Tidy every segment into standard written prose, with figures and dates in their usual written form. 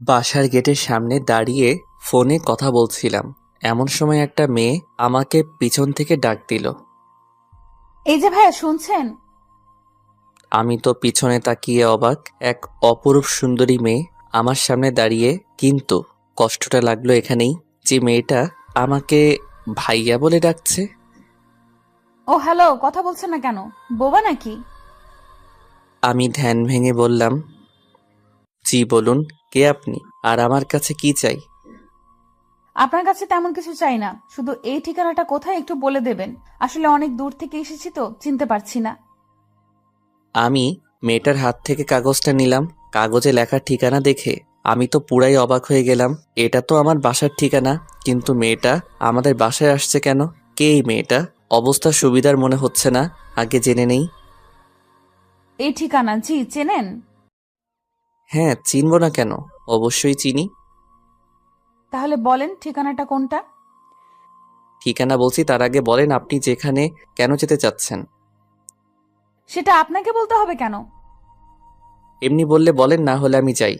বাসার গেটের সামনে দাঁড়িয়ে ফোনে কথা বলছিলাম, এমন সময় একটা মেয়ে আমাকে পিছন থেকে ডাক দিল। এই যে ভাইয়া শুনছেন? আমি তো পিছনে তাকিয়ে অবাক। এক অপরূপ সুন্দরী মেয়ে আমার সামনে দাঁড়িয়ে, কিন্তু কষ্টটা লাগলো এখানেই যে মেয়েটা আমাকে ভাইয়া বলে ডাকছে। ও হ্যালো, কথা বলছেন না কেন? বোবা নাকি? আমি ধ্যান ভেঙে বললাম, জি বলুন, কে আপনি আর আমার কাছে কি চাই? আপনার কাছে তেমন কিছু চাই না, শুধু এই ঠিকানাটা কোথায় একটু বলে দেবেন। আসলে অনেক দূর থেকে এসেছি তো চিনতে পারছি না। আমি মেয়েটার হাত থেকে কাগজটা নিলাম। কাগজে লেখা ঠিকানা দেখে আমি তো পুরাই অবাক হয়ে গেলাম। এটা তো আমার বাসার ঠিকানা, কিন্তু মেয়েটা আমাদের বাসায় আসছে কেন? কে এই মেয়েটা? অবস্থা সুবিধার মনে হচ্ছে না, আগে জেনে নেই। এই ঠিকানা জি চেনেন? হ্যাঁ, চিনব না কেন, অবশ্যই চিনি। তাহলে বলেন ঠিকানাটা কোনটা? ঠিকানা বলছি, তার আগে বলেন আপনি যেখানে কেন যেতে চাচ্ছেন। সেটা আপনাকে বলতে হবে কেন? এমনি বললে বলেন, না হলে আমি যাই।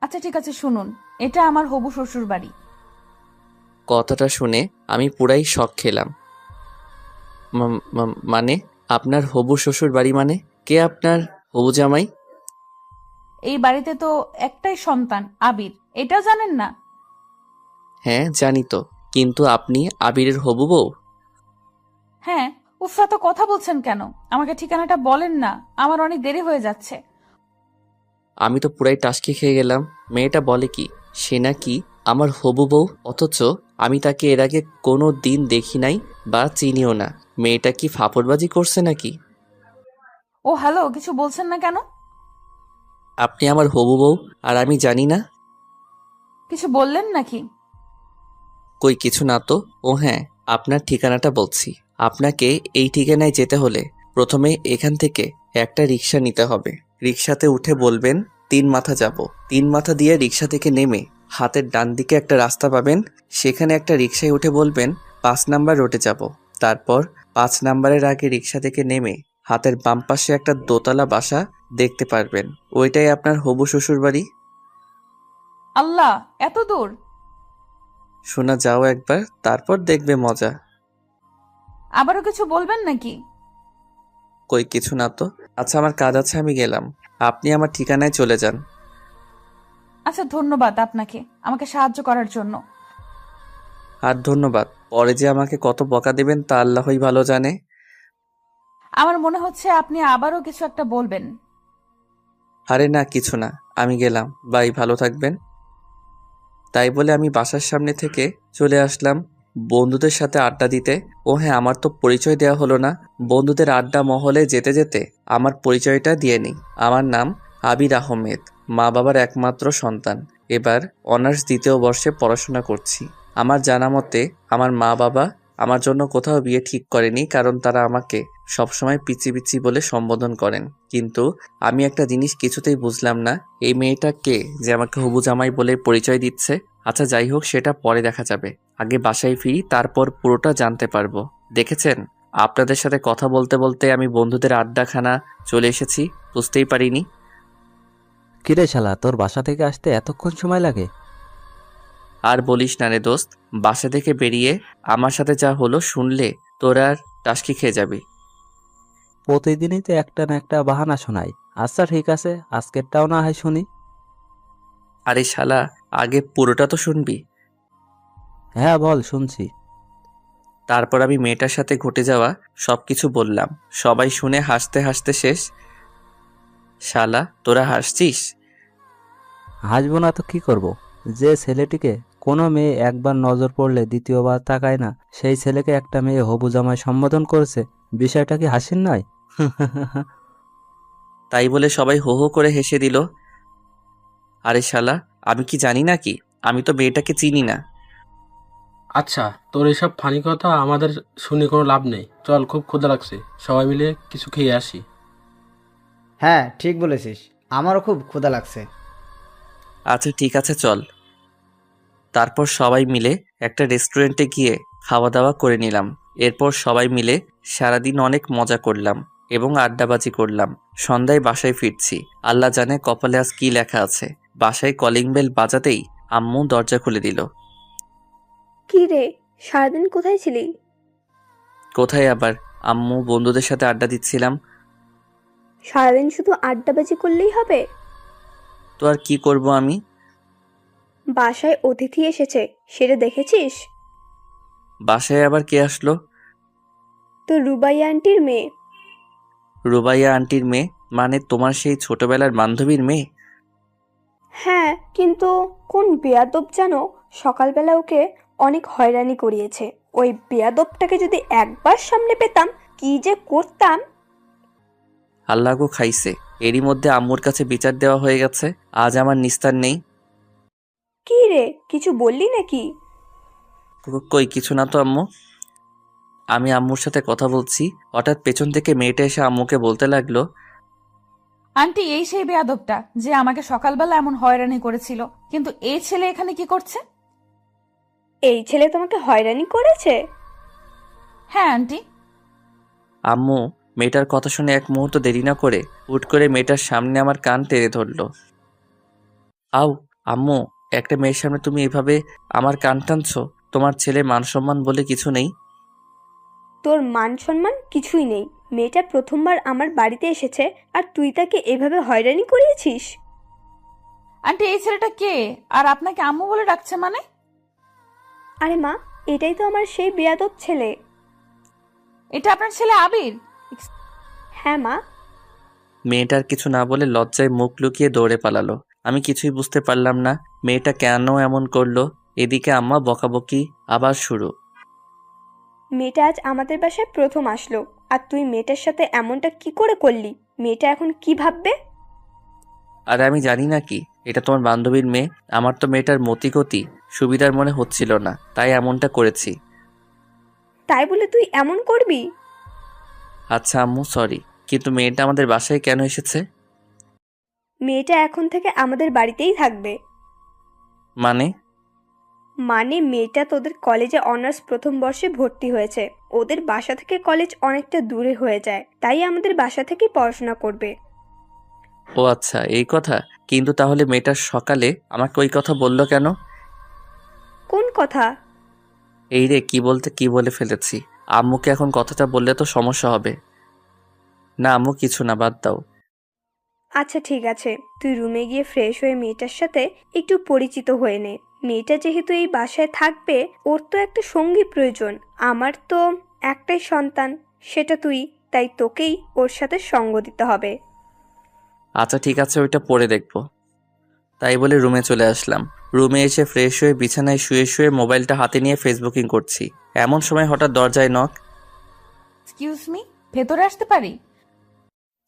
আচ্ছা ঠিক আছে, শুনুন। এটা আমার হবু শ্বশুর বাড়ি। কথাটা শুনে আমি পুরাই শক খেলাম। মানে আপনার হবু শ্বশুর বাড়ি মানে? কে আপনার হবু জামাই? এই বাড়িতে তো একটাই সন্তান, আবির। এটা জানেন না? হ্যাঁ জানি তো, কিন্তু আপনি আবিরের হবু বউ? হ্যাঁ। উফরা, তো কথা বলছেন কেন? আমাকে ঠিকানাটা বলেন না, আমার অনেক দেরি হয়ে যাচ্ছে। আমি তো পুরাই টাসকি খেয়ে গেলাম। মেয়েটা বলে কি সে নাকি আমার হবু বউ, অথচ আমি তাকে এর আগে কোনো দিন দেখি নাই বা চিনিও না। মেয়েটা কি ফাপড়বাজি করছে নাকি? ও হ্যালো, কিছু বলছেন না কেন? আপনি আমার হবু বউ আর আমি জানি না? কিছু বললেন নাকি? কই কিছু না তো। ও হ্যাঁ, আপনার ঠিকানাটা বলছি। আপনাকে এই ঠিকানায় যেতে হলে প্রথমে এখান থেকে একটা রিক্সা নিতে হবে। রিক্সাতে উঠে বলবেন 3 মাথা যাব। 3 মাথা দিয়ে রিক্সা থেকে নেমে হাতের ডান দিকে একটা রাস্তা পাবেন, সেখানে একটা রিক্সায় উঠে বলবেন 5 নাম্বার রোডে যাব। তারপর 5 নাম্বারের আগে রিক্সা থেকে নেমে হাতের বাম পাশে একটা দোতলা বাসা দেখতে পারবেন, ওইটাই আপনার হবু শ্বশুর বাড়ি। আল্লাহ, এত দূর! শোনা যাও একবার, তারপর দেখবে মজা। আবারও কিছু বলবেন নাকি? কই কিছু না তো। আচ্ছা আমার কাজ আছে, আমি গেলাম। আপনি আমার ঠিকানায় চলে যান। আচ্ছা, ধন্যবাদ আপনাকে আমাকে সাহায্য করার জন্য। আর ধন্যবাদ, পরে যে আমাকে কত বকা দেবেন তা আল্লাহই ভালো জানে। আমার মনে হচ্ছে আপনি আবারও কিছু একটা বলবেন। আরে না, কিছু না, আমি গেলাম, বাই, ভালো থাকবেন। তাই বলে আমি বাসার সামনে থেকে চলে আসলাম বন্ধুদের সাথে আড্ডা দিতে। ও হ্যাঁ, আমার তো পরিচয় দেওয়া হলো না। বন্ধুদের আড্ডা মহলে যেতে যেতে আমার পরিচয়টা দিয়ে নিই। আমার নাম আবির আহমেদ, মা বাবার একমাত্র সন্তান। এবার অনার্স 2য় বর্ষে পড়াশোনা করছি। আমার জানা মতে আমার মা বাবা আমার জন্য কোথাও বিয়ে ঠিক করেনি, কারণ তারা আমাকে সবসময় পিচি পিচি বলে সম্বোধন করেন। কিন্তু আমি একটা জিনিস কিছুতেই বুঝলাম না, এই মেয়েটা কে যে আমাকে হবু জামাই বলে পরিচয় দিচ্ছে। আচ্ছা যাই হোক, সেটা পরে দেখা যাবে। আগে বাসায় ফিরি, তারপর পুরোটা জানতে পারবো। দেখেছেন, আপনাদের সাথে কথা বলতে বলতে আমি বন্ধুদের আড্ডাখানা চলে এসেছি, বুঝতেই পারিনি। কিরে শালা, তোর বাসা থেকে আসতে এতক্ষণ সময় লাগে? আর বলিস না রে দোস্ত, বাসা থেকে বেরিয়ে আমার সাথে যা হলো শুনলে তোর আর টাসকি খেয়ে যাবি। প্রতিদিনই তো একটা না একটা বাহানা শোনাই। আচ্ছা ঠিক আছে, আজকেরটাও না হয় শুনি। আরে শালা, আগে পুরোটা তো শুনবি। হ্যাঁ বল, শুনছি। তারপর আমি মেয়েটার সাথে ঘটে যাওয়া সবকিছু বললাম। সবাই শুনে হাসতে হাসতে শেষ। শালা তোরা হাসছিস? হাসবো না তো কি করব? যে ছেলেটিকে কোনো মেয়ে একবার নজর পড়লে দ্বিতীয়বার তাকায় না, সেই ছেলেকে একটা মেয়ে হবু জামাই সম্বোধন করেছে। বিষয়টা কি হাসির নয়? তাই বলে সবাই হো হো করে হেসে দিল। আরে শালা, আমি কি জানি নাকি? আমি তো মেয়েটাকে চিনি না। আচ্ছা, তোর এসব ফানি কথা আমাদের শুনে কোনো লাভ নেই। চল, খুব ক্ষুধা লাগছে, সবাই মিলে কিছু খেয়ে আসি। হ্যাঁ ঠিক বলেছিস, আমারও খুব ক্ষুধা লাগছে। আচ্ছা ঠিক আছে, চল। তারপর সবাই মিলে একটা রেস্টুরেন্টে গিয়ে খাওয়া দাওয়া করে নিলাম। এরপর সবাই মিলে সারাদিন অনেক মজা করলাম এবং আড্ডাবাজি করলাম। সন্ধ্যায় বাসায় ফিরছি, আল্লাহ জানে কপালে আজ কি লেখা আছে। বাসায় কলিং বেল বাজাতেই আম্মু দরজা খুলে দিল। কি রে, সারাদিন কোথায় ছিলি? কোথায় আবার, আম্মু, বন্ধুদের সাথে আড্ডা দিচ্ছিলাম। সারাদিন শুধু আড্ডাবাজি করলেই হবে? তো আর কি করব আমি? বাসায় অতিথি এসেছে, সেটা দেখেছিস? বাসায় আবার কে আসলো? তো রুবাইয়া আন্টির মেয়ে। রুবাইয়া আন্টির মেয়ে? মানে তোমার সেই ছোটবেলার বান্ধবীর মেয়ে? হ্যাঁ, কিন্তু কোন বেয়াদব জানো সকালবেলা ওকে অনেক হয়রানি করিয়েছে। ওই বেয়াদবটাকে যদি একবার সামনে পেতাম, কি যে করতাম। আল্লাহ গো খাইছে, এরই মধ্যে আম্মুর কাছে বিচার দেওয়া হয়ে গেছে। আজ আমার নিস্তার নেই। কি রে, কিছু বললি নাকি? কই কিছু না তো আম্মু। আমি আম্মুর সাথে কথা বলছি, হঠাৎ পেছন থেকে মেয়েটা এসে আম্মুকে বলতে লাগলো, আন্টি, এই সেই বেয়াদবটা যে আমাকে সকালবেলা এমন হয়রানি করেছিল, কিন্তু এই ছেলে এখানে কি করছে? এই ছেলে তোমাকে হয়রানি করেছে? হ্যাঁ আন্টি। আম্মু মেয়েটার কথা শুনে এক মুহূর্ত দেরি না করে হুট করে মেয়েটার সামনে আমার কান টেনে ধরলো। আউ আম্মু, একটা মেয়ের সামনে তুমি এভাবে আমার কান টানছো? তোমার ছেলে মান সম্মান বলে কিছু নেই? তোর মান সম্মান কিছুই নেই। মেয়েটা প্রথমবার আমার বাড়িতে এসেছে আর তুই তাকে এভাবে হয়রানি করিয়েছিস? আন্টি, এই ছেলেটা কে? আর আপনাকে আম্মু বলে ডাকছে মানে? আরে মা, এটাই তো আমার সেই বেয়াদব ছেলে। এটা আপনার ছেলে আবির? হ্যাঁ মা। মেয়েটার কিছু না বলে লজ্জায় মুখ লুকিয়ে দৌড়ে পালালো। আমি কিছুই বুঝতে পারলাম না মেয়েটা কেন এমন করলো। এদিকে আম্মা বকাবকি আবার শুরু। মেয়েটা আজ আমাদের বাসায় প্রথম আসলো, আর তুই মেয়েটার সাথে এমনটা কি করে করলি? মেয়েটা এখন কি ভাববে? আর আমি জানি না কি, এটা তোমার বান্ধবীর মেয়ে। আমার তো মেয়েটার মতিগতি সুবিধার মনে হচ্ছিল না, তাই এমনটা করেছি। তাই বলে তুই এমন করবি? আচ্ছা আম্মু, সরি, কিন্তু মেয়েটা আমাদের বাসায় কেন এসেছে? মেয়েটা এখন থেকে আমাদের বাড়িতেই থাকবে। মানে? মানে মেয়েটা তোদের কলেজে অনার্স প্রথম বর্ষে ভর্তি হয়েছে। ওদের বাসা থেকে কলেজ অনেকটা দূরে হয়ে যায়, তাই আমাদের বাসা থেকেই পড়াশোনা করবে। ও আচ্ছা, এই কথা। কিন্তু তাহলে মেয়েটা সকালে আমাকে ওই কথা বললো কেন? কোন কথা? এই রে, কি বলতে কি বলে ফেলেছি। আম্মুকে এখন কথাটা বললে তো সমস্যা হবে। না আম্মু, কিছু না, বাদ দাও। আচ্ছা ঠিক আছে, তুই রুমে গিয়ে ফ্রেশ হয়ে মেয়েটার সাথে একটু পরিচিত হয়ে নে। মেয়েটা যেহেতু এই বাসায় থাকবে, ওর তো একটা সঙ্গী প্রয়োজন। আমার তো একটাই সন্তান, সেটা তুই, তাই তোকেই ওর সাথে সঙ্গ দিতে হবে। আচ্ছা ঠিক আছে, ওইটা পরে দেখবো। তাই বলে রুমে চলে আসলাম। রুমে এসে ফ্রেশ হয়ে বিছানায় শুয়ে শুয়ে মোবাইলটা হাতে নিয়ে ফেসবুকিং করছি। এমন সময় হঠাৎ দরজায় নক। এক্সকিউজ মি, ভেতরে আসতে পারি?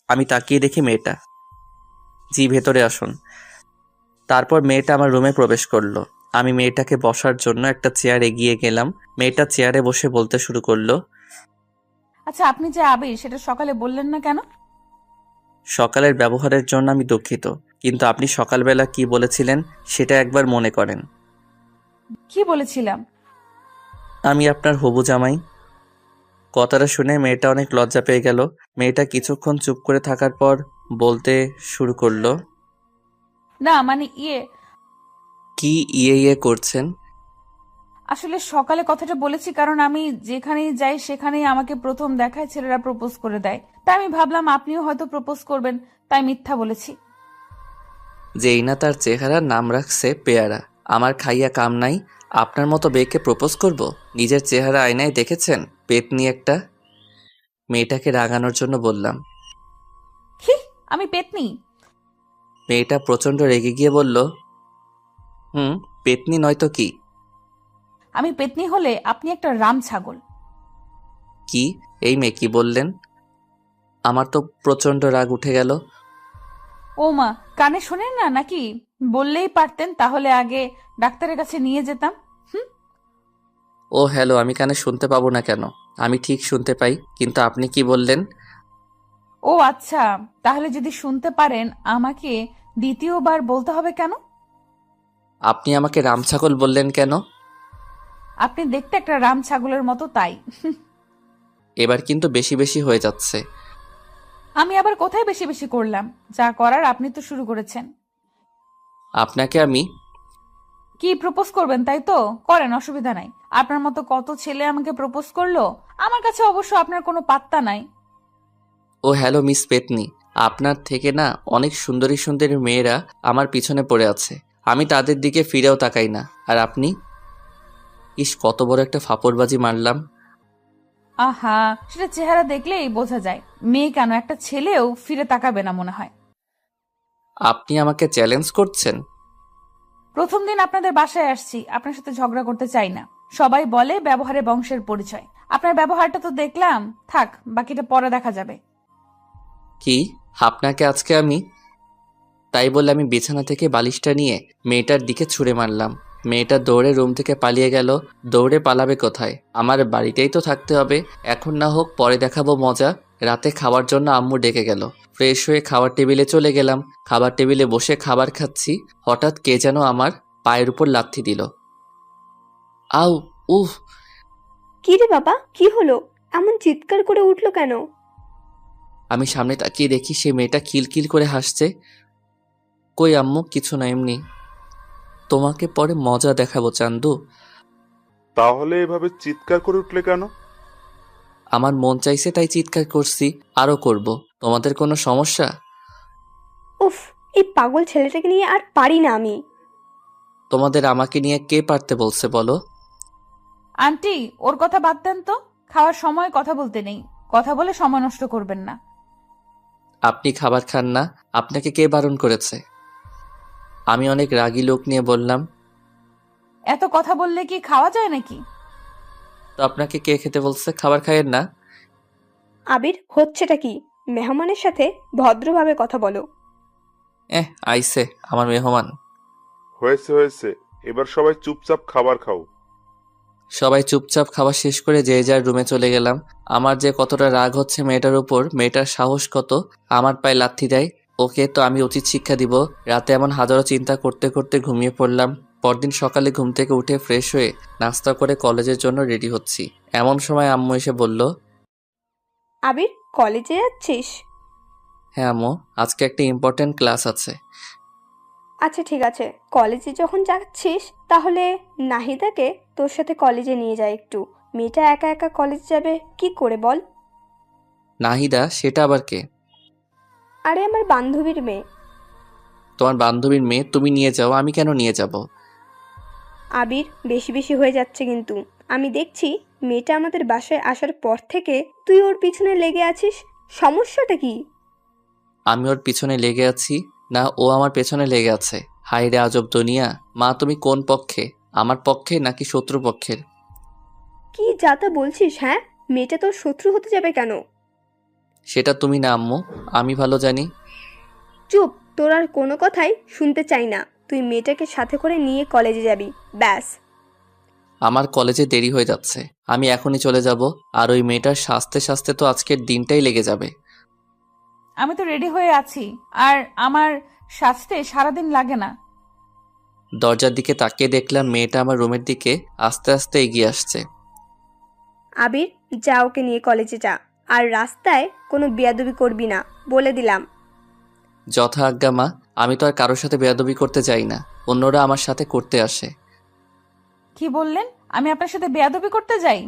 আমি তাকিয়ে দেখি মেয়েটা। জি, ভেতরে আসুন। তারপর মেয়েটা আমার রুমে প্রবেশ করলো। আমি মেয়েটাকে বসার জন্য একটা চেয়ার এগিয়ে গেলাম। মেয়েটা চেয়ারে বসে বলতে শুরু করলো, আচ্ছা, আপনি যে আবির, সেটা সকালে বললেন না কেন? সকালের ব্যবহারের জন্য আমি দুঃখিত, কিন্তু আপনি সকালবেলা কি বলেছিলেন সেটা একবার মনে করেন। কি বলেছিলাম? আমি আপনার হবু জামাই। কথাটা শুনে মেয়েটা অনেক লজ্জা পেয়ে গেল। মেয়েটা কিছুক্ষণ চুপ করে থাকার পর বলতে শুরু করলো, না মানে কি ইয়ে ইয়ে করছেন? আসলে সকালে কথাটা বলেছি কারণ আমি যেখানেই যাই সেখানেই আমাকে প্রথম দেখায় ছেলেরা প্রপোজ করে দেয়। তাই আমি ভাবলাম আপনিও হয়তো প্রপোজ করবেন, তাই মিথ্যা বলেছি। যেই না তার চেহারার নাম রাখছে পেয়ারা। আমার খাইয়া কাম নাই, আপনার মতো বেকে প্রপোজ করব? নিজের চেহারা আয়নায় দেখেছেন? পেতনি একটা। মেয়েটাকে রাগানোর জন্য বললাম। হি, আমি পেতনি? মেয়েটা প্রচণ্ড রেগে গিয়ে বলল, পেতনি নয়তো কি? আমি পেতনি হলে আপনি একটা রাম ছাগল। কি? এই মেয়ে কি বললেন? আমার তো প্রচণ্ড রাগ উঠে গেল। ও মা, কানে শোনেন না নাকি? বললেই পারতেন, তাহলে আগে ডাক্তারের কাছে নিয়ে যেতাম। হুম। ও হ্যালো, আমি কানে শুনতে পাবো না কেন? আমি ঠিক শুনতে পাই, কিন্তু আপনি কি বললেন? ও আচ্ছা, তাহলে যদি শুনতে পারেন আমাকে দ্বিতীয়বার বলতে হবে কেন? আপনি আমাকে রামছাগল বললেন কেন? আপনি দেখতে একটা রাম ছাগলের মতো, তাই। এবার কিন্তু বেশি বেশি হয়ে যাচ্ছে। আমি আবার কোথায় বেশি বেশি করলাম? যা করার আপনি তো শুরু করেছেন। আপনাকে আমি কি প্রপোজ করবেন তাই তো? করেন, অসুবিধা নাই। আপনার মতো কত ছেলে আমাকে প্রপোজ করলো, আমার কাছে অবশ্য আপনার কোনো পাত্তা নাই। ও হ্যালো মিস পেতনি, আপনার থেকে না অনেক সুন্দরী সুন্দরী মেয়েরা আমার পিছনে পড়ে আছে, আমি তাদের দিকে ফিরেও তাকাই না। আর আপনি? ইস, কত বড় একটা ফাপড়বাজি মারলাম। আহা, সেটা চেহারা দেখলেই বোঝা যায়। মেয়ে কেন, একটা ছেলেও ফিরে তাকাবে না মনে হয়। আপনি আমাকে চ্যালেঞ্জ করছেন? প্রথম দিন আপনাদের বাসায় আসছি, আপনার সাথে ঝগড়া করতে চাই না। সবাই বলে ব্যবহারে বংশের পরিচয়। আপনার ব্যবহারটা তো দেখলাম, থাক, বাকিটা পরে দেখা যাবে। কি? আপনাকে আজকে আমি? তাই বলে আমি বিছানা থেকে বালিশটা নিয়ে মেয়েটার দিকে ছুঁড়ে মারলাম। মেয়েটা দৌড়ে রুম থেকে পালিয়ে গেল। দৌড়ে পালাবে কোথায়? আমার বাড়িতেই তো থাকতে হবে। এখন না হোক পরে দেখাবো মজা। রাতে খাওয়ার জন্য আম্মু ডেকে গেল। ফ্রেশ হয়ে খাবার টেবিলে চলে গেলাম। খাবার টেবিলে বসে খাবার খাচ্ছি, হঠাৎ কে যেন আমার পায়ের উপর লাথি দিল। আউ! উফ! কি রে বাবা, কি হলো? এমন চিৎকার করে উঠলো কেন? আমি সামনে তাকিয়ে দেখি সে মেয়েটা খিলখিল করে হাসছে। কই আম্মু, কিছু না, এমনি। তোমাকে পরে মজা দেখাবো চান্দু। তাহলে এভাবে চিৎকার করে উঠলে কেন? আমার মন চাইছে তাই চিৎকার করছি, আরও করব। তোমাদের কোনো সমস্যা? উফ, এই পাগল ছেলেটাকে নিয়ে আর পারি না আমি। তোমাদের আমাকে নিয়ে কে পারতে বলছে বলো? আন্টি, ওর কথা বাদ দেন তো। খাওয়ার সময় কথা বলতে নেই। কথা বলে সময় নষ্ট করবেন না। আপনি খাবার খান না, আপনাকে কে বারণ করেছে? আমি অনেক রাগী লোক নিয়ে বললাম। এত কথা বললে কি খাওয়া যায় নাকি? তো আপনাকে কে খেতে বলছে? খাবার খাইয়েন না? আবির, হচ্ছেটা কি? মেহমানের সাথে ভদ্রভাবে কথা বলো। আইসে আমার মেহমান। হয়েছে হয়েছে, এবার সবাই চুপচাপ খাবার খাও। সবাই চুপচাপ খাওয়া শেষ করে যে যার রুমে চলে গেলাম। আমার যে কতটা রাগ হচ্ছে মেয়েটার উপর, মেয়েটার সাহস কত আমার পায়ে লাথি দেয়। ওকে তো আমি উচিত শিক্ষা দিব। রাতে এমন হাজারো চিন্তা করতে করতে ঘুমিয়ে পড়লাম। পরদিন সকালে ঘুম থেকে উঠে ফ্রেশ হয়ে নাস্তা করে কলেজের জন্য রেডি হচ্ছি। এমন সময় আম্মু এসে বলল, আবির, কলেজে যাচ্ছিস? হ্যাঁ আম্মু, আজকে একটা ইম্পর্ট্যান্ট ক্লাস আছে। আচ্ছা ঠিক আছে, কলেজে যখন যাচ্ছিস তাহলে নাহিদাকে তোর সাথে কলেজে নিয়ে যায় একটু। মেয়েটা একা একা কলেজ যাবে কি করে বল? নাহিদা? সেটা আবার কে? আরে আমার বান্ধবীর মেয়ে। তোমার বান্ধবীর মেয়ে? তুমি নিয়ে যাও, আমি কেন নিয়ে যাব? আবির, বেশি বেশি হয়ে যাচ্ছে কিন্তু। আমি দেখছি মেয়েটা আমাদের বাসায় আসার পর থেকে তুই ওর পিছনে লেগে আছিস। সমস্যাটা কি? আমি ওর পিছনে লেগে আছি না ও আমার পেছনে লেগে আছে? হাই রে আজব দুনিয়া। মা, তুমি কোন পক্ষে? আমার পক্ষে নাকি শত্রু পক্ষের? কি যা তা বলছিস? হ্যাঁ, মেয়েটা তোর শত্রু হতে যাবে কেন? সেটা তুমি না আম্মু, আমি ভালো জানি। চুপ, তোর আর কোনো কথাই শুনতে চাই না। তুই মেয়েটাকে সাথে করে নিয়ে কলেজে যাবি, ব্যাস। আমার কলেজে দেরি হয়ে যাচ্ছে, আমি এখনই চলে যাব। আর ওই মেয়েটার সাজতে সাজতে তো আজকের দিনটাই লেগে যাবে। আমি তো রেডি হয়ে আছি, আর আমার সাজতে সারাদিন লাগে না। দরজার দিকে তাকিয়ে দেখলাম মেয়েটা আমার রুমের দিকে আস্তে আস্তে এগিয়ে আসছে। আবির, যা, ওকে নিয়ে কলেজে যা। আর রাস্তায় কোনো বেয়াদবি করবি না, বলে দিলাম। যথা আজ্ঞা মা। আমি তো আর কারোর সাথে বেয়াদবি করতে যাই না, অন্যরা আমার সাথে করতে আসে। কি বললেন? আমি আপনার সাথে বেয়াদবি করতে যাই?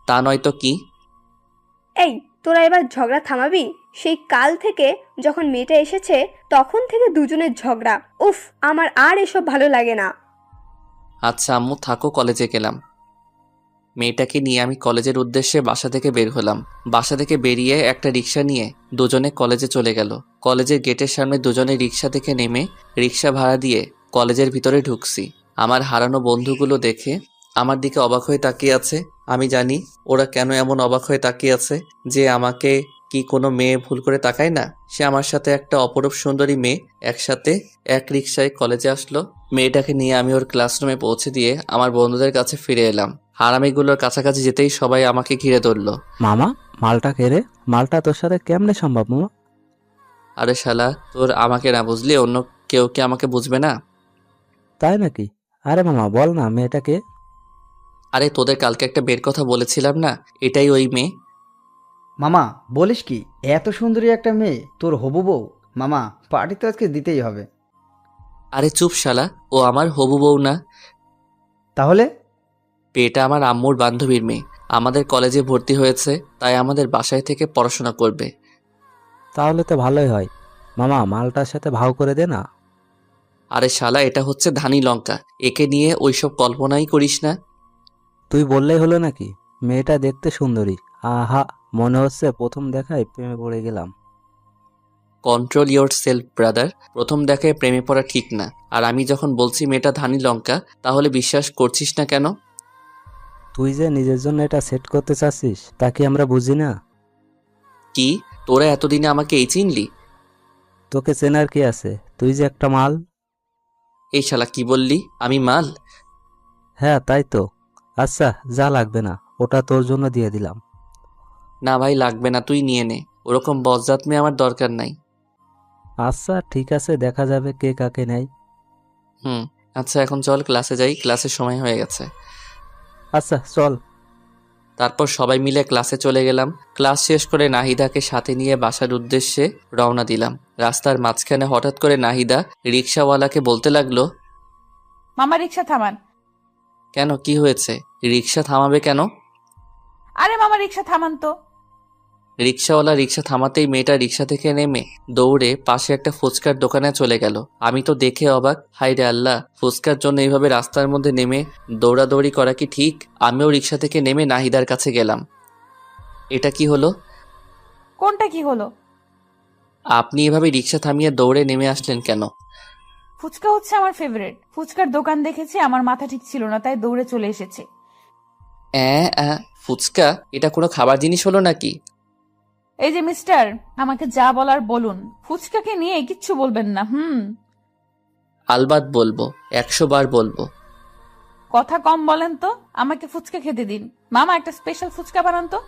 তা নয় তো কি? এই, তোরা এবার ঝগড়া থামাবি? সেই কাল থেকে যখন মেয়েটা এসেছে তখন থেকে দুজনের ঝগড়া। উফ, আমার আর এসব ভালো লাগে না। আচ্ছা আম্মু থাকো, কলেজে গেলাম। মেয়েটাকে নিয়ে আমি কলেজের উদ্দেশ্যে বাসা থেকে বের হলাম। বাসা থেকে বেরিয়ে একটা রিক্সা নিয়ে দুজনে কলেজে চলে গেল। কলেজের গেটের সামনে দুজনে রিক্সা থেকে নেমে রিক্সা ভাড়া দিয়ে কলেজের ভিতরে ঢুকছি। আমার হারানো বন্ধুগুলো দেখে আমার দিকে অবাক হয়ে তাকিয়ে আছে। আমি জানি ওরা কেন এমন অবাক হয়ে তাকিয়ে আছে, যে আমাকে কি কোনো মেয়ে ভুল করে তাকায় না? সে আমার সাথে একটা অপরূপ সুন্দরী মেয়ে একসাথে এক রিক্সায় কলেজে আসলো। মেয়েটাকে নিয়ে আমি ওর ক্লাসরুমে পৌঁছে দিয়ে আমার বন্ধুদের কাছে ফিরে এলাম। হারামিগুলোর কাছাকাছি যেতেই সবাই আমাকে ঘিরে ধরলো। মামা, মালটা কে রে? মালটা তোর সাথে কেমনে সম্ভব মামা? আরে শালা, তোর আমাকে না বুঝলি অন্য কেউ কি আমাকে বুঝবে না? তাই নাকি? আরে মামা বল না, মেয়েটাকে? আরে তোদের কালকে একটা বের কথা বলেছিলাম না, এটাই ওই মেয়ে। মামা, বলিস কি? এত সুন্দরী একটা মেয়ে তোর হবু বউ? মামা, পার্টি তো আজকে দিতেই হবে। আরে চুপ শালা, ও আমার হবু বউ না। তাহলে? এটা আমার আম্মুর বান্ধবীর মেয়ে, আমাদের কলেজে ভর্তি হয়েছে, তাই আমাদের বাসায় থেকে পড়াশোনা করবে। তাহলে তো ভালোই হয়। মামা মালটার সাথে ভাও করে দে না। আরে শালা, এটা হচ্ছে ধানি লঙ্কা, একে নিয়ে ওইসব কল্পনাই করিস না। তুই বললেই হলো নাকি? মেয়েটা দেখতে সুন্দরী। আহা, মনে হচ্ছে প্রথম দেখায় প্রেমে পড়ে গেলাম। কন্ট্রোল ইয়োর সেলফ ব্রাদার, প্রথম দেখায় প্রেমে পড়া ঠিক না। আর আমি যখন বলছি মেয়েটা ধানি লঙ্কা, তাহলে বিশ্বাস করছিস না কেন? তুই যে নিজের জন্য এটা সেট করতে চাচ্ছিস তা কি আমরা বুঝি না? কি, তোরা এতদিনে আমাকে এই চিনলি? তোকে চেনার কি আছে? তুই যে একটা মাল। এই শালা কি বললি, আমি মাল? হ্যাঁ তাই তো। আচ্ছা যা, লাগবে না, ওটা তোর জন্য দিয়ে দিলাম। না ভাই, লাগবে না, তুই নিয়ে নে, ওরকম বজ্জাত মেয়ে আমার দরকার নাই। আচ্ছা ঠিক আছে, দেখা যাবে কে কাকে নেয়। হুম। আচ্ছা এখন চল ক্লাসে যাই, ক্লাসের সময় হয়ে গেছে। আচ্ছা চল। তারপর সবাই মিলে ক্লাসে চলে গেলাম। ক্লাস শেষ করে নাহিদাকে সাথে নিয়ে বাসার উদ্দেশ্যে রওনা দিলাম। রাস্তার মাঝখানে হঠাৎ করে নাহিদা রিক্সাওয়ালাকে বলতে লাগলো, মামা রিক্সা থামান। কেন, কি হয়েছে? রিক্সা থামাবে কেন? আরে মামা রিক্সা থামান তো। রিক্সাওয়ালা রিক্সা থামাতেই মেয়েটা রিক্সা থেকে নেমে দৌড়ে পাশে একটা ফুচকার দোকানে চলে গেল। আমি তো দেখে অবাক, হাই রে আল্লাহ, ফুচকার জন্য এইভাবে রাস্তার মধ্যে নেমে দৌড়াদৌড়ি করা কি ঠিক? আমিও রিক্সা থেকে নেমে নাহিদার কাছে গেলাম। এটা কি হলো? কোনটা কি হলো? আপনি এভাবে রিক্সা থামিয়ে দৌড়ে নেমে আসলেন কেন? ফুচকা হচ্ছে আমার ফেভারিট। ফুচকার দোকান দেখেছি, আমার মাথা ঠিক ছিল না, তাই দৌড়ে চলে এসেছি। ফুচকা এটা কোনো খাবার জিনিস হলো নাকি? এই যে মিস্টার, আমাকে যা বলার বলুন, ফুচকাকে নিয়ে কিচ্ছু বলবেন না। আলবাত বলবো, 100 বার বলবো। কথা কম বলেন তো, আমাকে ফুচকা খেতে দিন। মামা একটা স্পেশাল ফুচকা বানান তো।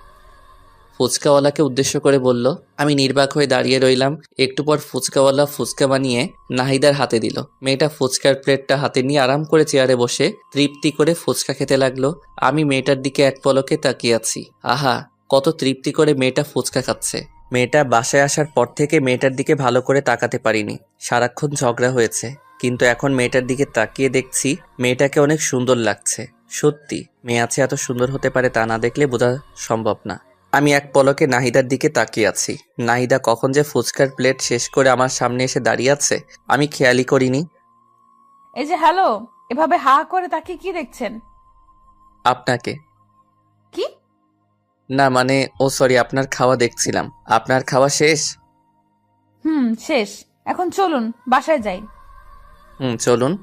ফুচকাওয়ালাকে উদ্দেশ্য করে বলল। আমি নির্বাক হয়ে দাঁড়িয়ে রইলাম। একটু পর ফুচকাওয়ালা ফুচকা বানিয়ে নাহিদার হাতে দিল। মেয়েটা ফুচকার প্লেটটা হাতে নিয়ে আরাম করে চেয়ারে বসে তৃপ্তি করে ফুচকা খেতে লাগলো। আমি মেয়েটার দিকে এক পলকে তাকিয়ে আছি। আহা, কত তৃপ্তি করে মেয়েটা ফুচকা খাচ্ছে। মেয়েটা বাসায় আসার পর থেকে মেয়েটার দিকে ভালো করে তাকাতে পারিনি। সারাক্ষণ ঝগড়া হয়েছে, কিন্তু এখন মেয়েটার দিকে তাকিয়ে দেখছি মেয়েটাকে অনেক সুন্দর লাগছে। সত্যি মেয়ে আছে এত সুন্দর হতে পারে তা না দেখলে বোঝা সম্ভব না। আমি এক পলকে নাহিদার দিকে তাকিয়ে আছি। নাহিদা কখন যে ফুচকার প্লেট শেষ করে আমার সামনে এসে দাঁড়িয়ে আছে আমি খেয়ালই করিনি। এই যে হ্যালো, এভাবে হা করে তাকিয়ে কি দেখছেন? আপনাকে। কি? না মানে, ও সরি, আপনার খাওয়া দেখছিলাম। আপনার খাওয়া শেষ? শেষ। এখন চলুন বাসায় যাই। চলুন।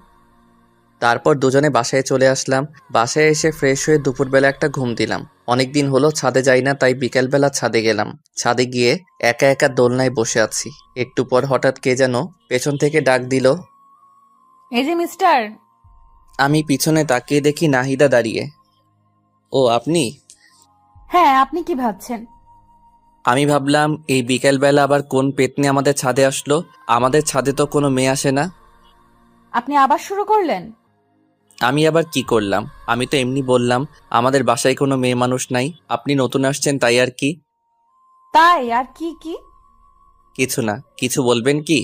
তারপর দুজনে বাসায় চলে আসলাম। বাসায় এসে ফ্রেশ হয়ে দুপুরবেলা একটা ঘুম দিলাম। অনেকদিন হলো ছাদে যাই না, তাই বিকেলবেলা ছাদে গেলাম। ছাদে গিয়ে একা একা দোলনায় বসে আছি। একটু পর হঠাৎ কে যেন পেছন থেকে ডাক দিল। এই যে মিস্টার। আমি পিছনে তাকিয়ে দেখি নাহিদা দাঁড়িয়ে। ও আপনি? হ্যাঁ, আপনি কি ভাবছেন? আমি ভাবলাম এই বিকেলবেলা আবার কোন পেতনি আমাদের ছাদে আসলো। আমাদের ছাদে তো কোনো মেয়ে আসে না। আপনি আবার শুরু করলেন? আমি আবার কি করলাম? আমি তো এমনি বললাম আমাদের বাসায় কোনো মেয়ে মানুষ নাই, আপনি নতুন আসছেন তাই আর কি। তাই আর কি? কি কিছু না। কিছু বলবেন কি?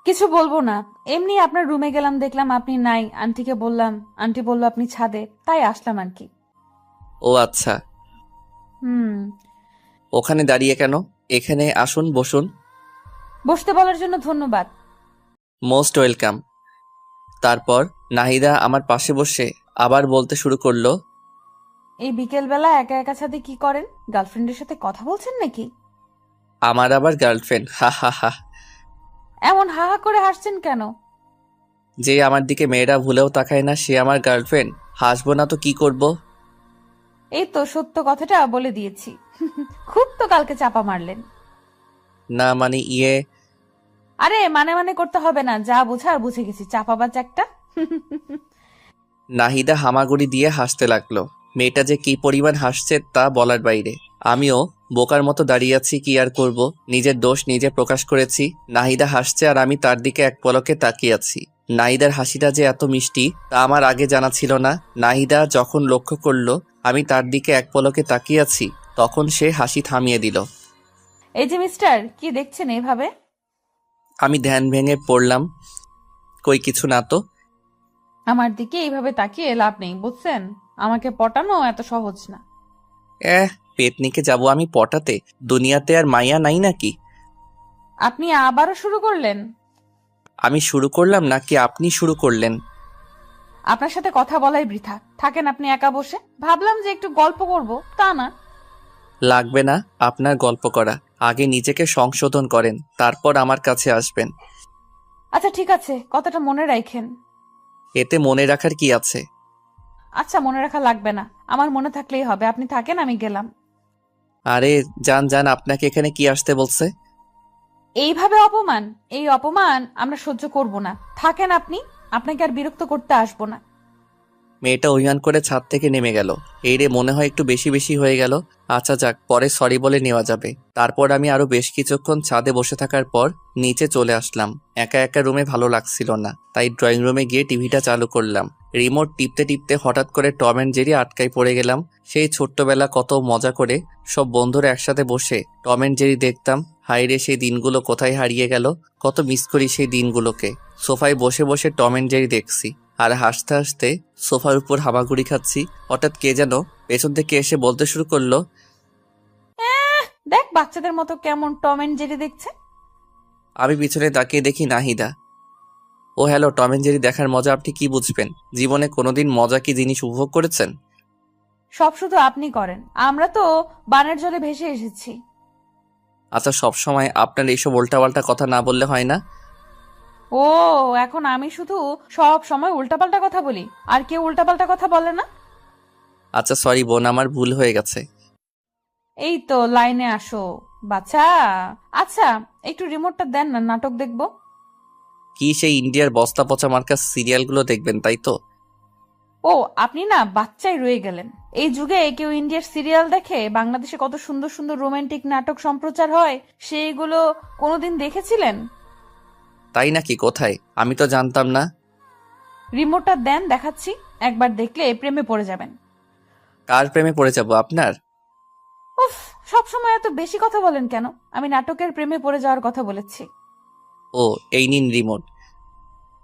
কিছু বলবো না, এমনি আপনার রুমে গেলাম, দেখলাম আপনি নাই। আন্টিকে বললাম, আন্টি বলল আপনি ছাদে, তাই আসলাম আর কি। ও আচ্ছা। হুম। ওখানে দাঁড়িয়ে কেন? এখানে আসুন, বসুন। বসতে বলার জন্য ধন্যবাদ। Most welcome. তারপর নাহিদা আমার পাশে বসে আবার বলতে শুরু করলো। এই বিকেলবেলা একা একা ছাদে কি করেন? গার্লফ্রেন্ডের সাথে কথা বলছেন নাকি? আমার আবার গার্লফ্রেন্ড? হা হা হা। এমন হা হা করে হাসছেন কেন? যে আমার দিকে মেয়েরা ভুলেও তাকায় না সে আমার গার্লফ্রেন্ড? হাসবো না তো কি করব? এই তো সত্য কথাটা বলে দিয়েছি। খুব তো কালকে চাপা মারলেন। না মানে আরে মানে মানে করতে হবে না, যা বোঝার বুঝে গেছি, চাপাবাজ একটা। নাহিদা হামাগুড়ি দিয়ে হাসতে লাগলো। মেয়েটা যে কি পরিমাণ হাসছে তা বলার বাইরে। আমিও বোকার মতো দাঁড়িয়ে আছি, কি আর করব, নিজের দোষ নিজে প্রকাশ করেছি। নাহিদা হাসছে আর আমি তার দিকে এক পলকে তাকিয়ে আছি। নাহিদার হাসিটা যে এত মিষ্টি তা আমার আগে জানা ছিল না। নাহিদা যখন লক্ষ্য করলো আমি তার দিকে এক পলকে তাকিয়ে আছি তখন সে হাসি থামিয়ে দিল। এই যে মিস্টার, কি দেখছেন এভাবে? আমি ধ্যান ভেঙে পড়লাম। কই কিছু না তো। আমার দিকে এইভাবে তাকিয়ে লাভ নেই, বুঝছেন? আমাকে পটানো এত সহজ না। পেতনিকে যাব আমি পটাতে? দুনিয়াতে আর মাইয়া নাই নাকি? আপনি আবারও শুরু করলেন? আমি শুরু করলাম নাকি আপনি শুরু করলেন? আপনার সাথে কথা বলাই বৃথা, থাকেন আপনি একা বসে। ভাবলাম যে একটু গল্প করব, তা না। লাগবে না আপনার গল্প করা, আগে নিজেকে সংশোধন করেন, তারপর আমার কাছে আসবেন। আচ্ছা ঠিক আছে, কথাটা মনে রাখেন। এতে মনে রাখার কি আছে? আচ্ছা মনে রাখা লাগবে না, আমার মনে থাকলেই হবে। আপনি থাকেন, আমি গেলাম। আরে যান যান, আপনাকে এখানে কি আসতে বলছে? এইভাবে অপমান, এই অপমান আমরা সহ্য করব না। থাকেন আপনি, আপনাকে আর বিরক্ত করতে আসবো না। মেয়েটা অভিমান করে ছাদ থেকে নেমে গেল। এই রে, মনে হয় একটু বেশি বেশি হয়ে গেল। আচ্ছা যাক, পরে সরি বলে নেওয়া যাবে। তারপর আমি আরো বেশ কিছুক্ষণ ছাদে বসে থাকার পর নিচে চলে আসলাম। একা একা রুমে ভালো লাগছিল না, তাই ড্রয়িং রুমে গিয়ে টিভিটা চালু করলাম। রিমোট টিপতে টিপতে হঠাৎ করে টম অ্যান্ড জেরি আটকায় পড়ে গেলাম। সেই ছোট্টবেলা কত মজা করে সব বন্ধুরা একসাথে বসে টম অ্যান্ড জেরি দেখতাম। হাইরে, সেই দিনগুলো কোথায় হারিয়ে গেল! কত মিস করি সেই দিনগুলোকে। সোফায় বসে বসে টম অ্যান্ড জেরি দেখছি আর হাসতে হাসতে সোফার উপর হামাগুড়ি খাচ্ছি। হঠাৎ কে যেন পেছন থেকে এসে বলতে শুরু করলো, দেখ বাচ্চাদের মতো কেমন টম এন্ড জেরি দেখছে। আমি পিছনে তাকিয়ে দেখি নাহিদা। ও হ্যালো, টম অ্যান্ড জেরি দেখার মজা আপনি কি বুঝবেন? জীবনে কোনোদিন মজা কি জিনিস উপভোগ করেছেন? সব শুধু আপনি করেন, আমরা তো বানের জলে ভেসে এসেছি। আচ্ছা, সব সময় আপনার এইসব উল্টাপাল্টা কথা না বললে হয় না? ও, এখন আমি শুধু সব সময় উল্টাপাল্টা কথা বলি, আর কেউ উল্টাপাল্টা কথা বলে না? আচ্ছা সরি বোন, আমার ভুল হয়ে গেছে। এই তো লাইনে আসো বাচ্চা। আচ্ছা একটু রিমোটটা দেন না, নাটক দেখবো। কি সেই ইন্ডিয়ার বস্তা পচা মার্কা সিরিয়ালগুলো দেখবেন তাই তো? ও, আপনি না বাচ্চাই রয়ে গেলেন। এই যুগে কেউ ইন্ডিয়ার সিরিয়াল দেখে? বাংলাদেশে কত সুন্দর সুন্দর রোমান্টিক নাটক সম্প্রচার হয়, সেইগুলো কোনোদিন দেখেছিলেন? তাই নাকি? কোথায়? আমি তো জানতাম না। রিমোটটা দেন, দেখাচ্ছি। একবার দেখলে প্রেমে পড়ে যাবেন। কার প্রেমে পড়ে যাব, আপনার? উফ, সবসময় এত বেশি কথা বলেন কেন? আমি নাটকের প্রেমে পড়ে যাওয়ার কথা বলেছি। ও, এই নিন রিমোট।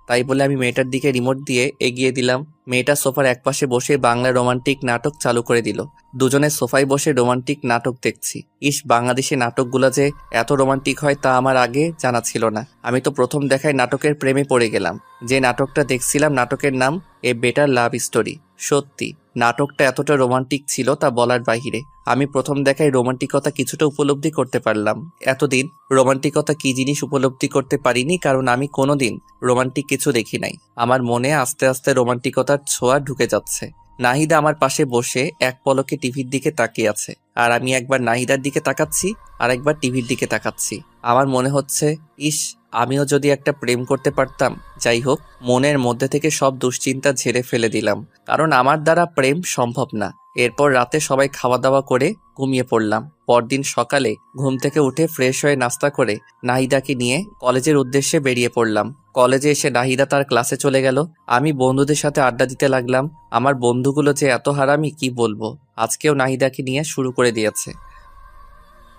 তাই বলে আমি মেয়েটার দিকে রিমোট দিয়ে এগিয়ে দিলাম। মেয়েটা সোফার একপাশে বসে বাংলা রোমান্টিক নাটক চালু করে দিল। দুজনে সোফায় বসে রোমান্টিক নাটক দেখছি। ইস, বাংলাদেশে নাটকগুলো যে এত রোমান্টিক হয় তা আমার আগে জানা ছিল না। আমি তো প্রথম দেখায় নাটকের প্রেমে পড়ে গেলাম। যে নাটকটা দেখছিলাম নাটকের নাম এ বেটার লাভ স্টোরি। সত্যি নাটকটা এতটা রোমান্টিক ছিল তা বলার বাহিরে। আমি প্রথম দেখায় রোমান্টিকতা কিছুটা উপলব্ধি করতে পারলাম। এতদিন রোমান্টিকতা কি জিনিস উপলব্ধি করতে পারিনি, কারণ আমি কোনোদিন রোমান্টিক কিছু দেখি নাই। আমার মনে আস্তে আস্তে রোমান্টিকতার ছোঁয়া ঢুকে যাচ্ছে। নাহিদা আমার পাশে বসে এক পলকে টিভির দিকে তাকিয়ে আছে, আর আমি একবার নাহিদার দিকে তাকাচ্ছি আর একবার টিভির দিকে তাকাচ্ছি। আমার মনে হচ্ছে, ইস, আমিও যদি একটা প্রেম করতে পারতাম। যাই হোক, মনের মধ্যে থেকে সব দুশ্চিন্তা ঝেড়ে ফেলে দিলাম, কারণ আমার দ্বারা প্রেম সম্ভব না। এরপর রাতে সবাই খাওয়া দাওয়া করে ঘুমিয়ে পড়লাম। পরদিন সকালে ঘুম থেকে উঠে ফ্রেশ হয়ে নাস্তা করে নাহিদাকে নিয়ে কলেজের উদ্দেশ্যে বেরিয়ে পড়লাম। কলেজে এসে নাহিদা তার ক্লাসে চলে গেল। আমি বন্ধুদের সাথে আড্ডা দিতে লাগলাম। আমার বন্ধুগুলো যে এত হারামি কি বলবো। আজকেও নাহিদাকে নিয়ে শুরু করে দিয়েছে।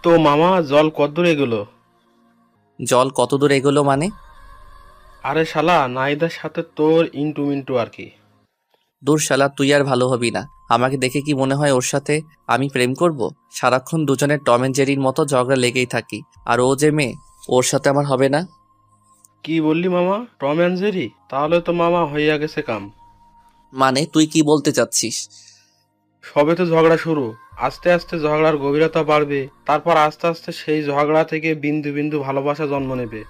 তো মামা, জল কতদূর এগুলো? জল কত দূর এগোলো মানে? আরে শালা, নাইদার সাথে তোর ইন্টু মিন্টু আর কি। দূর শালা, তুই আর ভালো হবি না। আমাকে দেখে কি মনে হয় ওর সাথে আমি প্রেম করব? সারাক্ষণ দুজনের টম এন্ড জেরির মতো ঝগড়া লেগেই থাকি। আর ও যে মেয়ে, ওর সাথে আমার হবে না। কি বললি মামা? Tom and Jerry? তাহলে তো মামা হইয়া গেছে কাম। মানে তুই কি বলতে চাচ্ছিস? সবে তো ঝগড়া শুরু, আস্তে আস্তে ঝগড়ার গভীরতা বাড়বে, তারপর আস্তে আস্তে সেই ঝগড়া থেকে বিন্দু বিন্দু ভালোবাসা জন্ম নেবে।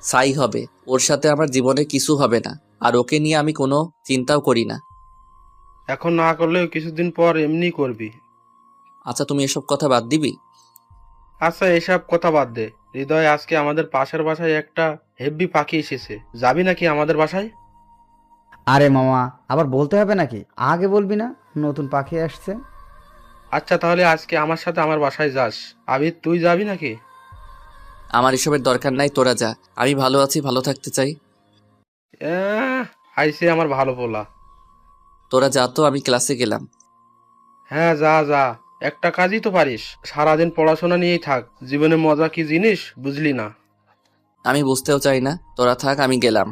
সাই হবে। ওর সাথে আমার জীবনে কিছু হবে না, আর ওকে নিয়ে আমি কোনো চিন্তাও করি না। এখন না করলেও কিছুদিন পর এমনি করবি। আচ্ছা, তুমি এসব কথা বাদ দিবি? আচ্ছা এসব কথা বাদ দে। হৃদয়, আজকে আমাদের পাশের বাসায় একটা হেব্বি পাখি এসেছে, যাবি নাকি আমাদের বাসায়? আরে মামা, আবার বলতে হবে নাকি? আগে বলবি না নতুন পাখি আসছে? আচ্ছা তাহলে আজকে আমার সাথে আমার বাসায় যাস। আবির, তুই যাবি নাকি? আমার এসবের দরকার নাই, তোরা যা। আমি ভালো আছি, ভালো থাকতে চাই। আইসে আমার ভালো পোলা। তোরা যা তো, আমি ক্লাসে গেলাম। হ্যাঁ যা যা, একটা কাজই তো পারিস, সারাদিন পড়াশোনা নিয়েই থাক। জীবনে মজা কি জিনিস বুঝলি না? আমি বুঝতেও চাই না, তোরা থাক, আমি গেলাম।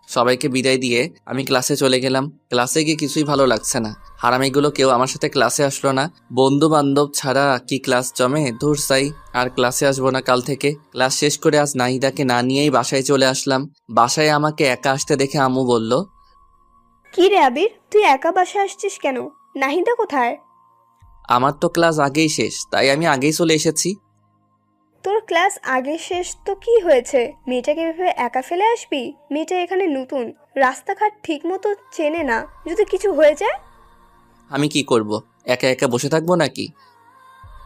সবাইকে বিদায় দিয়ে আমি ক্লাসে চলে গেলাম। ক্লাসে গিয়ে কিছুই ভালো লাগছে না। হারামিগুলো কেউ আমার সাথে ক্লাসে আসলো না। বন্ধু বান্ধব ছাড়া কি ক্লাস জমে? ধুর সাই, আর ক্লাসে আসবো না কাল থেকে। ক্লাস শেষ করে আজ নাহিদাকে না নিয়েই বাসায় চলে আসলাম। বাসায় আমাকে একা আসতে দেখে আম্মু বলল, কি রে আবির, তুই একা বাসায় আসছিস কেন? নাহিদা কোথায়? আমার তো ক্লাস আগেই শেষ, তাই আমি আগেই চলে এসেছি। তোর ক্লাস আগে শেষ তো কি হয়েছে? মেয়েটাকে এভাবে একা ফেলে আসবি? মেয়েটা এখানে নতুন, রাস্তাঘাট ঠিক মতো চেনে না, যদি কিছু হয়ে যায়? আমি কি করব? একা একা বসে থাকবো নাকি?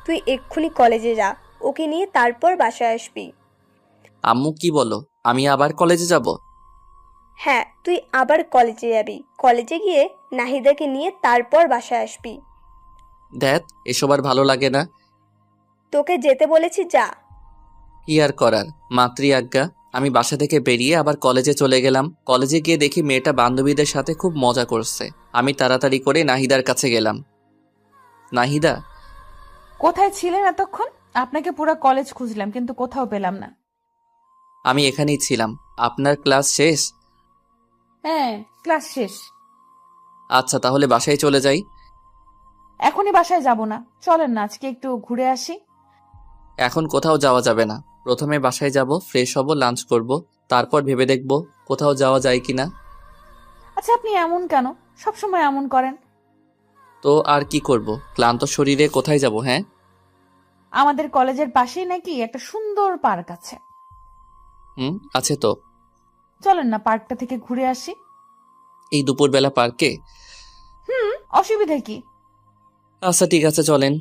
তুই এক্ষুনি কলেজে যা, ওকে নিয়ে তারপর বাসায় আসবি। আম্মু কি বলো, আমি আবার কলেজে যাব? হ্যাঁ, তুই আবার কলেজে যাবি। কলেজে গিয়ে নাহিদাকে নিয়ে তারপর বাসায় আসবি। দেখ, এসব আর ভালো লাগে না। তোকে যেতে বলেছি, যা। কি আর করার, মাতৃ আজ্ঞা। আমি বাসা থেকে বেরিয়ে আবার কলেজে চলে গেলাম। কলেজে গিয়ে দেখি মেয়েটা বান্ধবীদের সাথে খুব মজা করছে। আমি তাড়াতাড়ি করে নাহিদার কাছে গেলাম। নাহিদা, কোথায় ছিলেন এতক্ষণ? আপনাকে পুরো কলেজ খুঁজলাম কিন্তু কোথাও পেলাম না। আমি এখানেই ছিলাম। আপনার ক্লাস শেষ? হ্যাঁ, ক্লাস শেষ। আচ্ছা, তাহলে বাসায় চলে যাই। এখনই বাসায় যাব না, চলেন না আজকে একটু ঘুরে আসি। এখন কোথাও যাওয়া যাবে না। প্রথমে বাসায় যাব, ফ্রেশ হব, লাঞ্চ করব, তারপর ভেবে দেখব কোথাও যাওয়া যায় কিনা। আচ্ছা, আপনি এমন কেন? সবসময় এমন করেন। তো আর কি করব, ক্লান্ত শরীরে কোথায় যাব? হ্যাঁ, আমাদের কলেজের পাশেই নাকি একটা সুন্দর পার্ক আছে। আছে তো। চলেন না পার্কটা থেকে ঘুরে আসি। এই দুপুরবেলা পার্কে? অসুবিধা কি? আচ্ছা ঠিক আছে, চলেন।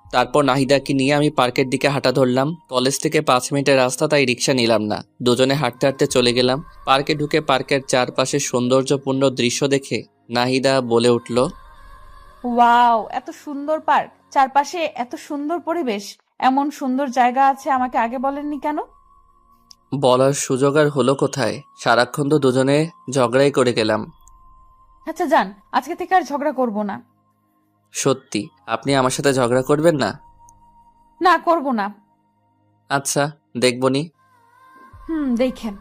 তারপর নাহিদাকে নিয়ে আমি পার্কের দিকে হাঁটা ধরলাম। কলেজ থেকে 5 মিনিটের রাস্তা, তাই রিক্সা নিলাম না। দুজনে হাঁটতে হাঁটতে চলে গেলাম। পার্কে ঢুকে পার্কের চারপাশে সৌন্দর্যপূর্ণ দৃশ্য দেখে নাহিদা বলে উঠল, ওয়াও, এত সুন্দর পার্ক, চারপাশে এত সুন্দর পরিবেশ, এমন সুন্দর জায়গা আছে, আমাকে আগে বলেননি কেন? বলার সুযোগ আর হলো কোথায়? সারাক্ষণ তো দুজনে ঝগড়াই করে গেলাম। আচ্ছা যান, আজকে থেকে আর ঝগড়া করব না। সত্যি আপনি আমার সাথে ঝগড়া করবেন না? না, করব না। আচ্ছা, দেখবনি। দেখেন।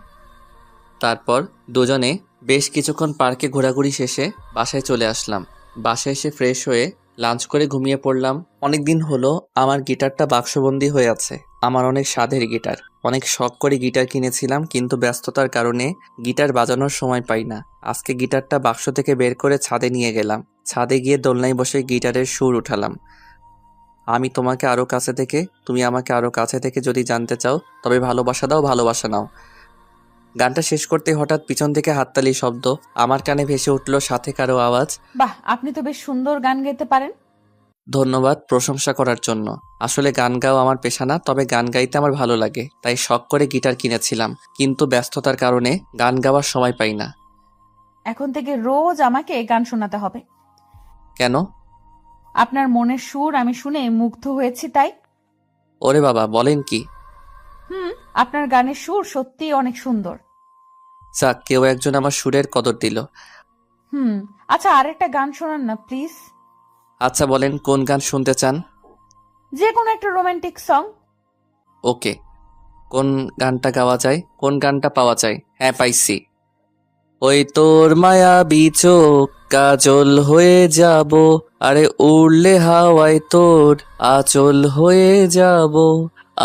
তারপর দুজনে বেশ কিছুক্ষণ পার্কে ঘোরাঘুরি শেষে বাসায় চলে আসলাম। বাসায় এসে ফ্রেশ হয়ে লাঞ্চ করে ঘুমিয়ে পড়লাম। অনেকদিন হলো আমার গিটারটা বাক্সবন্দি হয়ে আছে। আমার অনেক স্বাদের গিটার, অনেক শখ করে গিটার কিনেছিলাম, কিন্তু ব্যস্ততার কারণে গিটার বাজানোর সময় পাই না। আজকে গিটারটা বাক্স থেকে বের করে ছাদে নিয়ে গেলাম। ছাদে গিয়ে দোলনায় বসে গিটারের সুর উঠালাম। আমি তোমাকে আরো কাছে থেকে, তুমি আমাকে আরো কাছে থেকে যদি জানতে চাও, তবে ভালোবাসা দাও, ভালোবাসা নাও। গানটা শেষ করতে হঠাৎ পিছন থেকে হাততালি শব্দ আমার কানে ভেসে উঠল, সাথে কারো আওয়াজ। বাহ, আপনি তো বেশ সুন্দর গান গাইতে পারেন। ধন্যবাদ প্রশংসা করার জন্য। আসলে গান গাওয়া আমার পেশা না, তবে গান গাইতে আমার ভালো লাগে, তাই শখ করে গিটার কিনেছিলাম, কিন্তু ব্যস্ততার কারণে গান গাওয়ার সময় পাই না। এখন থেকে রোজ আমাকে গান শোনাতে হবে। কেন? আপনার মনের সুর আমি শুনে মুগ্ধ হয়েছি তাই। ওরে বাবা, বলেন কি? আপনার গানের সুর সত্যিই অনেক সুন্দর। যাক, কেউ একজন আমার সুরের কদর দিল। আচ্ছা, আরেকটা গান শোনান না প্লিজ। আচ্ছা বলেন, কোন গান শুনতে চান? যে কোনো একটা রোমান্টিক সং। ওকে, কোন গানটা গাওয়া যায়, কোন গানটা পাওয়া যায়? হ্যাঁ, পাইছি। ওই তোর মায়াবী চোখ কাজল হয়ে যাব, আরে উড়লে হাওয়ায় তোর আঁচল হয়ে যাব,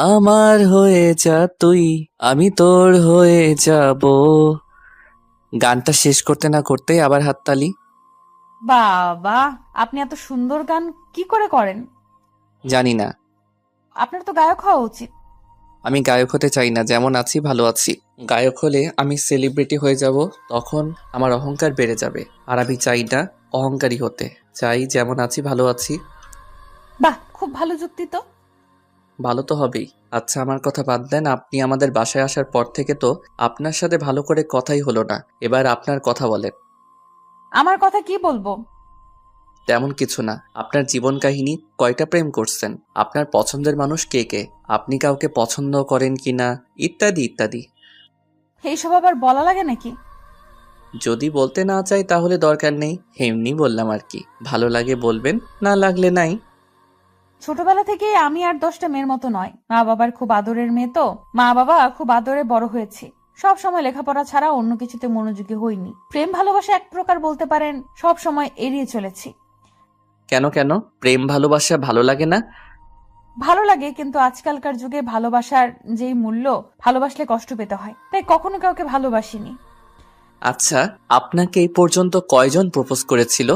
আমার হয়ে যা তুই, আমি তোর হয়ে যাব। গানটা শেষ করতে না করতেই আবার হাততালি। বাবা, আপনি এত সুন্দর গান কি করে করেন? জানি না। আপনার তো গায়ক হওয়া উচিত। আমি গায়ক হতে চাই না, যেমন আছি ভালো আছি। গায়ক হলে আমি সেলিব্রিটি হয়ে যাব, তখন আমার অহংকার বেড়ে যাবে। আর আমি চাই না অহংকারী হতে, চাই যেমন আছি ভালো আছি। বাহ, খুব ভালো যুক্তি তো। ভালো তো হবেই। আচ্ছা, আমার কথা বাদ দেন। আপনি আমাদের বাসায় আসার পর থেকে তো আপনার সাথে ভালো করে কথাই হলো না। এবার আপনার কথা বলেন। আমার কথা কি বলবো? তেমন কিছু না। আপনার জীবন কাহিনী, কয়টা প্রেম করছেন, আপনার পছন্দের মানুষ কে কে, আপনি কাউকে পছন্দ করেন কিনা, ইত্যাদি ইত্যাদি। এইসব আবার বলা লাগে নাকি? যদি বলতে না চাই তাহলে দরকার নেই, এমনি বললাম আর কি। ভালো লাগে বলবেন, না লাগলে নাই। ছোটবেলা থেকে আমি আর 10টা মেয়ের মতো নয়, মা বাবার খুব আদরের মেয়ে তো, মা বাবা খুব আদরে বড় হয়েছি। সব সময় লেখাপড়া ছাড়া অন্য কিছুতে মনোযোগী হইনি। প্রেম ভালোবাসা এক প্রকার বলতে পারেন সব সময় এড়িয়ে চলেছি। কেন কেন প্রেম ভালোবাসা ভালো লাগে না? ভালো লাগে, কিন্তু আজকালকার যুগে ভালোবাসার যেই মূল্য, ভালোবাসলে কষ্ট পেতে হয়, তাই কখনো কাউকে ভালোবাসিনি। আচ্ছা, আপনাকে এই পর্যন্ত কয়জন প্রপোজ করেছিল?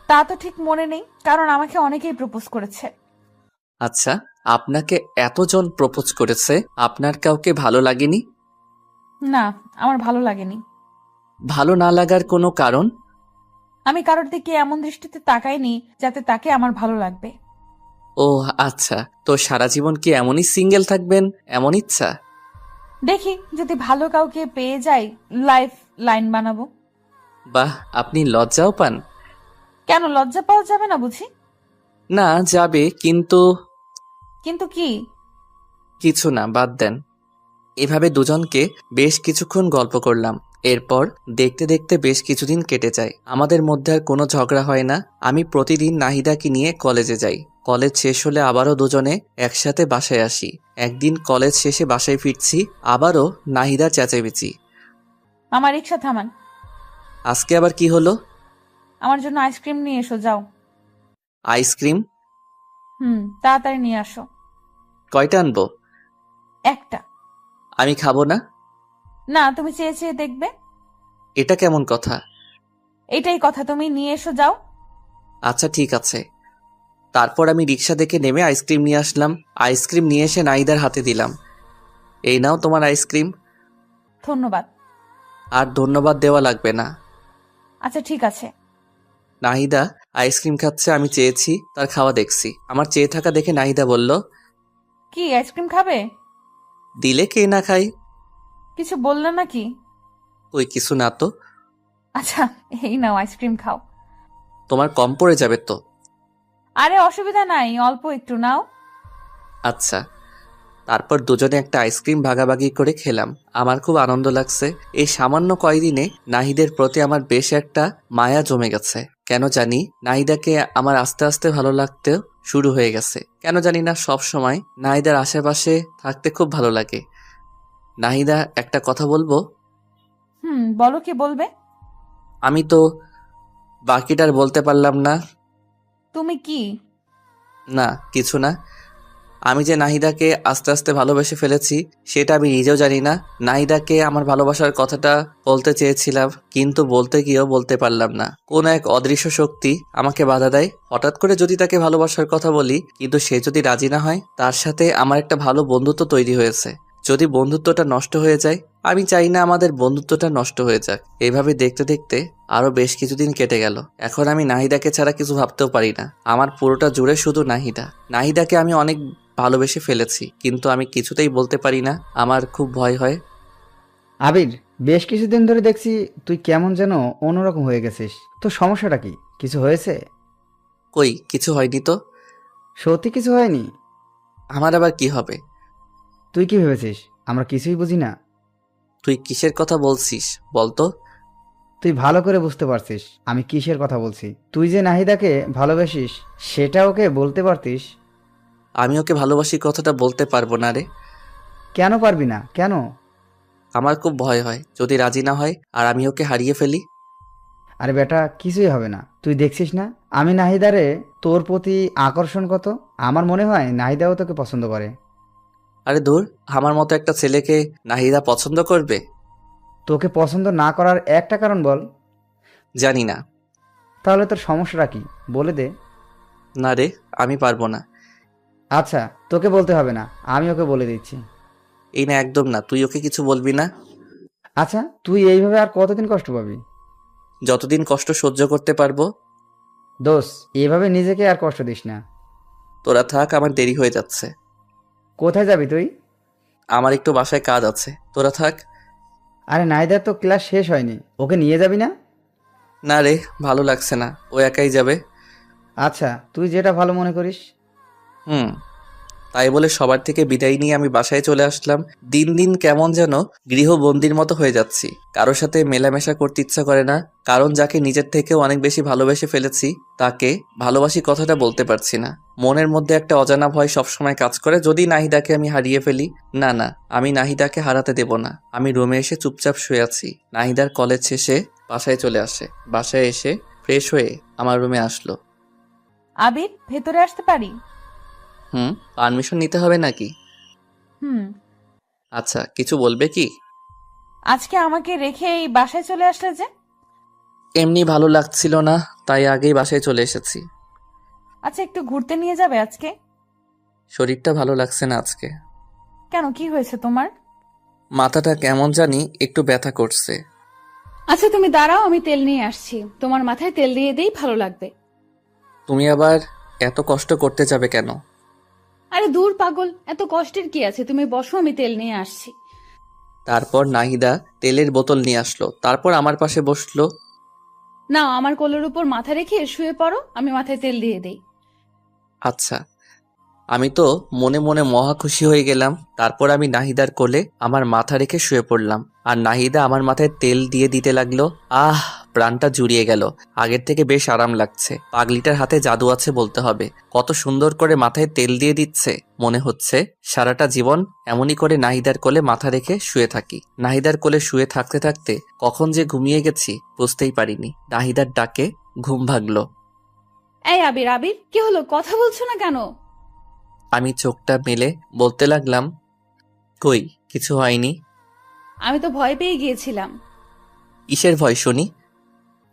তা তো ঠিক মনে নেই, কারণ আমাকে অনেকেই প্রপোজ করেছে। আচ্ছা, আপনাকে এতজন প্রপোজ করেছে, আপনার কাউকে ভালো লাগেনি? না, আমার ভালো লাগেনি। ভালো না লাগার কোনো কারণ? আমি কারোর দিকে এমন দৃষ্টিতে তাকাইনি যাতে তাকে আমার ভালো লাগবে। ও আচ্ছা, তো সারা জীবন কি এমনই সিঙ্গেল থাকবেন, এমন ইচ্ছা? দেখি যদি ভালো কাউকে পেয়ে যাই, লাইফ লাইন বানাবো। বাহ, আপনি লজ্জাও পান? কেন, লজ্জা পাওয়া যাবে না বুঝি? না, যাবে, কিন্তু কিন্তু কি? কিছু না, বাদ দেন। এভাবে দুজনকে বেশ কিছুক্ষণ গল্প করলাম। এরপর দেখতে দেখতে বেশ কিছুদিন কেটে যায়। আমাদের মধ্যে আর কোনো ঝগড়া হয় না। আমি প্রতিদিন নাহিদাকে নিয়ে কলেজে যাই। কলেজ শেষ হলে আবারও দুজনে একসাথে বাসায় আসি। একদিন কলেজ শেষে বাসায় ফিরছি, আবারও নাহিদা চেঁচামেচি। আমার রিক্সা থামান। আজকে আবার কি হলো? আমার জন্য আইসক্রিম নিয়ে এসো, যাও। আইসক্রিম? তাড়াতাড়ি নিয়ে আসো। কয়টা আনবো? একটা। আমি খাবো না। না, তুমি চেয়ে চেয়ে দেখবে। এটা কেমন কথা? এটাই কথা, তুমি নিয়ে এসো, যাও। আচ্ছা ঠিক আছে। তারপর আমি রিক্সা থেকে নেমে আইসক্রিম নিয়ে আসলাম। আইসক্রিম নিয়ে এসে নাহিদার হাতে দিলাম। এই নাও তোমার আইসক্রিম। ধন্যবাদ। আর ধন্যবাদ দেওয়া লাগবে না। আচ্ছা ঠিক আছে। নাহিদা আইসক্রিম খাচ্ছে, আমি চেয়েছি, তার খাওয়া দেখছি। আমার চেয়ে থাকা দেখে নাহিদা বলল, কি আইসক্রিম খাবে? দিলে কে না খাই? কিছু বললে নাকি? ওই কিছু না তো। আচ্ছা, এই নাও আইসক্রিম খাও। তোমার কম পড়ে যাবে তো। আরে অসুবিধা নাই, অল্প একটু নাও। আচ্ছা। তারপর দুজনে একটা আইসক্রিম ভাগাভাগি করে খেলাম। আমার খুব আনন্দ লাগছে। এই সামান্য কয়দিনে নাহিদের প্রতি আমার বেশ একটা মায়া জমে গেছে। কেন জানি নাহিদাকে আমার আস্তে আস্তে ভালো লাগতে শুরু হয়ে গেছে। কেন জানি না, সব সময় নাহিদার আশেপাশে থাকতে খুব ভালো লাগে। নাহিদা, একটা কথা বলবো? বলো, কি বলবে? আমি তো বাকিটার বলতে পারলাম না। তুমি কি? না, কিছু না। আমি যে নাহিদাকে আস্তে আস্তে ভালোবেসে ফেলেছি সেটা আমি নিজেও জানি না। নাহিদাকে আমার ভালোবাসার কথাটা বলতে চেয়েছিলাম, কিন্তু বলতে গিয়েও বলতে পারলাম না। কোন এক অদৃশ্য শক্তি আমাকে বাধা দেয়। হঠাৎ করে যদি তাকে ভালোবাসার কথা বলি, কিন্তু সে যদি রাজি না হয়, তার সাথে আমার একটা ভালো বন্ধুত্ব তৈরি হয়েছে। যদি বন্ধুত্বটা নষ্ট হয়ে যায়, আমি চাই না আমাদের বন্ধুত্বটা নষ্ট হয়ে যাক। এইভাবে দেখতে দেখতে আরো বেশ কিছুদিন কেটে গেল। এখন আমি নাহিদাকে ছাড়া কিছু ভাবতেও পারি না। আমার পুরোটা জুড়ে শুধু নাহিদা। নাহিদাকে আমি অনেক ভালোবেসে ফেলেছি, কিন্তু আমি কিছুতেই বলতে পারি না। আমার খুব ভয় হয়। আবির, বেশ কিছুদিন ধরে দেখছি তুই কেমন যেন অন্যরকম হয়ে গেছিস। তো সমস্যাটা কি? কিছু হয়েছে? কই, কিছু হয়নি তো। সত্যি কিছু হয়নি? আমার আবার কি হবে? তুই কি ভেবেছিস আমরা কিছুই বুঝি না? তুই কিসের কথা বলছিস বলতো? তুই ভালো করে বুঝতে পারছিস আমি কিসের কথা বলছি। তুই যে নাহিদাকে ভালোবাসিস সেটা ওকে বলতে পারতিস। আমি ওকে ভালোবাসি কথাটা বলতে পারবো না রে। কেন পারবি না? কেন? আমার খুব ভয় হয় যদি রাজি না হয় আর আমি ওকে হারিয়ে ফেলি। আরে বেটা, কিছুই হবে না। তুই দেখছিস না আমি নাহিদারে তোর প্রতি আকর্ষণ কত। আমার মনে হয় নাহিদাও তোকে পছন্দ করে। আরে দূর, আমার মতো একটা ছেলেকে নাহিদা পছন্দ করবে? তোকে পছন্দ না করার একটা কারণ বল। জানি না। তাহলে তোর সমস্যাটা কি বলে দে। না রে, আমি পারবো না। আচ্ছা, তোকে বলতে হবে না, আমি ওকে বলে দিচ্ছি। এই না, একদম না, তুই ওকে কিছু বলবি না। আচ্ছা, তুই এইভাবে আর কতদিন কষ্ট পাবি? যতদিন কষ্ট সহ্য করতে পারবো। দোষ, এভাবে নিজেকে আর কষ্ট দিস না। তোরা থাক, আমার দেরি হয়ে যাচ্ছে। কোথায় যাবি তুই? আমার একটু বাসায় কাজ আছে, তোরা থাক। আরে নাহিদার তো ক্লাস শেষ হয়নি, ওকে নিয়ে যাবি না? না রে, ভালো লাগছে না, ও একাই যাবে। আচ্ছা, তুই যেটা ভালো মনে করিস। হুম, তাই বলে সবার থেকে বিদায় নিয়ে আমি বাসায় চলে আসলাম। দিন দিন কেমন যেন গৃহবন্দির মতো হয়ে যাচ্ছি। কারোর সাথে মেলামেশা করতে ইচ্ছা করে না, কারণ যাকে নিজের থেকেও অনেক বেশি ভালোবেসে ফেলেছি তাকে ভালোবাসি কথাটা বলতে পারছি না। মনের মধ্যে একটা অজানা ভয় সবসময় কাজ করে, যদি নাহিদাকে আমি হারিয়ে ফেলি। না না, আমি নাহিদাকে হারাতে দেব না। আমি রুমে এসে চুপচাপ শুয়ে আছি। নাহিদার কলেজ শেষে বাসায় চলে আসে। বাসায় এসে ফ্রেশ হয়ে আমার রুমে আসলো। আবির, ভেতরে আসতে পারি? পারমিশন নিতে হবে নাকি? হুম। আচ্ছা, কিছু বলবে কি? আজকে আমাকে রেখে এই বাসায় চলে আসলে যে? এমনি ভালো লাগছিল না, তাই আগেই বাসায় চলে এসেছি। আচ্ছা, একটু ঘুরতে নিয়ে যাবে আজকে? শরীরটা ভালো লাগছে না আজকে। কেন, কি হয়েছে তোমার? মাথাটা কেমন জানি একটু ব্যথা করছে। আচ্ছা তুমি দাঁড়াও, আমি তেল নিয়ে আসছি। তোমার মাথায় তেল দিয়ে দেই, ভালো লাগবে। তুমি আবার এত কষ্ট করতে যাবে কেন? আরে দূর পাগল, এত কষ্টের কি আছে, তুমি বসো, আমি তেল নিয়ে আসছি। তারপর নাহিদা তেলের বোতল নিয়ে আসলো, তারপর আমার পাশে বসলো। নাও, আমার কোলের উপর মাথা রেখে শুয়ে পড়ো, আমি মাথায় তেল দিয়ে দেই। আচ্ছা। আমি তো মনে মনে মহা খুশি হয়ে গেলাম। তারপর আমি নাহিদার কোলে আমার মাথা রেখে শুয়ে পড়লাম, আর নাহিদা আমার মাথায় তেল দিয়ে দিতে লাগলো। আহ, প্রাণটা জুড়িয়ে গেল। আগের থেকে বেশ আরাম লাগছে। পাগলিটার হাতে জাদু আছে বলতে হবে। কত সুন্দর করে মাথায় তেল দিয়ে দিচ্ছে। মনে হচ্ছে সারাটা জীবন এমনই করে নাহিদার কোলে মাথা রেখে শুয়ে থাকি। নাহিদার কোলে শুয়ে থাকতে থাকতে কখন যে ঘুমিয়ে গেছি বুঝতেই পারিনি। নাহিদার ডাকে ঘুম ভাগলো। এই আবির, আবির, কি হলো, কথা বলছো না কেন? আমি চোখটা মেলে বলতে লাগলাম, কই কিছু হয়নি। আমি তো ভয় পেয়ে গিয়েছিলাম। কিসের ভয় শুনি?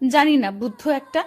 জানি না, বুদ্ধ একটা।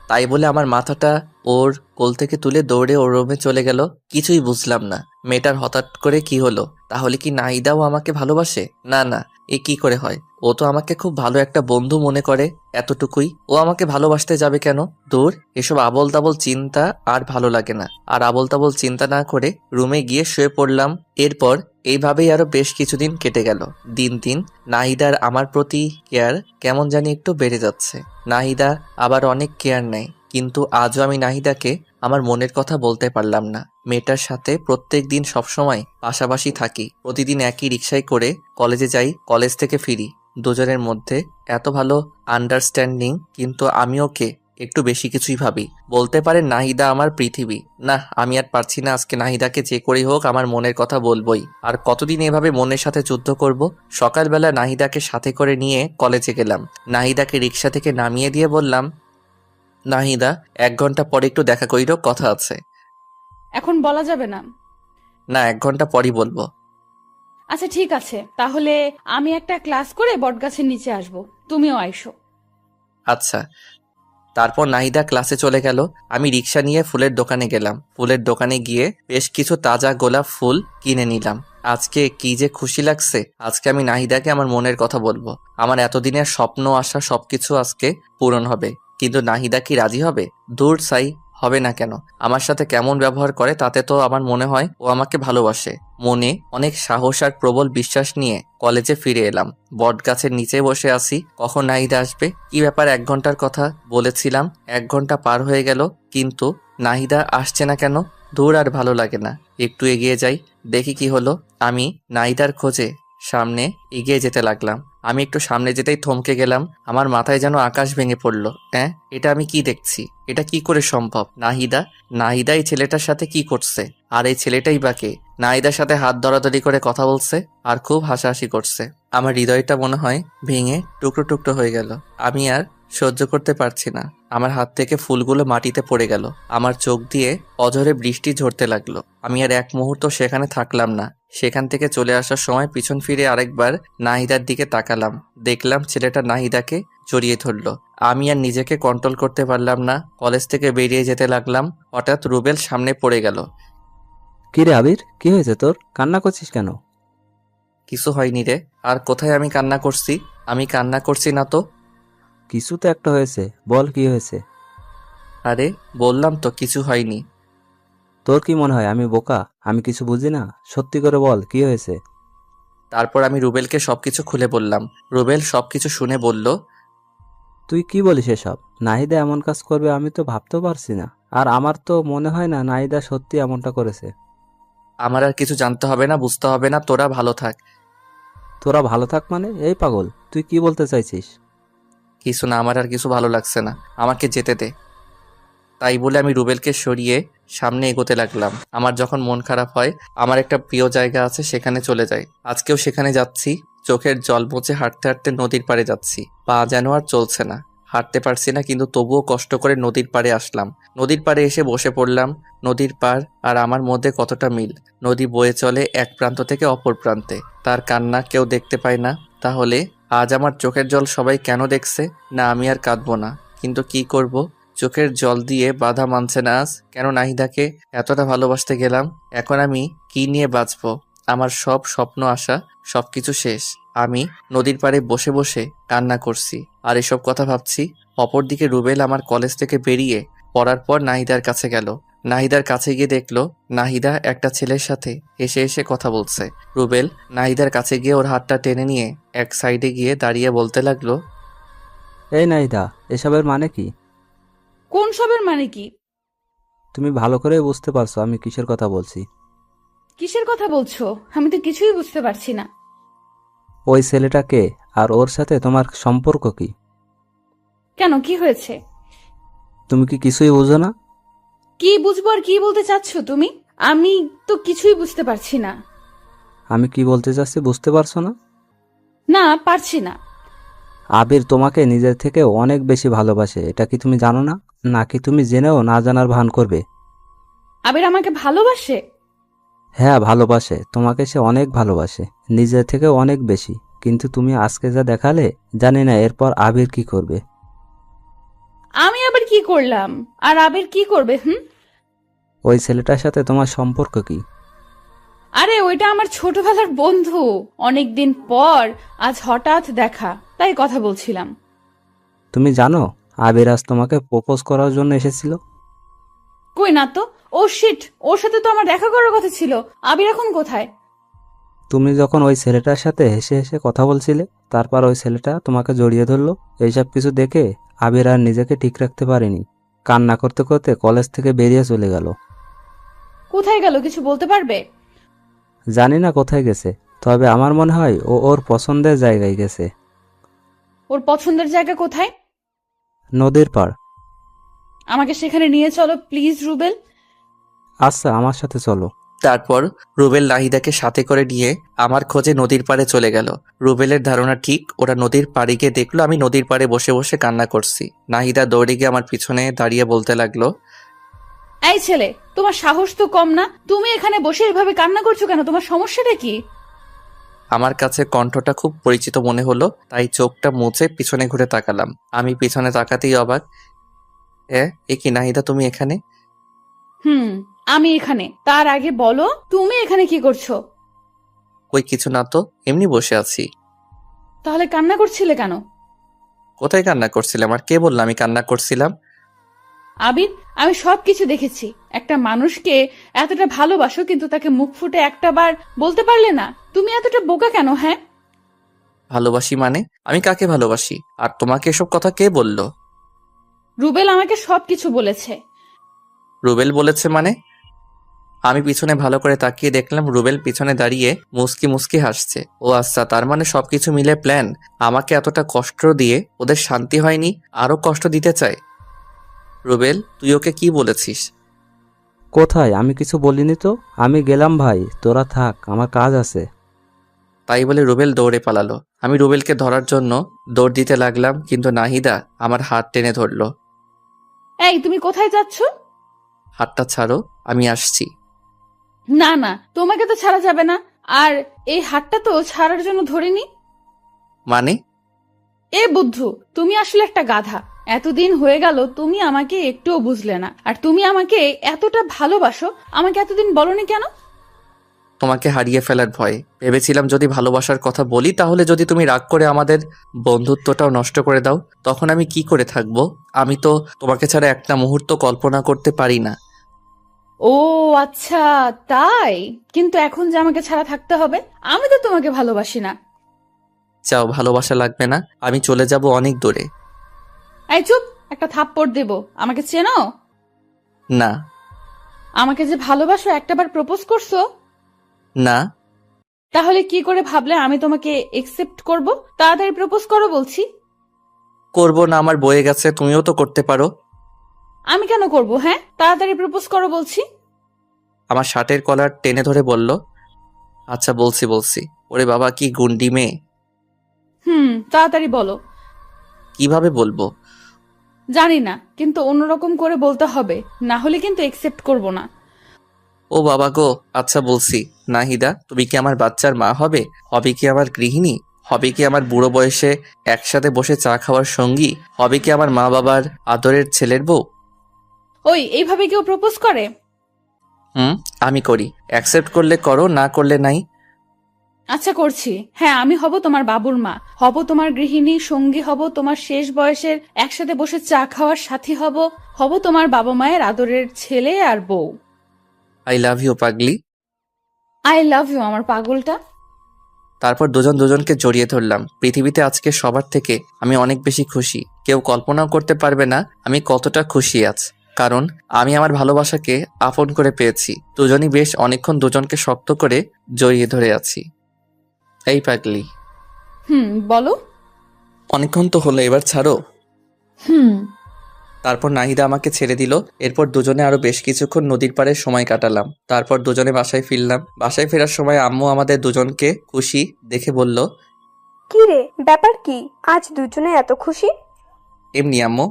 তাই বলে আমার মাথাটা ওর কোল থেকে তুলে দৌড়ে ওর রুমে চলে গেল। কিছুই বুঝলাম না মেয়েটার হঠাৎ করে কি হলো। তাহলে কি নাহিদাও আমাকে ভালোবাসে? না না, এ কি করে হয়? ও তো আমাকে খুব ভালো একটা বন্ধু মনে করে, এতটুকুই। ও আমাকে ভালোবাসতে যাবে কেন? দূর, এসব আবোল তাবোল চিন্তা আর ভালো লাগে না। আর আবোল তাবোল চিন্তা না করে রুমে গিয়ে শুয়ে পড়লাম। এরপর এইভাবেই আরো বেশ কিছুদিন কেটে গেল। দিন দিন নাহিদার আমার প্রতি কেয়ার কেমন জানি একটু বেড়ে যাচ্ছে। নাহিদা আবার অনেক কেয়ার নেয়, কিন্তু আজও আমি নাহিদাকে আমার মনের কথা বলতে পারলাম না। মেয়েটার সাথে প্রত্যেক দিন সবসময় পাশাপাশি থাকি। প্রতিদিন একই রিকশায় করে কলেজে যাই, কলেজ থেকে ফিরি। দুজনের মধ্যে এত ভালো আন্ডারস্ট্যান্ডিং, কিন্তু আমি ওকে একটু বেশি কিছুই ভাবি। বলতে পারে নাহিদা আমার পৃথিবী। না, আমি আর পারছি না। আজকে নাহিদাকে যে করেই হোক আমার মনের কথা বলবোই। আর কতদিন এভাবে মনের সাথে যুদ্ধ করব? সকালবেলা নাহিদাকে সাথে করে নিয়ে কলেজে গেলাম। নাহিদাকে রিকশা থেকে নামিয়ে দিয়ে বললাম, নাহিদা, 1 ঘন্টা পরে একটু দেখা কইরো, কথা আছে। এখন বলা যাবে না। না, 1 ঘন্টা পরই বলবো। আচ্ছা ঠিক আছে, তাহলে আমি একটা ক্লাস করে বটগাছের নিচে আসবো, তুমিও আইসো। আচ্ছা। তারপর নাহিদা ক্লাসে চলে গেল। আমি রিকশা নিয়ে ফুলের দোকানে গেলাম। ফুলের দোকানে গিয়ে বেশ কিছু তাজা গোলাপ ফুল কিনে নিলাম। আজকে কি যে খুশি লাগছে। আজকে আমি নাহিদাকে আমার মনের কথা বলবো। আমার এতদিনের স্বপ্ন আশা সবকিছু আজকে পূরণ হবে। কিন্তু নাহিদা কি রাজি হবে? দূর সাই, হবে না কেন? আমার সাথে কেমন ব্যবহার করে তাতে তো আমার মনে হয় ও আমাকে ভালোবাসে। মনে অনেক সাহস আর প্রবল বিশ্বাস নিয়ে কলেজে ফিরে এলাম। বট গাছের নিচে বসে আছি, কখন নাহিদা আসবে। কি ব্যাপার, 1 ঘন্টার কথা বলেছিলাম, 1 ঘন্টা পার হয়ে গেল, কিন্তু নাহিদা আসছে না কেন? দূর, আর ভালো লাগে না। একটু এগিয়ে যাই, দেখি কি হলো। আমি নাহিদার খোঁজে সামনে এগিয়ে যেতে লাগলাম। আমি একটু সামনে যেতেই থমকে গেলাম। আমার মাথায় যেন আকাশ ভেঙে পড়লো। হ্যাঁ, এটা আমি কি দেখছি? এটা কি করে সম্ভব? নাহিদা, নাহিদা এই ছেলেটার সাথে কি করছে? আর এই ছেলেটাই বা কে? নাহিদার সাথে হাত ধরাধরি করে কথা বলছে আর খুব হাসাহাসি করছে। আমার হৃদয়টা মনে হয় ভেঙে টুকরো টুকরো হয়ে গেল। আমি আর সহ্য করতে পারছি না। আমার হাত থেকে ফুলগুলো মাটিতে পড়ে গেল। আমার চোখ দিয়ে অঝরে বৃষ্টি ঝরতে লাগলো। আমি আর এক মুহূর্ত সেখানে থাকলাম না। সেখান থেকে চলে আসার সময় পিছন ফিরে আরেকবার নাহিদার দিকে তাকালাম। দেখলাম ছেলেটা নাহিদাকে জড়িয়ে ধরলো। আমি আর নিজেকে কন্ট্রোল করতে পারলাম না। কলেজ থেকে বেরিয়ে যেতে লাগলাম। হঠাৎ রুবেল সামনে পড়ে গেল। কি রে আবির, কি হয়েছে তোর? কান্না করছিস কেন? কিছু হয়নি রে। আর কোথায় আমি কান্না করছি? আমি কান্না করছি না তো। কিছু তো একটা হয়েছে, বল কি হয়েছে? আরে বললাম তো কিছু হয়নি। তোর কি মনে হয় আমি বোকা? আমি কিছু বুঝি না? সত্যি করে বল কি হয়েছে? তারপর আমি রুবেলকে সবকিছু খুলে বললাম। রুবেল সবকিছু শুনে বলল, তুই কি বলিস এসব? নাহিদা এমন কাজ করবে আমি তো ভাবতেও পারছি না। আর আমার তো মনে হয় না নাহিদা সত্যি এমনটা করেছে। আমার আর কিছু জানতে হবে না, বুঝতে হবে না, তোরা ভালো থাক। তোরা ভালো থাক মানে? এই পাগল, তুই কি বলতে চাইছিস? কিছু না, আমার আর কিছু ভালো লাগছে না, আমাকে যেতে দে। তাই বলে আমি রুবেলকে সরিয়ে সামনে এগোতে লাগলাম। আমার যখন মন খারাপ হয়, আমার একটা প্রিয় জায়গা আছে, সেখানে চলে যাই। আজকেও সেখানে যাচ্ছি। চোখের জল মুছে হাঁটতে হাঁটতে নদীর পাড়ে যাচ্ছি। পা যেন আর চলছে না, হাঁটতে পারছি না, কিন্তু তবুও কষ্ট করে নদীর পাড়ে আসলাম। নদীর পাড়ে এসে বসে পড়লাম। নদীর পাড় আর আমার মধ্যে কতটা মিল। নদী বয়ে চলে এক প্রান্ত থেকে অপর প্রান্তে। তার কান্না কেউ দেখতে পায় না। তাহলে আজ আমার চোখের জল সবাই কেন দেখছে? না, আমি আর কাঁদবো না, কিন্তু কি করব? চোখের জল দিয়ে বাধা মানছে না আজ। কেন নাহিদাকে এতটা ভালোবাসতে গেলাম? এখন আমি কি নিয়ে বাঁচবো? আমার সব স্বপ্ন আশা সবকিছু শেষ। আমি নদীর পাড়ে বসে বসে কান্না করছি আর এসব কথা ভাবছি। অপরদিকে রুবেল আমার কলেজ থেকে বেরিয়ে পড়ার পর নাহিদার কাছে গেল। নাহিদার কাছে গিয়ে দেখলো নাহিদা একটা ছেলের সাথে হেসে হেসে কথা বলছে। রুবেল নাহিদার কাছে গিয়ে ওর হাতটা টেনে নিয়ে এক সাইডে গিয়ে দাঁড়িয়ে বলতে লাগলো, এই নাহিদা, এসবের মানে কি? কোন সবের মানে কি? তুমি ভালো করে বুঝতে পারছো আমি কিসের কথা বলছি? কিসের কথা বলছো? আমি তো কিছুই বুঝতে পারছি না। ওই ছেলেটা কে আর ওর সাথে তোমার সম্পর্ক কি? কেন, কি হয়েছে? তুমি কি কিছুই বুঝো না? কি বুঝবো আর কি বলতে চাচ্ছ তুমি? আমি তো কিছুই বুঝতে পারছি না। আমি কি বলতে চাচ্ছি বুঝতে পারছো না? না, পারছি না। আবির তোমাকে নিজের থেকে অনেক বেশি ভালোবাসে, এটা কি তুমি জানো না? নাকি তুমি জেনেও না জানার ভান করবে? আবির আমাকে ভালোবাসে? হ্যাঁ, ভালোবাসে। তোমাকে সে অনেক ভালোবাসে, নিজের থেকে অনেক বেশি। কিন্তু তুমি আজকে যা দেখালে, জানি না এরপর আবির কি করবে। আমি আবার কি করলাম? আর আবির কি করবে? ওই ছেলেটার সাথে তোমার সম্পর্ক কি? আরে ওইটা আমার ছোটবেলার বন্ধু। অনেকদিন পর আজ হঠাৎ দেখা, তাই কথা বলছিলাম। তুমি জানো আবির আজ তোমাকে প্রপোজ করার জন্য এসেছিল? কই না তো। ও শিট, ওর সাথে তো আমার দেখা করার কথা ছিল। আবির এখন কোথায়? তুমি যখন ওই ছেলেটার সাথে হেসে হেসে কথা বলছিলে, তারপর ওই ছেলেটা তোমাকে জড়িয়ে ধরলো। এইসব কিছু দেখে আবির আর নিজেকে ঠিক রাখতে পারেনি, কান্না করতে করতে কলেজ থেকে বেরিয়ে চলে গেল। কোথায় গেল কিছু বলতে পারবে? জানি না কোথায় গেছে, তবে আমার মনে হয় ও ওর পছন্দের জায়গায় গেছে। ওর পছন্দের জায়গা কোথায়? নদীর পাড়। আমাকে সেখানে নিয়ে চলো প্লিজ রুবেল। আচ্ছা, আমার সাথে চলো। তারপর রুবেল নাহিদাকে সাথে করে নিয়ে আমার খোঁজে নদীর পাড়ে চলে গেল। রুবেলের ধারণা ঠিক, ওরা নদীর পাড়ে গিয়ে দেখলো আমি নদীর পাড়ে বসে বসে কান্না করছি। নাহিদা দৌড়ে গিয়ে আমার পিছনে দাঁড়িয়ে বলতে লাগলো, এই ছেলে, তোমার সাহস তো কম না? তুমি এখানে বসে এভাবে কান্না করছো কেন? তোমার সমস্যাটা কি? আমার কাছে কণ্ঠটা খুব পরিচিত মনে হলো, তাই চোখটা মুছে পিছনে ঘুরে তাকালাম। আমি পিছনে তাকাতেই অবাক। এ কি নাহিদা, তুমি এখানে? আমি এখানে। তার আগে বলো তুমি এখানে কি করছো? কই কিছু না তো, এমনি বসে আছি। তাহলে কান্না করছিলে কেন? কোথায় কান্না করছিলাম? আর কে বললো আমি কান্না করছিলাম? আবির, আমি সবকিছু দেখেছি। একটা মানুষকে এতটা ভালোবাসো, কিন্তু তাকে মুখ ফুটে একটা বার বলতে পারলে না। তুমি এতটা বোকা কেন? হ্যাঁ, ভালোবাসি মানে? আমি কাকে ভালোবাসি? আর তোমাকে এসব কথা কে বললো? রুবেল আমাকে সবকিছু বলেছে। রুবেল বলেছে মানে? আমি পিছনে ভালো করে তাকিয়ে দেখলাম রুবেল পিছনে দাঁড়িয়ে মুস্কি মুস্কি হাসছে। ও আচ্ছা, তার মানে সবকিছু মিলে প্ল্যান। আমাকে এতটা কষ্ট দিয়ে ওদের শান্তি হয়নি, আরো কষ্ট দিতে চায়। রুবেল, তুই ওকে কি বলেছিস? কোথায়? আমি কিছু বলিনি তো। আমি গেলাম ভাই, তোরা থাক, আমার কাজ আছে। তাই বলে রুবেল দৌড়ে পালালো। আমি রুবেলকে ধরার জন্য দৌড় দিতে লাগলাম, কিন্তু নাহিদা আমার হাত টেনে ধরলো। এই, তুমি কোথায় যাচ্ছ? হাতটা ছাড়ো, আমি আসছি। না না, তোমাকে তো ছাড়া যাবে না। আর এই হাতটা তো ছাড়ার জন্য ধরিনি। মানে? এ বুদ্ধু, তুমি আসলে একটা গাধা। এতদিন হয়ে গেল তুমি আমাকে একটুও বুঝলে না। আর তুমি আমাকে এতটা ভালোবাসো, আমাকে এতদিন বলনি কেন? তোমাকে হারিয়ে ফেলার ভয়। ভেবেছিলাম যদি ভালোবাসার কথা বলি, তাহলে যদি তুমি রাগ করে আমাদের বন্ধুত্বটাও নষ্ট করে দাও, তখন আমি কি করে থাকবো? আমি তো তোমাকে ছাড়া একটা মুহূর্ত কল্পনা করতে পারি না। ও আচ্ছা, তাই? কিন্তু এখন যে আমাকে ছাড়া থাকতে হবে, আমি তো তোমাকে ভালোবাসি না। চাও ভালোবাসা লাগবে না, আমি চলে যাব অনেক দূরে। এই চুপ, একটা থাপ্পড় দেব। আমাকে চেনো? না। আমাকে যে ভালোবাসো, একটাবার প্রপোজ করছো? না। তাহলে কি করে ভাবলে আমি তোমাকে একসেপ্ট করব? তাড়াতাড়ি প্রপোজ করো বলছি। করবো না, আমার বয়ে গেছে, তুমিও তো করতে পারো। আমি কেন করব? হ্যাঁ, তাড়াতাড়ি প্রপোজ করো বলছি। আমার শার্টের কলার টেনে ধরে বলল, আচ্ছা বলছি। ওরে বাবা, কি গুন্ডি মেয়ে। তাড়াতাড়ি বলো। কিভাবে বলবো? জানি না, কিন্তু অন্যরকম করে বলতে হবে, না হলে কিন্তু একসেপ্ট করব না। ও বাবা গো, আচ্ছা বলছি। নাহিদা, তুমি কি আমার বাচ্চার মা হবে? হবে কি আমার গৃহিণী? হবে কি আমার বুড়ো বয়সে একসাথে বসে চা খাওয়ার সঙ্গী? হবে কি আমার মা বাবার আদরের ছেলের বউ? ওই এইভাবে কেউ প্রপোজ করে? আমি করি। অ্যাকসেপ্ট করলে করো, না করলে নাই। আচ্ছা করছি। হ্যাঁ, আমি হব তোমার বাবুর মা, হব তোমার গৃহিণী, সঙ্গী হব তোমার শেষ বয়সের, একসাথে বসে চা খাওয়ার সাথী হব তোমার বাবা মায়ের আদরের ছেলে আর বউ। আই লাভ ইউ পাগলি। আই লাভ ইউ আমার পাগলটা। তারপর দুজন দুজনকে জড়িয়ে ধরলাম। পৃথিবীতে আজকে সবার থেকে আমি অনেক বেশি খুশি। কেউ কল্পনাও করতে পারবে না আমি কতটা খুশি আজ, কারণ আমি আমার ভালোবাসাকে আপন করে পেয়েছি। দুজনই বেশ অনেকক্ষণ দুজনকে শক্ত করে জড়িয়ে ধরে আছি। এই পাগলি, বলো। অনেকক্ষণ তো হলো, এবার ছাড়ো। হুম। তারপর নাহিদা আমাকে ছেড়ে দিল। এরপর দুজনে আরো বেশ কিছুক্ষণ নদীর পাড়ে সময় কাটালাম। তারপর দুজনে বাসায় ফিরলাম। বাসায় ফেরার সময় আম্মু আমাদের দুজনকে খুশি দেখে বলল, কি রে, ব্যাপার কি? আজ দুজনে এত খুশি? এমনি আম্মু।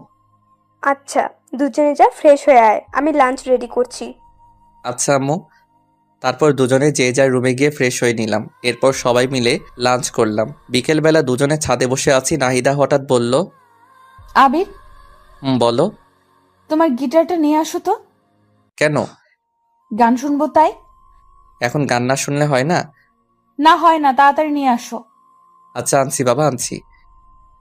আচ্ছা, দুজনে যা ফ্রেশ হয়ে আয়, আমি লাঞ্চ রেডি করছি। আচ্ছা আম্মু। তারপর দুজনে যে যার রুমে গিয়ে ফ্রেশ হয়ে নিলাম। এরপর সবাই মিলে লাঞ্চ করলাম। বিকেলবেলা দুজনে ছাদে বসে আছি, নাহিদা হঠাৎ বলল, আবির, বলো। তোমার গিটারটা নিয়ে আসো তো। কেন? গান শুনবো তাই। এখন গান না শুনলে হয় না? না হয় না, তাড়াতাড়ি নিয়ে আসো। আচ্ছা আনছি বাবা, আনছি।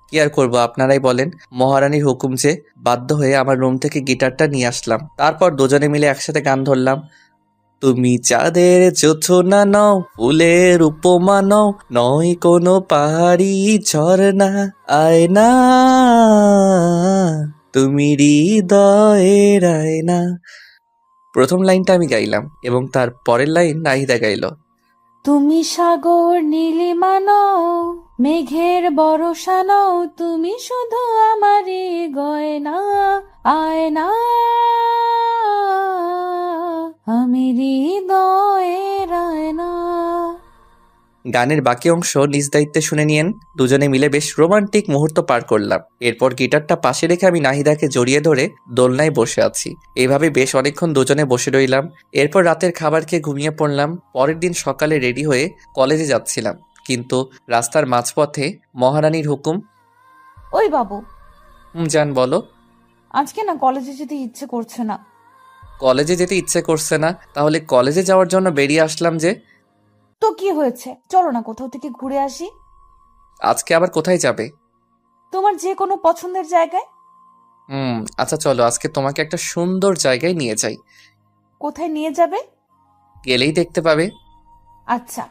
কি আর করবো, আপনারাই বলেন। মহারানীর হুকুম যে, বাধ্য হয়ে আমার রুম থেকে গিটারটা নিয়ে আসলাম। তারপর দুজনে মিলে একসাথে গান ধরলাম। তুমি চাঁদের জোছনা নও, ফুলের উপমা নও, নয় কোনো পাহাড়ি ঝর্ণা, আয়না তুমি হৃদয়ের আয়না। প্রথম লাইনটা আমি গাইলাম এবং তার পরের লাইন নাহিদা গাইল। তুমি সাগর নীলিমা নও, মেঘের বরষা নও, তুমি শুধু আমারই গয়না, আয়না আমি হৃদয়ের আয়না। গানের বাকি অংশ নিজ দায়িত্বে শুনে নিয়েন। দুজনে মিলে বেশ রোমান্টিক মুহূর্ত পার করলাম। এরপর গিটারটা পাশে রেখে আমি নাহিদাকে জড়িয়ে ধরে দোলনায় বসে আছি। এইভাবে বেশ অনেকক্ষণ দুজনে বসে রইলাম। এরপর রাতের খাবার খেয়ে ঘুমিয়ে পড়লাম। পরের দিন সকালে রেডি হয়ে কলেজে যাচ্ছিলাম, কিন্তু রাস্তার মাঝপথে মহারানীর হুকুম। ওই বাবু, জান বলো। আজকে না কলেজে যেতে ইচ্ছে করছে না। কলেজে যেতে ইচ্ছে করছে না? তাহলে কলেজে যাওয়ার জন্য বেরিয়ে আসলাম যে। তো কি হয়েছে, চলো না কোথাও থেকে ঘুরে আসি। আজকে আবার কোথায় যাবে? তোমার যে কোনো পছন্দের জায়গায়। আচ্ছা চলো, আজকে তোমাকে একটা সুন্দর জায়গায় নিয়ে যাই। কোথায় নিয়ে যাবে? গেলেই দেখতে পাবে। আচ্ছা।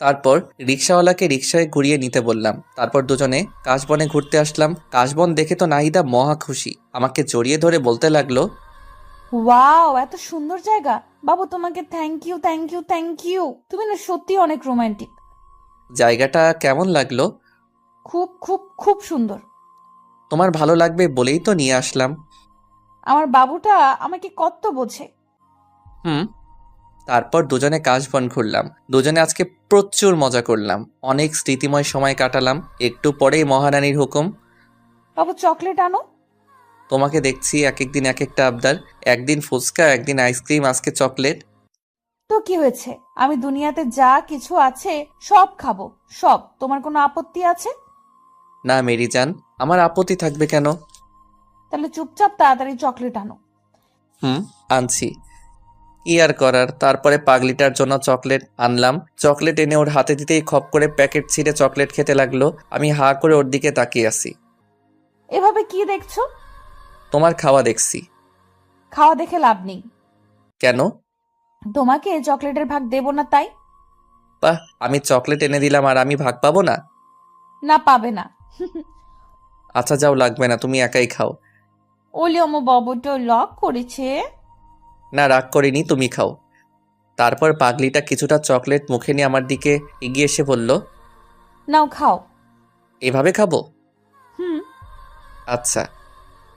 তারপর রিক্সাওয়ালাকে রিক্সায় ঘুরিয়ে নিতে বললাম। তারপর দুজনে কাশবনে ঘুরতে আসলাম। কাশবন দেখে তো নাহিদা মহা খুশি, আমাকে জড়িয়ে ধরে বলতে লাগলো, ওয়াও, এত সুন্দর জায়গা। বাবু তোমাকে thank you thank you thank you, তুমি না সত্যি অনেক রোমান্টিক। জায়গাটা কেমন লাগলো? খুব খুব খুব সুন্দর। তোমার ভালো লাগবে বলেই তো নিয়ে আসলাম। আমার বাবুটা আমাকে কত বোঝে। তারপর দুজনে কাশবন ঘুরলাম। দুজনে আজকে প্রচুর মজা করলাম, অনেক স্মৃতিময় সময় কাটালাম। একটু পরেই মহারানীর হুকুম। বাবু চকলেট আনো। তোমাকে দেখছি এক একদিন এক একটা আবদার। একদিন ফুচকা, একদিন আইসক্রিম, আজকে চকলেট। তো কি হয়েছে, আমি দুনিয়াতে যা কিছু আছে সব খাবো, সব। তোমার কোনো আপত্তি আছে? না মেরি জান, আমার আপত্তি থাকবে কেন? তাহলে চুপচাপ তাড়াতাড়ি চকলেট আনো। আনছি। কি আর করার। তারপরে পাগলিটার জন্য চকলেট আনলাম। চকলেট এনে ওর হাতে দিতেই খপ করে প্যাকেট ছিঁড়ে চকলেট খেতে লাগলো। আমি হা করে ওর দিকে তাকিয়ে আছি। এভাবে কি দেখছো? তোমার খাওয়া দেখছি। খাওয়া দেখে লাভ নেই। কেন? তোমাকে চকলেটের ভাগ দেব না তাই। বাহ, আমি চকলেট এনে দিলাম আর আমি ভাগ পাবো না? না, পাবে না। আচ্ছা যাও, লাগবে না, তুমি একাই খাও। ওলি আমার বাবুটা লক করেছে। না রাগ করিনি, তুমি খাও। তারপর পাগলিটা কিছুটা চকলেট মুখে নিয়ে আমার দিকে এগিয়ে এসে বলল, নাও খাও। এভাবে খাবো? হুম। আচ্ছা।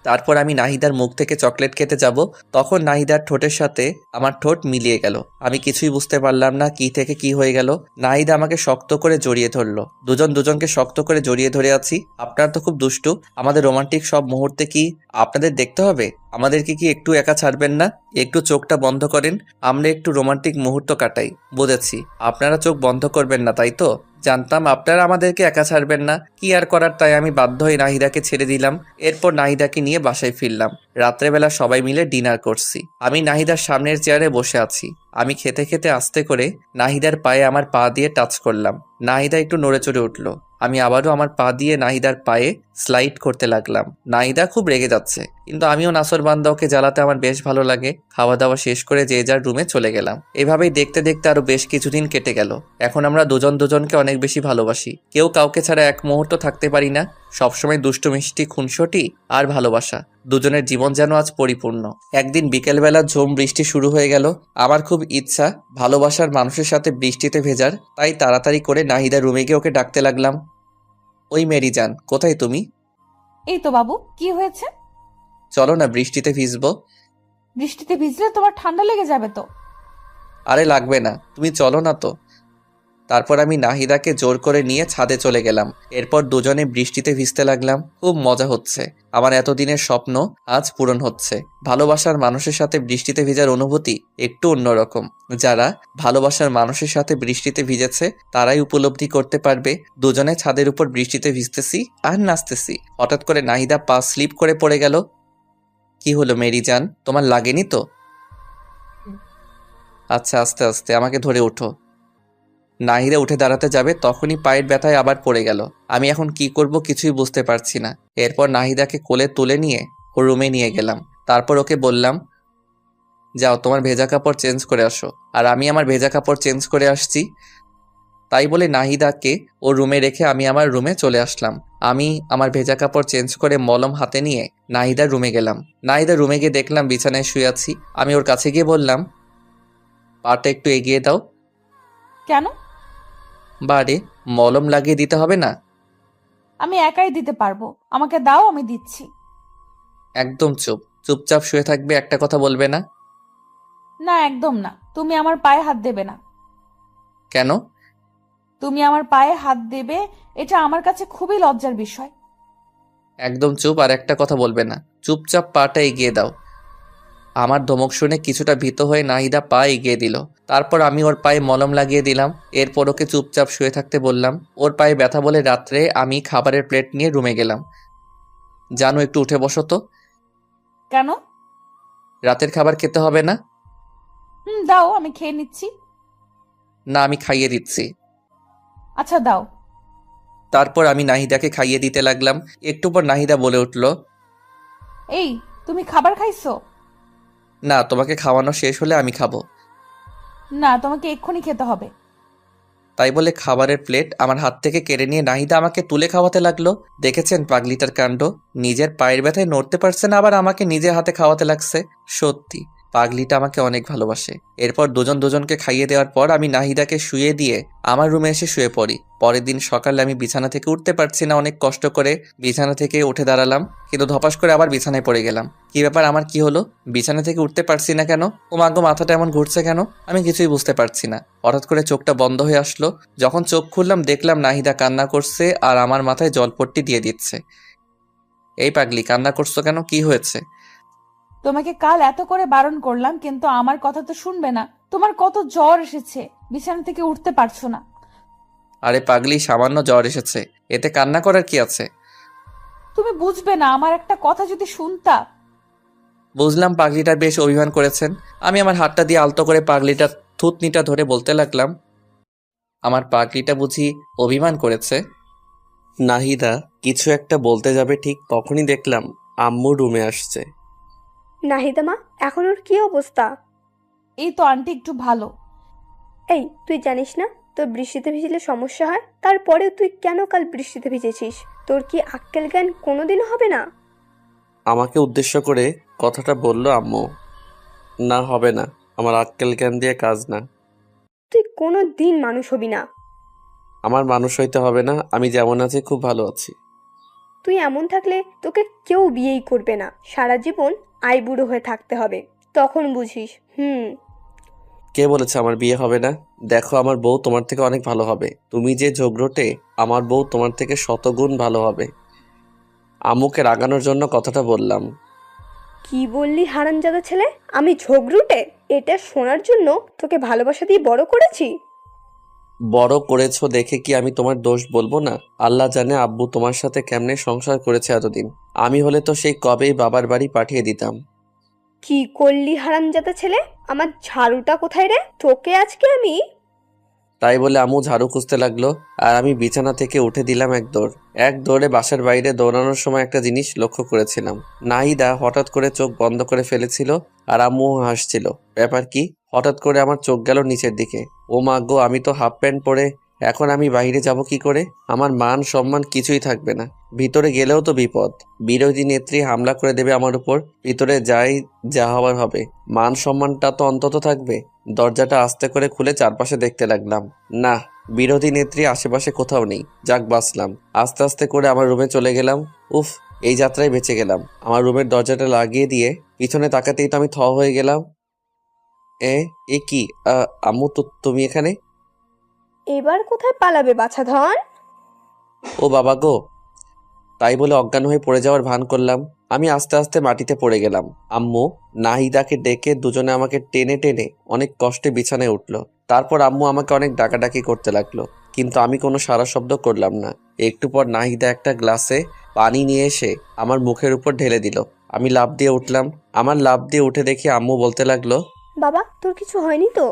তারপর আমি নাহিদার মুখ থেকে চকলেট খেতে যাব, তখন নাহিদার ঠোঁটের সাথে আমার ঠোঁট মিলিয়ে গেল। আমি কিছুই বুঝতে পারলাম না কি থেকে কি হয়ে গেল। নাহিদা আমাকে শক্ত করে জড়িয়ে ধরলো। দুজন দুজনকে শক্ত করে জড়িয়ে ধরে আছি। আপনারা তো খুব দুষ্টু। আমাদের রোমান্টিক সব মুহূর্তে কি আপনাদের দেখতে হবে? আমাদেরকে কি একটু একা ছাড়বেন না? একটু চোখটা বন্ধ করেন, আমরা একটু রোমান্টিক মুহূর্ত কাটাই। বুঝেছি, আপনারা চোখ বন্ধ করবেন না, তাই তো? জানতাম আপনারা আমাদেরকে একা ছাড়বেন না। কি আর করার, তাই আমি বাধ্য হয়ে নাহিদাকে ছেড়ে দিলাম। এরপর নাহিদাকে নিয়ে বাসায় ফিরলাম। রাত্রেবেলা সবাই মিলে ডিনার করছি। আমি নাহিদার সামনের চেয়ারে বসে আছি। আমি খেতে খেতে আস্তে করে নাহিদার পায়ে আমার পা দিয়ে টাচ করলাম। নাহিদা একটু নড়ে চড়ে উঠল। আমি আবারও আমার পা দিয়ে নাহিদার পায়ে স্লাইড করতে লাগলাম। নাহিদা খুব রেগে যাচ্ছে, কিন্তু আমিও নাসরবান্দা, ওকে জ্বালাতে আমার বেশ ভালো লাগে। খাওয়া দাওয়া শেষ করে যে যার রুমে চলে গেলাম। এভাবেই দেখতে দেখতে আরো বেশ কিছুদিন কেটে গেল। এখন আমরা দুজন দুজনকে অনেক বেশি ভালোবাসি। কেউ কাউকে ছাড়া এক মুহূর্ত থাকতে পারি না। সবসময় দুষ্টু মিষ্টি খুনসুটি আর ভালোবাসা, দুজনের জীবন যেন আজ পরিপূর্ণ। একদিন বিকেলবেলা ঝুম বৃষ্টি শুরু হয়ে গেল। আমার খুব ইচ্ছা ভালোবাসার মানুষের সাথে বৃষ্টিতে ভেজার, তাই তাড়াতাড়ি করে নাহিদা রুমে গিয়ে ওকে ডাকতে লাগলাম, ওই মেরি জান, কোথায় তুমি? এই তো বাবু, কি হয়েছে? চলো না, বৃষ্টিতে ভিজবো। বৃষ্টিতে ভিজলে তোমার ঠান্ডা লেগে যাবে তো। আরে লাগবে না, তুমি চলো না তো। তারপর আমি নাহিদাকে জোর করে নিয়ে ছাদে চলে গেলাম। এরপর দুজনে বৃষ্টিতে ভিজতে লাগলাম। খুব মজা হচ্ছে। আমার এতদিনের স্বপ্ন আজ পূরণ হচ্ছে। ভালোবাসার মানুষের সাথে বৃষ্টিতে ভিজার অনুভূতি একটু অন্যরকম। যারা ভালোবাসার মানুষের সাথে বৃষ্টিতে ভিজেছে তারাই উপলব্ধি করতে পারবে। দুজনে ছাদের উপর বৃষ্টিতে ভিজতেছি আর নাচতেছি। হঠাৎ করে নাহিদা পা স্লিপ করে পড়ে গেল। কি হলো মেরি জান, তোমার লাগেনি তো? আচ্ছা, আস্তে আস্তে, আমাকে ধরে ওঠো। নাহিদা উঠে দাঁড়াতে যাবে, তখনই পায়ের ব্যথায় আবার পড়ে গেল। আমি এখন কি করব কিছুই বুঝতে পারছি না। এরপর নাহিদাকে কোলে তুলে নিয়ে ও রুমে নিয়ে গেলাম। তারপর ওকে বললাম, যাও তোমার ভেজা কাপড় চেঞ্জ করে আসো। আর আমি আমার ভেজা কাপড় চেঞ্জ করে আসছি। তাই বলে নাহিদাকে ও রুমে রেখে আমি আমার রুমে চলে আসলাম। আমি আমার ভেজা কাপড় চেঞ্জ করে মলম হাতে নিয়ে নাহিদার রুমে গেলাম। নাহিদার রুমে গিয়ে দেখলাম বিছানায় শুয়ে আছি। আমি ওর কাছে গিয়ে বললাম, পাটা একটু এগিয়ে দাও। কেন? বারে, মলম লাগিয়ে দিতে হবে না? আমি একাই দিতে পারবো, আমাকে দাও, আমি দিচ্ছি। একদম চুপ, চুপচাপ শুয়ে থাকবে, একটা কথা বলবে না। না, একদম না। তুমি আমার পায়ে হাত দেবে না। কেন? তুমি আমার পায়ে হাত দেবে, এটা আমার কাছে খুবই লজ্জার বিষয়। একদম চুপ, আর একটা কথা বলবে না। চুপচাপ পাটা এগিয়ে দাও। আমার ধমক শুনে কিছুটা ভীত হয়ে নাহিদা পা এগিয়ে দিল। তারপর আমি ওর পায়ে মলম লাগিয়ে দিলাম। এরপর ওকে চুপচাপ শুয়ে থাকতে বললাম। ওর পায়ে ব্যথা বলে রাত্রে আমি খাবারের প্লেট নিয়ে রুমে গেলাম। জানো, একটু উঠে বসো তো। কেন? রাতের খাবার খেতে হবে না? দাও, আমি খেয়ে নিচ্ছি। না, আমি খাইয়ে দিচ্ছি। আচ্ছা, দাও। তারপর আমি নাহিদাকে খাইয়ে দিতে লাগলাম। একটু পর নাহিদা বলে উঠল, এই, তুমি খাবার খাইছো? না, তোমাকে খাওয়ানো শেষ হলে আমি খাবো। না, তোমাকে এক্ষুনি খেতে হবে। তাই বলে খাবারের প্লেট আমার হাত থেকে কেড়ে নিয়ে নাহিদা আমাকে তুলে খাওয়াতে লাগলো। দেখেছেন পাগলিটার কাণ্ড? নিজের পায়ের ব্যথায় নড়তে পারছে না, আবার আমাকে নিজের হাতে খাওয়াতে লাগছে। সত্যি পাগলিটা আমাকে অনেক ভালোবাসে। এরপর দুজন দুজনকে খাইয়ে দেওয়ার পর আমি নাহিদাকে শুয়ে দিয়ে আমার রুমে এসে শুয়ে পড়ি। পরের দিন সকালে আমি বিছানা থেকে উঠতে পারছি না। অনেক কষ্ট করে বিছানা থেকে উঠে দাঁড়ালাম, কিন্তু ধপাস করে আবার বিছানায় পড়ে গেলাম। কি ব্যাপার, আমার কি হলো? বিছানা থেকে উঠতে পারছি না কেন? ও মাগো, মাথাটা এমন ঘুরছে কেন? আমি কিছুই বুঝতে পারছি না। হঠাৎ করে চোখটা বন্ধ হয়ে আসলো। যখন চোখ খুললাম দেখলাম নাহিদা কান্না করছে আর আমার মাথায় জলপট্টি দিয়ে দিচ্ছে। এই পাগলি, কান্না করছো কেন? কি হয়েছে? তোমাকে কাল এত করে বারণ করলাম, কিন্তু আমার কথা তো শুনবে না। তোমার কত জ্বর এসেছে, বিছানা থেকে উঠতে পারছো না। আরে পাগলি, সামান্য জ্বর এসেছে, এতে কান্না করার কি আছে? তুমি বুঝবে না, আমার একটা কথা যদি শুনতা। বুঝলাম পাগলিটার বেশ অভিমান করেছেন। আমি আমার হাতটা দিয়ে আলতো করে পাগলিটার থুতনিটা ধরে বলতে লাগলাম, আমার পাগলিটা বুঝি অভিমান করেছে? নাহিদা কিছু একটা বলতে যাবে, ঠিক তখনই দেখলাম আম্মু রুমে আসছে। নাহিদা মা, এখন ওর কি অবস্থা? এই তো আন্টি একটু ভালো। এই, তুই জানিস না তোর বৃষ্টিতে ভিজলে সমস্যা হয়? তারপরেও তুই কেন কাল বৃষ্টিতে ভিজেছিস? তোর কি আক্কেল জ্ঞান কোনোদিনও হবে না? আমাকে উদ্দেশ্য করে কথাটা বলল আম্মু। না, হবে না, আমার আক্কেল জ্ঞান দিয়ে কাজ না। তুই কোনো দিন মানুষ হবি না। আমার মানুষ হইতে হবে না, আমি যেমন আছি খুব ভালো আছি। তুই এমন থাকলে তোকে কেউ বিয়েই করবে না, সারা জীবন আইবুড়ো হয়ে থাকতে হবে, তখন বুঝিস। কে বলেছে আমার বিয়ে হবে না? দেখো, আমার বউ তোমার থেকে অনেক ভালো হবে। তুমি যে ঝগড়টে, আমার বউ তোমার থেকে শতগুণ ভালো হবে। আম্মুকে রাগানোর জন্য কথাটা বললাম। কি বললি হারামজাদা ছেলে? আমি ঝগড়ুটে? এটা শোনার জন্য তোকে ভালোবাসা দিয়ে বড় করেছি। বড় করেছো দেখে কি আমি তোমার দোষ বলবো না? আল্লাহ জানে আব্বু তোমার সাথে কেমনে সংসার করেছে এতদিন। আমি হলে তো সেই কবেই বাবার বাড়ি পাঠিয়ে দিতাম। কি করলি হারামজাদা ছেলে? আমার ঝাড়ুটা কোথায় রে? তোকে আজকে আমি। তাই বলে আম্মু ঝাড়ু খুঁজতে লাগলো, আর আমি বিছানা থেকে উঠে দিলাম এক দৌড়ে বাসার বাইরে দৌড়ানোর সময় একটা জিনিস লক্ষ্য করেছিলাম। নাহিদা হঠাৎ করে চোখ বন্ধ করে ফেলেছিল, আর আম্মু হাসছিল। ব্যাপার কি? হঠাৎ করে আমার চোখ গেল নিচের দিকে। ও মা গো, আমি তো হাফ প্যান্ট পরে, এখন আমি বাইরে যাব কি করে? আমার মান সম্মান কিছুই থাকবে না। ভিতরে গেলেও তো বিপদ, বিরোধী নেত্রী হামলা করে দেবে আমার উপর। ভিতরে যাই, যা হবার হবে, মান সম্মানটা তো অন্তত থাকবে। দরজাটা আস্তে করে খুলে চারপাশে দেখতে লাগলাম। না, বিরোধী নেত্রী আশেপাশে কোথাও নেই। যাক, বাঁচলাম। আস্তে আস্তে করে আমার রুমে চলে গেলাম। উফ, এই যাত্রায় বেঁচে গেলাম। আমার রুমের দরজাটা লাগিয়ে দিয়ে পিছনে তাকাতেই তো আমি থ হয়ে গেলাম। এ কি? আম্মু, তো তুমি এখানে? এবার কোথায় পালাবে বাছাধন? ও বাবা গো! তাই বলে অজ্ঞান হয়ে পড়ে যাওয়ার ভান করলাম। আমি আস্তে আস্তে মাটিতে পড়ে গেলাম। আম্মু নাহিদাকে ডেকে দুজনে আমাকে টেনে টেনে অনেক কষ্টে বিছানায় উঠলো। তারপর আম্মু আমাকে অনেক ডাকাডাকি করতে লাগলো, কিন্তু আমি কোনো সাড়া শব্দ করলাম না। একটু পর নাহিদা একটা গ্লাসে পানি নিয়ে এসে আমার মুখের উপর ঢেলে দিল। আমি লাফ দিয়ে উঠলাম। আমার লাফ দিয়ে উঠে দেখি আম্মু বলতে লাগলো, বাবা, তোর কিছু হয়নি তো?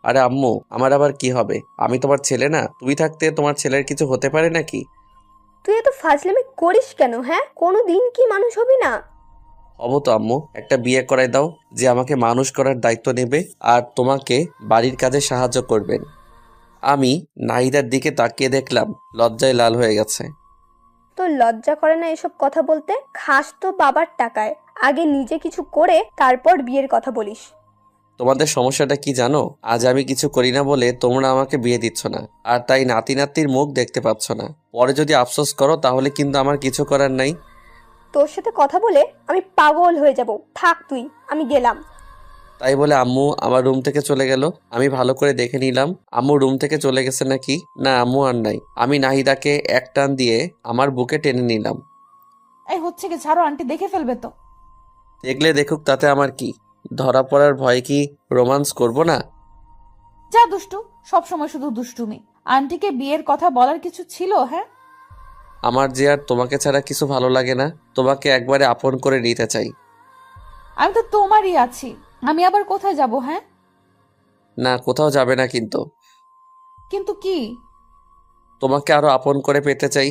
আরে আম্মু, আমার আবার কি হবে? আমি তোমার ছেলে না? তুমি থাকতে তোমার ছেলের কিছু হতে পারে নাকি? তুই এত ফাজলামি করিস কেন? হ্যাঁ, কোনো দিন কি মানুষ হবি না? হবো তো আম্মু। একটা বিয়ে করাই দাও, যে আমাকে মানুষ করার দায়িত্ব নেবে আর তোমাকে বাড়ির কাজে সাহায্য করবেন। আমি নাহিদার দিকে তাকিয়ে দেখলাম লজ্জায় লাল হয়ে গেছে। তোর লজ্জা করে না এসব কথা বলতে? খাস তো বাবার টাকায়, আগে নিজে কিছু করে তারপর বিয়ের কথা বলিস। তোমাদের সমস্যাটা কি জানো? আজ আমি কিছু করি না বলে তোমরা আমাকে বিয়ে দিচ্ছ না, আর তাই নাতি নাতির মুখ দেখতে পাচ্ছ না। পরে যদি আফসোস করো তাহলে কিন্তু আমার কিছু করার নাই। তোর সাথে কথা বলে আমি পাগল হয়ে যাব। থাক তুই, আমি গেলাম। তাই বলে আম্মু আমার রুম থেকে চলে গেল। আমি ভালো করে দেখে নিলাম আম্মু রুম থেকে চলে গেছে নাকি। না, আম্মু আর নাই। আমি নাহিদাকে এক টান দিয়ে আমার বুকে টেনে নিলাম। এই হচ্ছে কি, ছাড়ো, আন্টি দেখে ফেলবে তো। দেখলে দেখুক, তাতে আমার কি? ধরা পড়ার ভয় কি রোমান্স করব না? যা দুষ্টু, সব সময় শুধু দুষ্টুমি। আন্টিকে বিয়ের কথা বলার কিছু ছিল? হ্যাঁ, আমার যে আর তোমাকে ছাড়া কিছু ভালো লাগে না। তোমাকে একবারে আপন করে নিতে চাই। আমি তো তোমারই আছি, আমি আবার কোথায় যাব? হ্যাঁ, না, কোথাও যাবে না, কিন্তু কিন্তু কি? তোমাকে আরো আপন করে পেতে চাই।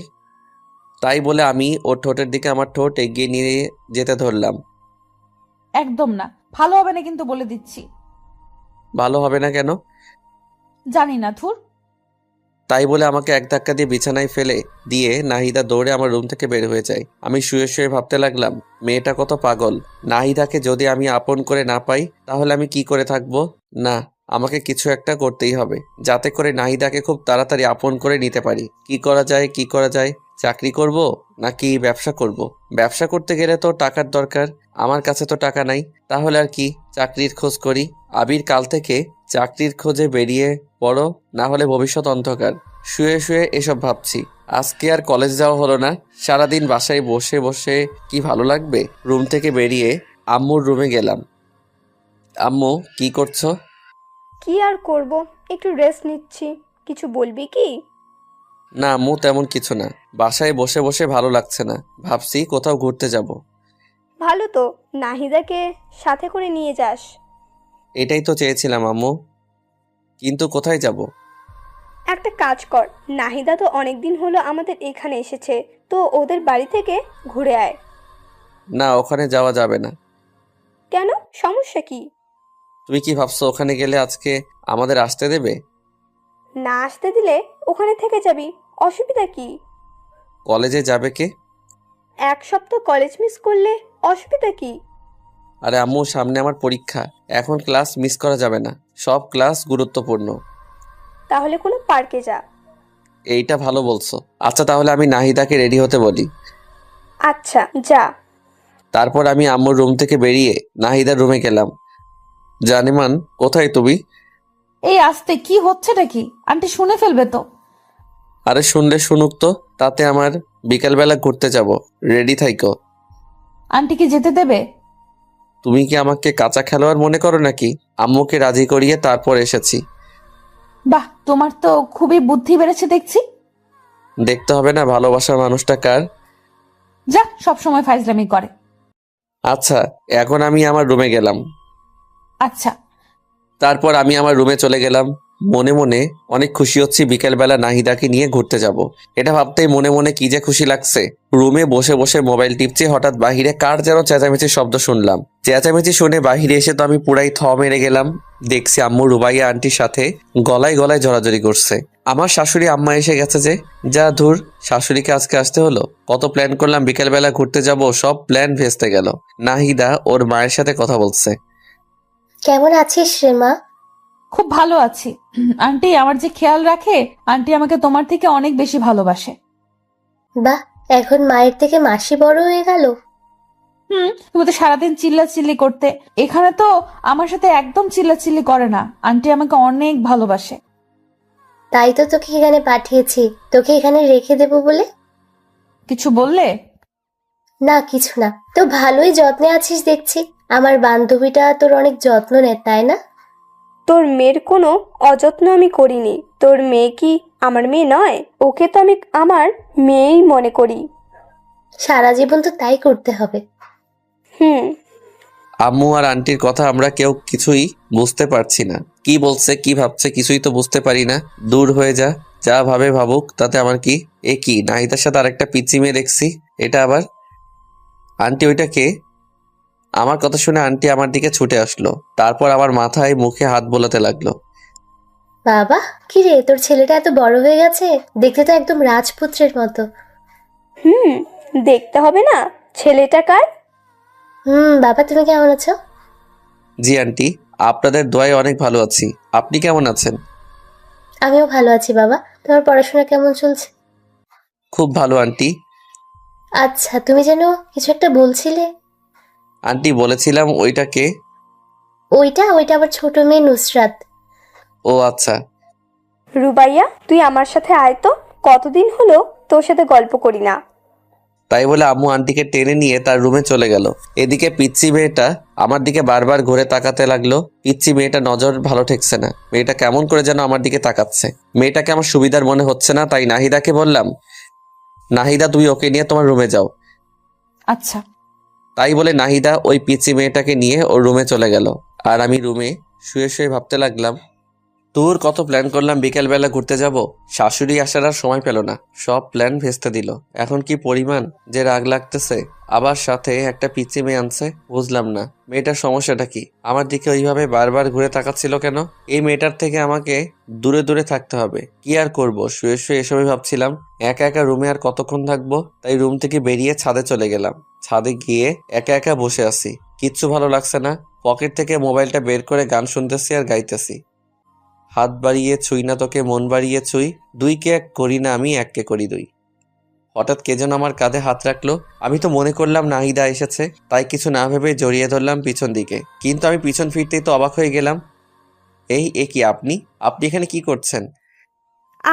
তাই বলে আমি ওর ঠোঁটের দিকে আমার ঠোঁট এগিয়ে নিয়ে যেতে ধরলাম। একদম না, ভালো হবে না কিন্তু, বলে দিচ্ছি। ভালো হবে না কেন? জানি না, ধুর। তাই বলে আমাকে এক ধাক্কা দিয়ে বিছানায় ফেলে দিয়ে নাহিদা দৌড়ে আমার রুম থেকে বের হয়ে যায়। আমি শুয়ে শুয়ে ভাবতে লাগলাম, মেয়েটা কত পাগল। নাহিদাকে যদি আমি আপন করে না পাই তাহলে আমি কি করে থাকবো? না, আমাকে কিছু একটা করতেই হবে, যাতে করে নাহিদাকে খুব তাড়াতাড়ি আপন করে নিতে পারি। কি করা যায়? চাকরি করব নাকি ব্যবসা করব? ব্যবসা করতে গেলে তো টাকার দরকার। আমার কাছে তো টাকা নাই। তাহলে আর কি, চাকরির খোঁজ করি। আবির কাল থেকে চাকরির খোঁজে বেরিয়ে পড়ো, না হলে ভবিষ্যৎ অন্ধকার। শুয়ে শুয়ে এসব ভাবছি। আজকে আর কলেজ যাওয়া হলো না। সারাদিন বাসায় বসে বসে কি ভালো লাগবে। রুম থেকে বেরিয়ে আম্মুর রুমে গেলাম। আম্মু, কি করছো? কি আর করব, একটু রেস্ট নিচ্ছি। কিছু বলবি কি? না আম্মু, তেমন কিছু না। বাসায় বসে বসে ভালো লাগছে না, ভাবছি কোথাও ঘুরতে যাব। ভালো তো, নাহিদাকে সাথে করে নিয়ে যাস। এটাই তো চেয়েছিলাম আম্মু, কিন্তু কোথায় যাব? একটা কাজ কর, নাহিদা তো অনেকদিন হলো আমাদের এখানে এসেছে, তো ওদের বাড়ি থেকে ঘুরে আয়। না, ওখানে যাওয়া যাবে না। কেন, সমস্যা কি? তুমি কি ভাবছো ওখানে গেলে আজকে আমাদের আসতে দেবে? না আসতে দিলে ওখানে থেকে যাবি, অসুবিধা কি? কলেজে যাবে কে? এক সপ্তাহ কলেজ মিস করলে অসুবিধা কি? আরে আম্মু, সামনে আমার পরীক্ষা। এখন ক্লাস মিস করা যাবে না, সব ক্লাস গুরুত্বপূর্ণ। তাহলে কোনো পার্কে যা। এইটা ভালো বলছো। আচ্ছা তাহলে আমি নাহিদাকে রেডি হতে বলি। আচ্ছা যা। তারপর আমি আম্মুর রুম থেকে বেরিয়ে নাহিদার রুমে গেলাম। জানিমান, কোথায় তুমি? এই আস্তে, কি হচ্ছেটা কি? আন্টি শুনে ফেলবে তো। আরে শুনলে শুনুক তো, তাতে আমার বিকালবেলা ঘুরতে যাব। রেডি থাইকো। আন্টি কি যেতে দেবে? তুমি কি আমাকে কাঁচা খেলোয়াড় মনে করো নাকি? আম্মুকে রাজি করিয়ে তারপর এসেছি। বাহ, তোমার তো খুবই বুদ্ধি বেড়েছে দেখছি। দেখতে হবে না ভালোবাসার মানুষটা কার? যা, সব সময় ফাইজলামি করে। আচ্ছা, এখন আমি আমার রুমে গেলাম। আচ্ছা। তারপর আমি আমার রুমে চলে গেলাম। মনে মনে অনেক খুশি হচ্ছি বিকেলবেলা নাহিদাকে নিয়ে ঘুরতে যাব। এটা ভাবতেই মনে মনে কি যে খুশি লাগছে। রুমে বসে বসে মোবাইল টিপছি, হঠাৎ বাহিরে কার যেন চেঁচামেচির শব্দ শুনলাম। চেঁচামেচি শুনে বাহিরে এসে তো আমি পুরাই থ মেরে গেলাম। দেখছি আম্মু রুবাইয়া আন্টির সাথে গলায় গলায় জড়াজড়ি করছে। আমার শাশুড়ি আম্মা এসে গেছে যে। যা ধুর, শাশুড়িকে আজকে আসতে হলো। কত প্ল্যান করলাম বিকেলবেলা ঘুরতে যাব, সব প্ল্যান ভেস্তে গেল। নাহিদা ওর মায়ের সাথে কথা বলছে। কেমন আছিস রে মা? খুব ভালো আছি। আন্টি আমার যে খেয়াল রাখে, আন্টি আমাকে তোমার থেকে অনেক বেশি ভালোবাসে। বাহ, এখন মায়ের থেকে মাসি বড় হয়ে গেল। তুমি তো সারাদিন চিল্লাচিল্লি করতে, এখানে তো আমার সাথে একদম চিল্লাচিল্লি করে না। আন্টি আমাকে অনেক ভালোবাসে। তাই তো তোকে এখানে পাঠিয়েছি, তোকে এখানে রেখে দেবো বলে। কিছু বললে? না কিছু না, তো ভালোই যত্নে আছিস দেখছি। আমার বান্ধবীটা তোর অনেক যত্ন নেয় তাই না? তোর মেয়ের কোনো অযত্ন আমি করিনি। তোর মেয়ে কি আমার মেয়ে নয়? ওকে তো আমি আমার মেয়েই মনে করি। সারা জীবন তো তাই করতে হবে। হুম। আম্মু আর আন্টির কথা আমরা কেউ কিছুই বুঝতে পারছি না। কি বলছে কি ভাবছে কিছুই তো বুঝতে পারি না। দূর হয়ে যা, যা ভাবে ভাবুক, তাতে আমার কি। এ কি, নাহিদার সাথে আরেকটা পিচ্চি মেয়ে দেখছি। এটা আবার আন্টি? ওইটা কে? আমার কথা শুনে আন্টি আমার দিকে ছুটে আসলো। তারপর আমার মাথায় মুখে হাত বোলাতে লাগলো। বাবা, কি রে, তোর ছেলেটা এত বড় হয়ে গেছে, দেখতে তো একদম রাজপুত্রের মতো। হুম, দেখতে হবে না ছেলেটা কার? বাবা তুমি কেমন আছো? জি আন্টি, আপনাদের দোয়ায় অনেক ভালো আছি। আপনি কেমন আছেন? আমিও ভালো আছি বাবা। তোমার পড়াশোনা কেমন চলছে? খুব ভালো আন্টি। আচ্ছা, তুমি যেন কিছু একটা বলছিলে। আন্টি বলেছিলাম ওইটা কে? ওইটা আবার ছোট মেয়ে নুসরাত। ও আচ্ছা। রুবাইয়া, তুই আমার সাথে আয় তো। কতদিন হলো তোর সাথে গল্প করি না। তাই বলে আম্মু আন্টিকে টেনে নিয়ে তার রুমে চলে গেল। এদিকে পিচ্চি মেয়েটা আমার দিকে বারবার ঘুরে তাকাতে লাগলো। পিচ্চি মেয়েটা নজর ভালো ঠেকছে না। মেয়েটা কেমন করে যেন আমার দিকে তাকাচ্ছে। মেয়েটাকে আমার সুবিধার মনে হচ্ছে না, তাই নাহিদাকে বললাম, নাহিদা তুমি ওকে নিয়ে তোমার রুমে যাও। আচ্ছা। তাই বলে নাহিদা ওই পিচ্চি মেয়েটাকে নিয়ে ওর রুমে চলে গেল। আর আমি রুমে শুয়ে শুয়ে ভাবতে লাগলাম, তোর কত প্ল্যান করলাম বিকেলবেলা ঘুরতে যাব, শাশুড়ি আসার আর সময় পেল না, সব প্ল্যান ভেস্তে দিল। এখন কি পরিমাণ যে রাগ লাগতেছে। আবার সাথে একটা পিচ্চি মেয়ে আনছে, বুঝলাম না মেয়েটার সমস্যাটা কি। আমার দিকে ওইভাবে বারবার ঘুরে তাকাচ্ছিল কেন? এই মেয়েটার থেকে আমাকে দূরে দূরে থাকতে হবে। কি আর করব, শুয়ে শুয়ে এসবই ভাবছিলাম। একা একা রুমে আর কতক্ষণ থাকবো, তাই রুম থেকে বেরিয়ে ছাদে চলে গেলাম। ছাদে গিয়ে একা একা বসে আছি, কিচ্ছু ভালো লাগছে না। পকেট থেকে মোবাইলটা বের করে গান শুনতেছি আর গাইতেছি। হাত বাড়িয়ে ছুঁই না তোকে, মন বাড়িয়ে ছুঁই, দুইকে এক করি না আমি, এককে করি দুই। হঠাৎ কে যেন আমার কাঁধে হাত রাখলো। আমি তো মনে করলাম নাহিদা এসেছে, তাই কিছু না ভেবে জড়িয়ে ধরলাম পিছন দিকে। কিন্তু আমি পিছন ফিরতেই তো অবাক হয়ে গেলাম। এ কি আপনি? আপনি এখানে কি করছেন?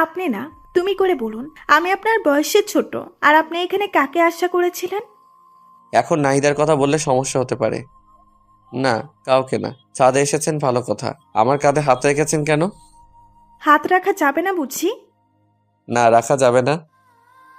আপনি না, তুমি করে বলুন। আমি আপনার বয়সে ছোট, আর আপনি এখানে কাকে আশা করেছিলেন? এখন নাহিদার কথা বললে সমস্যা হতে পারে। না, কাউকে না। ছাদে এসেছেন ভালো কথা, আমার কাঁধে হাত রেখেছেন কেন? হাত রাখা যাবে না বুঝি? না, রাখা যাবে না।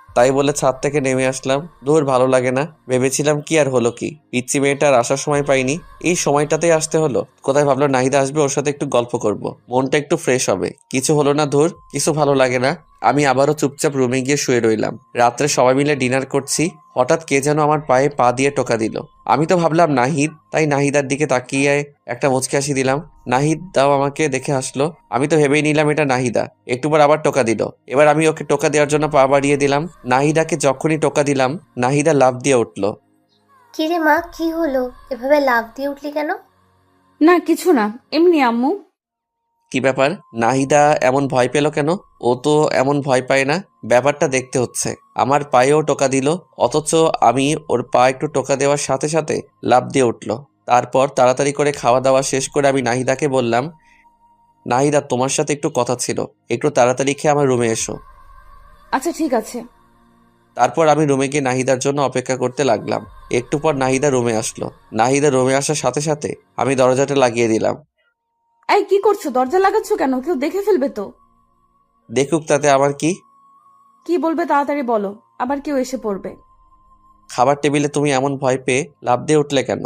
তাই বলে ছাদ থেকে নেমে আসলাম। দূর, ভালো লাগে না। ভেবেছিলাম কি আর হলো কি, পিচ্চি মেয়েটার আসার সময় পাইনি, এই সময়টাতেই আসতে হলো। কোথায় ভাবলো নাহিদা আসবে, ওর সাথে একটু গল্প করব, মনটা একটু ফ্রেশ হবে। কিছু হলো না, ধুর, কিছু ভালো লাগে না। আমি আবারও চুপচাপ রুমে গিয়ে শুয়ে রইলাম। রাত্রে সবাই মিলে ডিনার করছি, হঠাৎ কে যেন আমার পায়ে পা দিয়ে টোকা দিল। আমি তো ভাবলাম নাহিদ, তাই নাহিদার দিকে তাকিয়ে একটা মুচকি হাসি দিলাম। নাহিদ দাও আমাকে দেখে হাসলো। আমি তো ভেবেই নিলাম এটা নাহিদা। একটু পর আবার টোকা দিল। এবার আমি ওকে টোকা দেওয়ার জন্য পা বাড়িয়ে দিলাম। নাহিদাকে যখনই টোকা দিলাম, নাহিদা লাফ দিয়ে উঠলো। কি রে মা, কি হলো? এভাবে লাফ দিয়ে উঠলি কেন? না কিছু না, এমনি আম্মু। কি ব্যাপার, নাহিদা এমন ভয় পেল কেন? ও তো এমন ভয় পায় না। ব্যাপারটা দেখতে হচ্ছে। আমার পায়েও টোকা দিল, অথচ আমি ওর পা একটু টোকা দেওয়ার সাথে সাথে লাফ দিয়ে উঠল। তারপর তাড়াতাড়ি করে খাওয়া দাওয়া শেষ করে আমি নাহিদাকে বললাম, নাহিদা তোমার সাথে একটু কথা ছিল, একটু তাড়াতাড়ি খেয়ে আমার রুমে এসো। আচ্ছা ঠিক আছে। তারপর আমি রুমে গিয়ে নাহিদার জন্য অপেক্ষা করতে লাগলাম। একটু পর নাহিদা রুমে আসলো। নাহিদা রুমে আসার সাথে সাথে আমি দরজাটা লাগিয়ে দিলাম। এই কি করছো? দরজা লাগাচ্ছ কেন? কেউ দেখে ফেলবে তো। দেখুক, তাতে আমার কি? কি বলবে তাড়াতাড়ি বলো, আবার কেউ এসে পড়বে। খাবার টেবিলে তুমি এমন ভয় পেয়ে লাফ দিয়ে উঠলে কেন?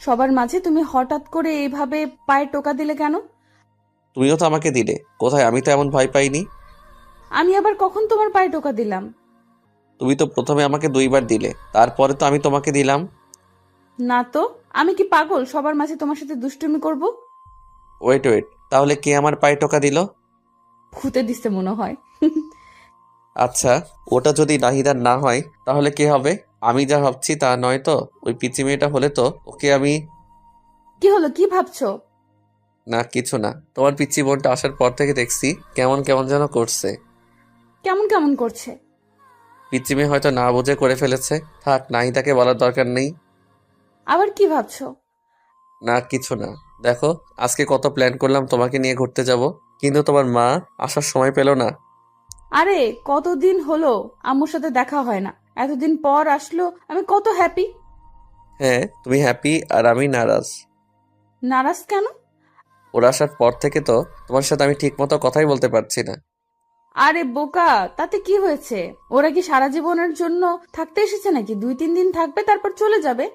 সবার মাঝে তুমি হঠাৎ করে এইভাবে পায়ে টোকা দিলে কেন? তুমিও তো আমাকে দিলে। কোথায়? আমি তো এমন ভয় পাইনি। আমি আবার কখন তোমার পায়ে টোকা দিলাম? তুমি তো প্রথমে আমাকে 2বার দিলে, তারপরে তো আমি তোমাকে দিলাম। না তো, আমি কি পাগল সবার মাঝে তোমার সাথে দুষ্টুমি করব? ওয়েট ওয়েট, তাহলে কে আমার পায়ে টোকা দিল? ভূতে দিচ্ছে মনে হয়। আচ্ছা, ওটা যদি নাহিদার না হয় তাহলে কে হবে? আমি যা ভাবছি তা নয় তো? ওই পিচ্চি মেয়েটা হলে তো ওকে আমি। কি হলো, কি ভাবছো? না কিছু না, তোমার পিচ্চি বোনটা আসার পর থেকে দেখছি কেমন কেমন যেন করছে। কেমন কেমন করছে? পিচ্চি মেয়ে হয়তো না বুঝে করে ফেলেছে। থাক, নাহিদাকে বলার দরকার নেই। আবার কি ভাবছো? না কিছু না। দেখো, আজকে কত প্ল্যান করলাম তোমাকে নিয়ে ঘুরতে যাব, কিন্তু তোমার মা আসার সময় পেল না। আরে কতদিন হলো আম্মুর সাথে দেখা হয় না, এতদিন পর আসলো, আমি কত হ্যাপি। হ্যাঁ, তুমি হ্যাপি আর আমি নারাজ। নারাজ কেন? ওরা আসার পর থেকে তো তোমার সাথে আমি ঠিক মতো কথাই বলতে পারছি না। আরে বোকা, তাতে কি হয়েছে? ওরা কি সারা জীবনের জন্য থাকতে এসেছে নাকি? 2-3 দিন থাকবে তারপর চলে যাবে।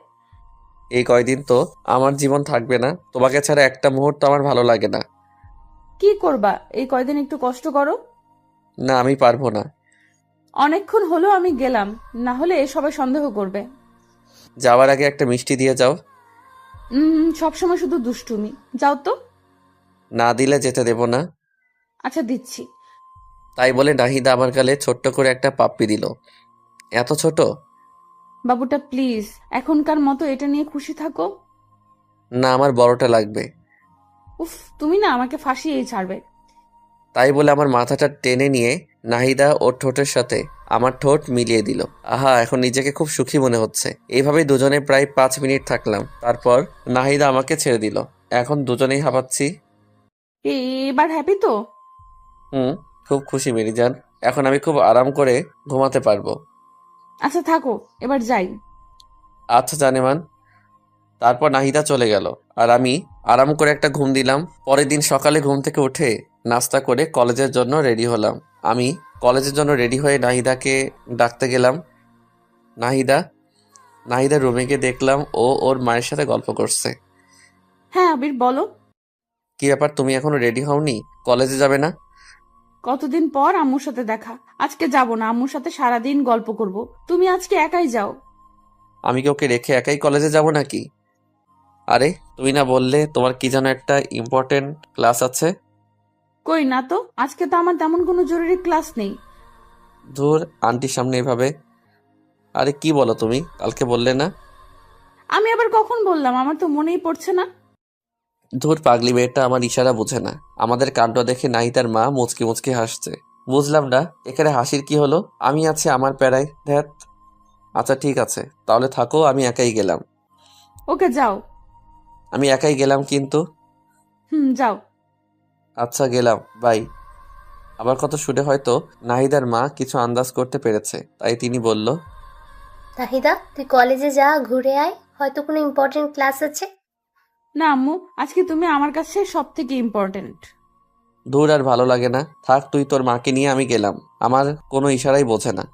এই কয়দিন তো আমার জীবন থাকবে না, তোমাকে ছাড়া একটা মুহূর্ত আমার ভালো লাগে না। কি করবা এই কয়দিন? একটু কষ্ট করো। না, আমি পারবো না। অনেকক্ষণ হলো আমি গেলাম, না হলে সবাই সন্দেহ করবে। যাওয়ার আগে একটা মিষ্টি দিয়ে যাও। সবসময় শুধু দুষ্টুমি। যাও তো। না দিলে যেতে দেব না। আচ্ছা দিচ্ছি। তাই বলে নাহিদা আমার গালে ছোট্ট করে একটা পাপ্পি দিল। এত ছোট? বাবুটা প্লিজ, এখনকার মতো এটা নিয়ে খুশি থাকো। না, আমার বড়টা লাগবে। উফ, তুমি না আমাকে ফাঁসিয়েই ছাড়বে। তাই বলে আমার মাথাটা টেনে নিয়ে নাহিদা ওর ঠোঁটের সাথে আমার ঠোঁট মিলিয়ে দিল। আহা, এখন নিজেকে খুব সুখী মনে হচ্ছে। এইভাবেই দুজনে প্রায় 5 মিনিট থাকলাম। তারপর নাহিদা আমাকে ছেড়ে দিল। এখন দুজনেই হাঁপাচ্ছি। এবার হ্যাপি তো? হুম, খুব খুশি মেরিজান। এখন আমি খুব আরাম করে ঘুমাতে পারবো। আচ্ছা থাকো, এবার যাই। আচ্ছা জানেমান। তারপর নাহিদা চলে গেল আর আমি আরাম করে একটা ঘুম দিলাম। পরের দিন সকালে ঘুম থেকে উঠে নাস্তা করে কলেজের জন্য রেডি হলাম। আমি কলেজের জন্য রেডি হয়ে নাহিদাকে ডাকতে গেলাম। নাহিদা। নাহিদার রুমে গিয়ে দেখলাম ও ওর মায়ের সাথে গল্প করছে। হ্যাঁ আবির বলো। কি ব্যাপার, তুমি এখনো রেডি হওনি? কলেজে যাবে না? কতদিন পর আম্মুর সাথে দেখা, আজকে যাব না, আম্মুর সাথে সারাদিন গল্প করব। তুমি আজকে একাই যাও। আমি কি ওকে রেখে একাই কলেজে যাব নাকি? আরে তুমি না বললে তোমার কি যেন একটা ইম্পর্টেন্ট ক্লাস আছে? কই না তো, আজকে তো আমার তেমন কোনো জরুরি ক্লাস নেই। ধুর, আন্টির সামনে এভাবে। আরে কি বলো তুমি, কালকে বললে না? আমি আবার কখন বললাম? আমার তো মনেই পড়ছে না। ধুর, পাগলি মেয়েটা আমার ইশারা বুঝে না। আমাদের কাণ্ড দেখে নাহিদার মা মুচকি মুচকি হাসছে। বুঝলাম না এখানে হাসির কি হলো। আমি আছি আমার প্যারায়, ধ্যাত। আচ্ছা ঠিক আছে, তাহলে থাকো, আমি একাই গেলাম। ওকে যাও। আমি একাই গেলাম কিন্তু। যাও। আচ্ছা গেলাম, বাই। আবার কত শুনে হয়তো নাহিদার মা কিছু আন্দাজ করতে পেরেছে, তাই তিনি বলল, নাহিদা, তুই কলেজে যা, ঘুরে আয়, হয়তো কোনো ইম্পর্টেন্ট ক্লাস আছে। না আম্মু, আজকে তুমি আমার কাছে সব থেকে ইম্পর্টেন্ট। ধুর, আর ভালো লাগে না, থাক তুই তোর মাকে নিয়ে। আমি গেলাম, আমার কোনো ইশারাই বোঝে না।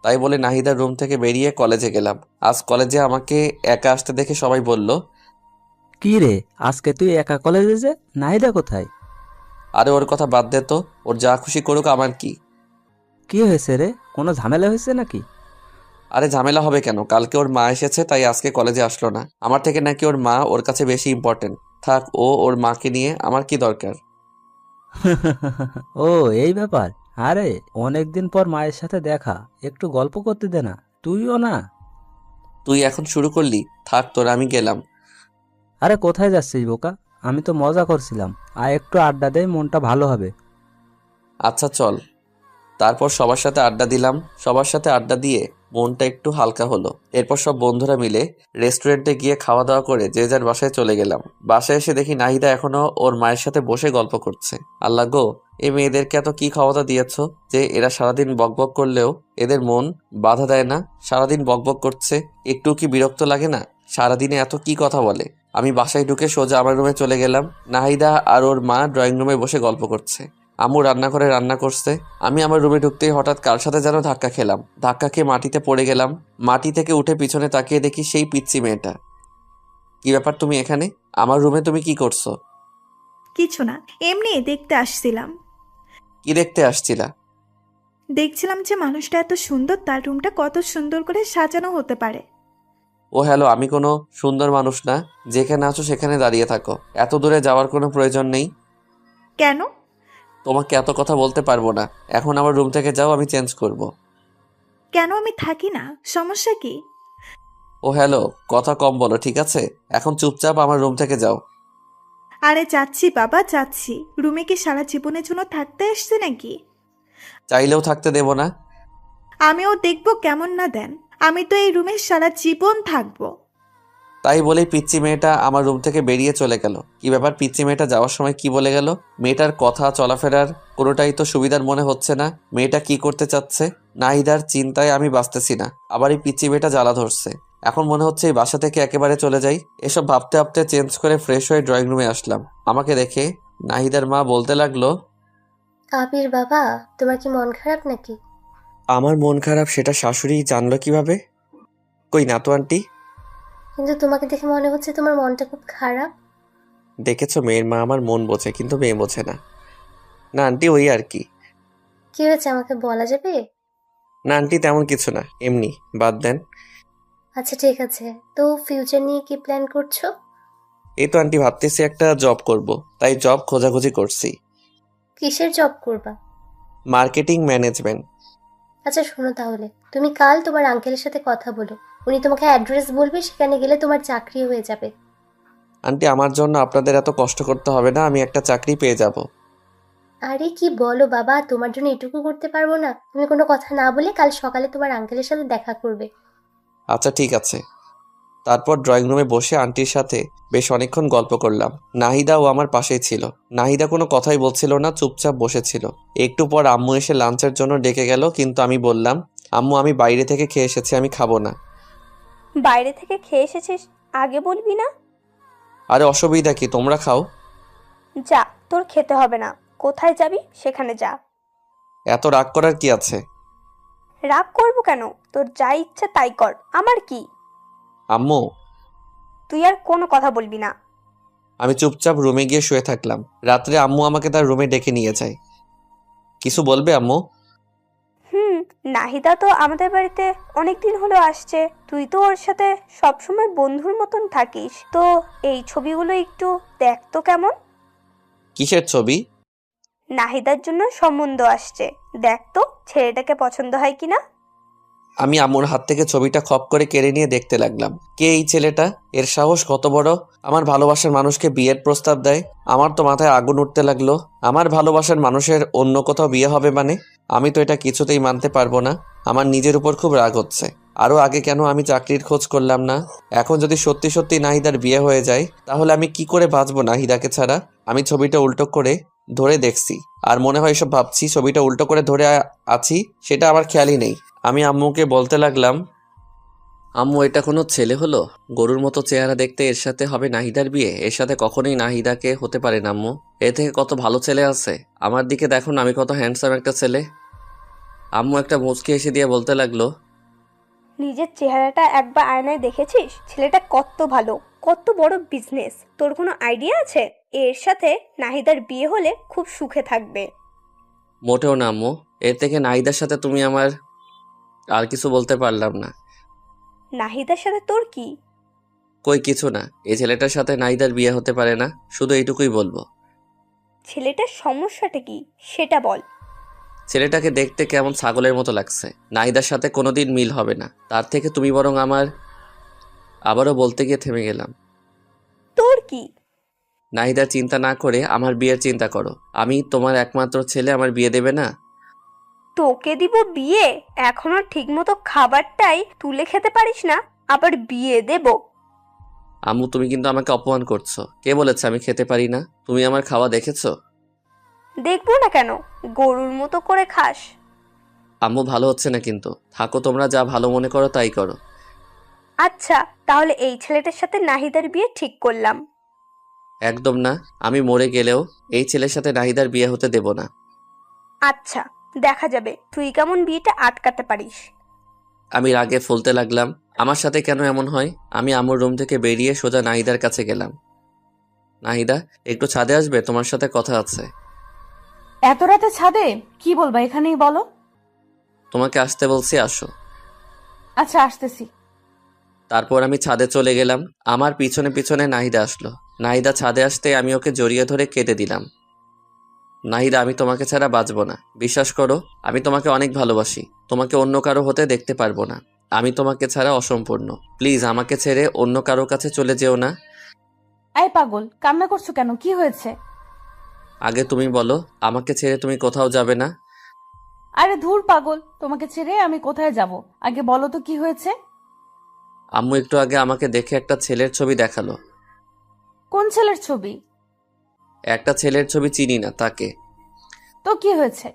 তাই বলে নাহিদার রুম থেকে বেরিয়ে কলেজে গেলাম। আজ কলেজে আমাকে একা আসতে দেখে সবাই বলল, কি রে, আজকে তুই একা কলেজে যে? নাহিদা কোথায়? আরে ওর কথা বাদ দে তো, ওর যা খুশি করুক, আমার কি। কি হয়েছে রে, কোনো ঝামেলা হয়েছে নাকি? আরে ঝামেলা হবে কেন? কালকে ওর মা এসেছে, তাই আজকে কলেজে আসলো না। আমার থেকে নাকি ওর মা ওর কাছে বেশি ইম্পর্টেন্ট। থাক, ও ওর মাকে নিয়ে, আমার কি দরকার। ও এই ব্যাপার। আরে অনেকদিন পর মায়ের সাথে দেখা, একটু গল্প করতে দে না, তুইও না। তুই এখন শুরু করলি, থাক তোর, আমি গেলাম। আরে কোথায় যাচ্ছিস বোকা? আমি তো মজা করছিলাম। আর একটু আড্ডা দেয়, মনটা ভালো হবে। আচ্ছা চল। তারপর সবার সাথে আড্ডা দিলাম। সবার সাথে আড্ডা দিয়ে মনটা একটু হালকা হলো। এরপর সব বন্ধুরা মিলে রেস্টুরেন্টে গিয়ে খাওয়া দাওয়া করে যে যার বাসায় চলে গেলাম। বাসায় এসে দেখি নাহিদা এখনো ওর মায়ের সাথে বসে গল্প করছে। আল্লাহ গো, এই মেয়েদেরকে এত কি ক্ষমতা দিয়েছো যে এরা সারাদিন বকবক করলেও এদের মন বাধা দেয় না। সারাদিন বকবক করছে, একটু কি বিরক্ত লাগে না? সারাদিনে এত কি কথা বলে। আমি বাসায় ঢুকে সোজা আমার রুমে চলে গেলাম। নাহিদা আর ওর মা ড্রয়িং রুমে বসে গল্প করছে। আম্মু রান্নাঘরে রান্না করছে। আমি আমার রুমে ঢুকতেই হঠাৎ কার সাথে যেন ধাক্কা খেলাম। ধাক্কা খেয়ে মাটিতে পড়ে গেলাম। মাটি থেকে উঠে পিছনে তাকিয়ে দেখি সেই পিচ্চি মেয়েটা। কি ব্যাপার, তুমি এখানে? আমার রুমে তুমি কি করছো? কিছু না, এমনি দেখতে আসছিলাম। কি দেখতে আসছিলা? দেখছিলাম যে মানুষটা এত সুন্দর, তার রুমটা কত সুন্দর করে সাজানো হতে পারে। ও হ্যালো, আমি কোনো সুন্দর মানুষ না। যেখানে আছো সেখানে দাঁড়িয়ে থাকো, এত দূরে যাওয়ার কোনো প্রয়োজন নেই। কেন? তোমাকে এত কথা বলতে পারবো না। এখন আমার রুম থেকে যাও, আমি চেঞ্জ করব। কেন? আমি থাকি না, সমস্যা কি? ও হ্যালো, কথা কম বলো ঠিক আছে? এখন চুপচাপ আমার রুম থেকে যাও। আরে যাচ্ছি বাবা, যাচ্ছি। রুমে কি সারা জীবনের জন্য থাকতে এসছে নাকি? চাইলেও থাকতে দেব না। আমিও দেখবো কেমন না দেন। আমি তো এই রুমে সারা জীবন থাকবো। তাই বলেই পিচ্চি মেয়েটা আমার রুম থেকে বেরিয়ে চলে গেল। কি ব্যাপার, পিচ্চি মেয়েটা যাওয়ার সময় কি বলে গেল? মেয়েটার কথা চলাফেরার কোনোটাই তো সুবিধার মনে হচ্ছে না। মেয়েটা কি করতে চাচ্ছে? নাহিদার চিন্তায় আমি বাঁচতেছি না। আবার এই পিচ্চি মেয়েটা জ্বালা ধরছে। এখন মনে হচ্ছে এই বাসা থেকে একেবারে চলে যাই। এসব ভাবতে ভাবতে চেঞ্জ করে ফ্রেশ হয়ে ড্রয়িং রুমে আসলাম। আমাকে দেখে নাহিদার মা বলতে লাগলো, আবির বাবা, তোমার কি মন খারাপ নাকি? আমার মন খারাপ সেটা শাশুড়ি জানলো কিভাবে? কই না তো আন্টি। কিন্তু তোমাকে দেখে মনে হচ্ছে তোমার মনটা খুব খারাপ। দেখেছো, মেয়ের মা আমার মন বোঝে কিন্তু মেয়ে বোঝে না। না আন্টি, ওই আর কি। কি হয়েছে আমাকে বলা যাবে? না আন্টি, তেমন কিছু না, এমনি, বাদ দেন। আচ্ছা ঠিক আছে, তো ফিউচার নিয়ে কি প্ল্যান করছো? এই তো আন্টি ভাবতেছি একটা জব করব, তাই জব খোঁজাখুঁজি করছি। কিসের জব করবা? Marketing management. আচ্ছা শোনো তাহলে, তুমি কাল তোমার আঙ্কেলের সাথে কথা বলো। উনি তোমাকে অ্যাড্রেস বলবে, সেখানে গেলে তোমার চাকরি হয়ে যাবে। আন্টি, আমার জন্য আপনাদের এত কষ্ট করতে হবে না, আমি একটা চাকরি পেয়ে যাব। আরে কি বলো বাবা, তোমার জন্য এটুকু করতে পারবো না? তুমি কোনো কথা না বলে কাল সকালে তোমার আঙ্কেলের সাথে দেখা করবে। আচ্ছা ঠিক আছে। তারপর ড্রয়িং রুমে বসে আন্টির সাথে বেশ অনেকক্ষণ গল্প করলাম। নাহিদাও আমার পাশেই ছিল। নাহিদা কোনো কথাই বলছিল না, চুপচাপ বসেছিল। একটু পর আম্মু এসে লাঞ্চের জন্য ডেকে গেল, কিন্তু আমি বললাম, আম্মু আমি বাইরে থেকে খেয়ে এসেছি, আমি খাবো না। বাইরে থেকে খেয়ে এসেছিস, আগে বলবি না? আরে অসুবিধা কি, তোমরা খাও। যা, তোর খেতে হবে না। কোথায় যাবি সেখানে যা। এত রাগ করার কি আছে? রাগ করবো কেন? তোর যা ইচ্ছা তাই কর, আমার কি? আম্মু। তুই আর কোনো কথা বলবি না। আমি চুপচাপ রুমে গিয়ে শুয়ে থাকলাম। রাত্রে আম্মু আমাকে তার রুমে ডেকে নিয়ে যায়। কিছু বলবে আম্মু? নাহিদা তো আমাদের বাড়িতে অনেক দিন হলো আসছে। তুই তো ওর সাথে সবসময় বন্ধুর মতন থাকিস, তো এই ছবিগুলো একটু দেখ তো কেমন। কিসের ছবি? নাহিদার জন্য সম্বন্ধ আসছে, দেখ তো ছেলেটাকে পছন্দ হয় কিনা। আমি আম্মুর হাত থেকে ছবিটা খপ করে কেড়ে নিয়ে দেখতে লাগলাম। কে এই ছেলেটা? এর সাহস কত বড়! আমার ভালোবাসার মানুষকে বিয়ের প্রস্তাব দেয়। আমার তো মাথায় আগুন উঠতে লাগলো। আমার ভালোবাসার মানুষের অন্য কোথাও বিয়ে হবে মানে? আমি তো এটা কিছুতেই মানতে পারবো না। আমার নিজের উপর খুব রাগ হচ্ছে। আরো আগে কেন আমি চাকরির খোঁজ করলাম না? এখন যদি সত্যি সত্যি নাহিদার বিয়ে হয়ে যায়, তাহলে আমি কি করে বাঁচবো নাহিদাকে ছাড়া? আমি ছবিটা উল্টো করে ধরে দেখছি, আর মনে হয় এসব ভাবছি। ছবিটা উল্টো করে ধরে আছি, সেটা আমার খেয়ালই নেই। আমি আম্মুকে বলতে লাগলাম, আম্মু এটা কোনো ছেলে হলো? গরুর মতো চেহারা দেখতে, এর সাথে হবে নাহিদার বিয়ে? এর সাথে কখনোই নাহিদাকে হতে পারে না আম্মু। এর থেকে কত ভালো ছেলে আছে। আমার দিকে দেখুন, আমি কত হ্যান্ডসাম একটা ছেলে। আম্মু একটা মুচকি এসে দিয়ে বলতে লাগলো, নিজের চেহারাটা একবার আয়নায় দেখেছিস? ছেলেটা কত ভালো, কত বড় বিজনেস। তোর কোনো আইডিয়া আছে? এর সাথে নাহিদার বিয়ে হলে খুব সুখে থাকবে। মোটেও না আম্মু। এর থেকে নাহিদার সাথে তুমি আমার আর কিছু বলতে পারলাম না। নাহিদার সাথে তোর কি? কই কিছু না। এই ছেলেটার সাথে নাহিদার বিয়ে হতে পারে না, শুধু এইটুকুই বলবো। ছেলেটার সমস্যাটা কি সেটা বল। ছেলেটাকে দেখতে কেমন ছাগলের মতো লাগছে। নাহিদার সাথে কোনোদিন মিল হবে না। তার থেকে তুমি বরং আমার। আবারও বলতে গিয়ে থেমে গেলাম। তোর কি? নাহিদার চিন্তা না করে আমার বিয়ের চিন্তা করো। আমি তোমার একমাত্র ছেলে, আমার বিয়ে দেবে না? তোকে দিব বিয়ে? এখনো ঠিকমতো খাবারটাই তুলে খেতে পারিস না, আবার বিয়ে দেব? আম্মু, তুমি কিন্তু আমাকে অপমান করছো। কে বলেছে আমি খেতে পারি না? তুমি আমার খাওয়া দেখেছো? দেখবো না কেন, গরুর মতো করে খাস। আম্মু, ভালো হচ্ছে না কিন্তু। থাকো, তোমরা যা ভালো মনে করো তাই করো। আচ্ছা, তাহলে এই ছেলেটার সাথে নাহিদার বিয়ে ঠিক করলাম। একদম না। আমি মরে গেলেও এই ছেলের সাথে নাহিদার বিয়ে হতে দেব না। আচ্ছা, দেখা যাবে তুই কেমন বিয়েটা আটকাতে পারিস। আমি রাগে ফুলতে লাগলাম। আমার সাথে কেন এমন হয়? আমি আম্মুর রুম থেকে বেরিয়ে সোজা নাহিদার কাছে গেলাম। নাহিদা, একটু ছাদে আসবে? তোমার সাথে কথা আছে। এত রাতে ছাদে? কি বলবা এখানেই বলো। তোমাকে আসতে বলছি, আসো। আচ্ছা, আসতেছি। তারপর আমি ছাদে চলে গেলাম। আমার পিছনে পিছনে নাহিদা আসলো। নাহিদা ছাদে আসতে আমি ওকে জড়িয়ে ধরে কেঁদে দিলাম। নাহিদা, আমি তোমাকে ছাড়া বাঁচব না। বিশ্বাস করো, আমি তোমাকে অনেক ভালোবাসি। তোমাকে অন্য কারো হতে দেখতে পারবো না। আমি তোমাকে ছাড়া অসম্পূর্ণ। প্লিজ আমাকে ছেড়ে অন্য কারো কাছে চলে যেও না। এই পাগল, কান্না করছো কেন? কি হয়েছে? আগে তুমি বলো, আমাকে ছেড়ে তুমি কোথাও যাবে না? আরে ধুর পাগল, তোমাকে ছেড়ে আমি কোথায় যাব? আগে বলো তো কি হয়েছে। আম্মু একটু আগে আমাকে দেখে একটা ছেলের ছবি দেখালো। কোন ছেলের ছবি? একটা ছেলের ছবি চিনি না, তাকে। তো কি হয়েছে?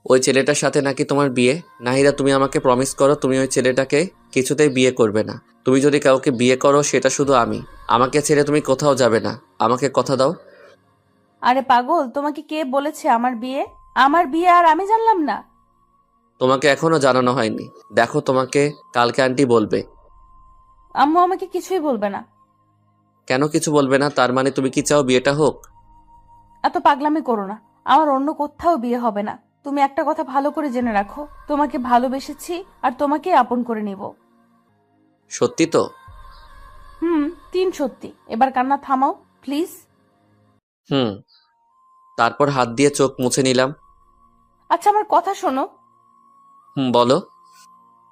ওই ছেলেটার সাথে নাকি তোমার বিয়ে। নাহিদা, তুমি আমাকে প্রমিস করো তুমি ওই ছেলেটাকে কিছুতেই বিয়ে করবে না। তুমি যদি কাউকে বিয়ে করো সেটা শুধু আমি। আমাকে ছেড়ে তুমি কোথাও যাবে না। আমাকে কথা দাও। আরে পাগল, তোমাকে কে বলেছে আমার বিয়ে? আমার বিয়ে আর আমি জানলাম না? তোমাকে এখনো জানানো হয়নি। দেখো, তোমাকে কালকে আন্টি বলবে। আম্মু আমাকে কিছুই বলবে না। কেন কিছু বলবে না? তার মানে তুমি কি চাও বিয়েটা হোক? এত পাগলামি করো না। আমার অন্য কোথাও বিয়ে হবে না। তুমি একটা কথা ভালো করে জেনে রাখো, তোমাকে ভালোবেসেছি আর তোমাকে আপন করে নিব। সত্যি তো? 3 সত্যি। এবার কান্না থামাও প্লিজ। হুম। তারপর হাত দিয়ে চোখ মুছে নিলাম। আচ্ছা, আমার কথা শোনো। বলো।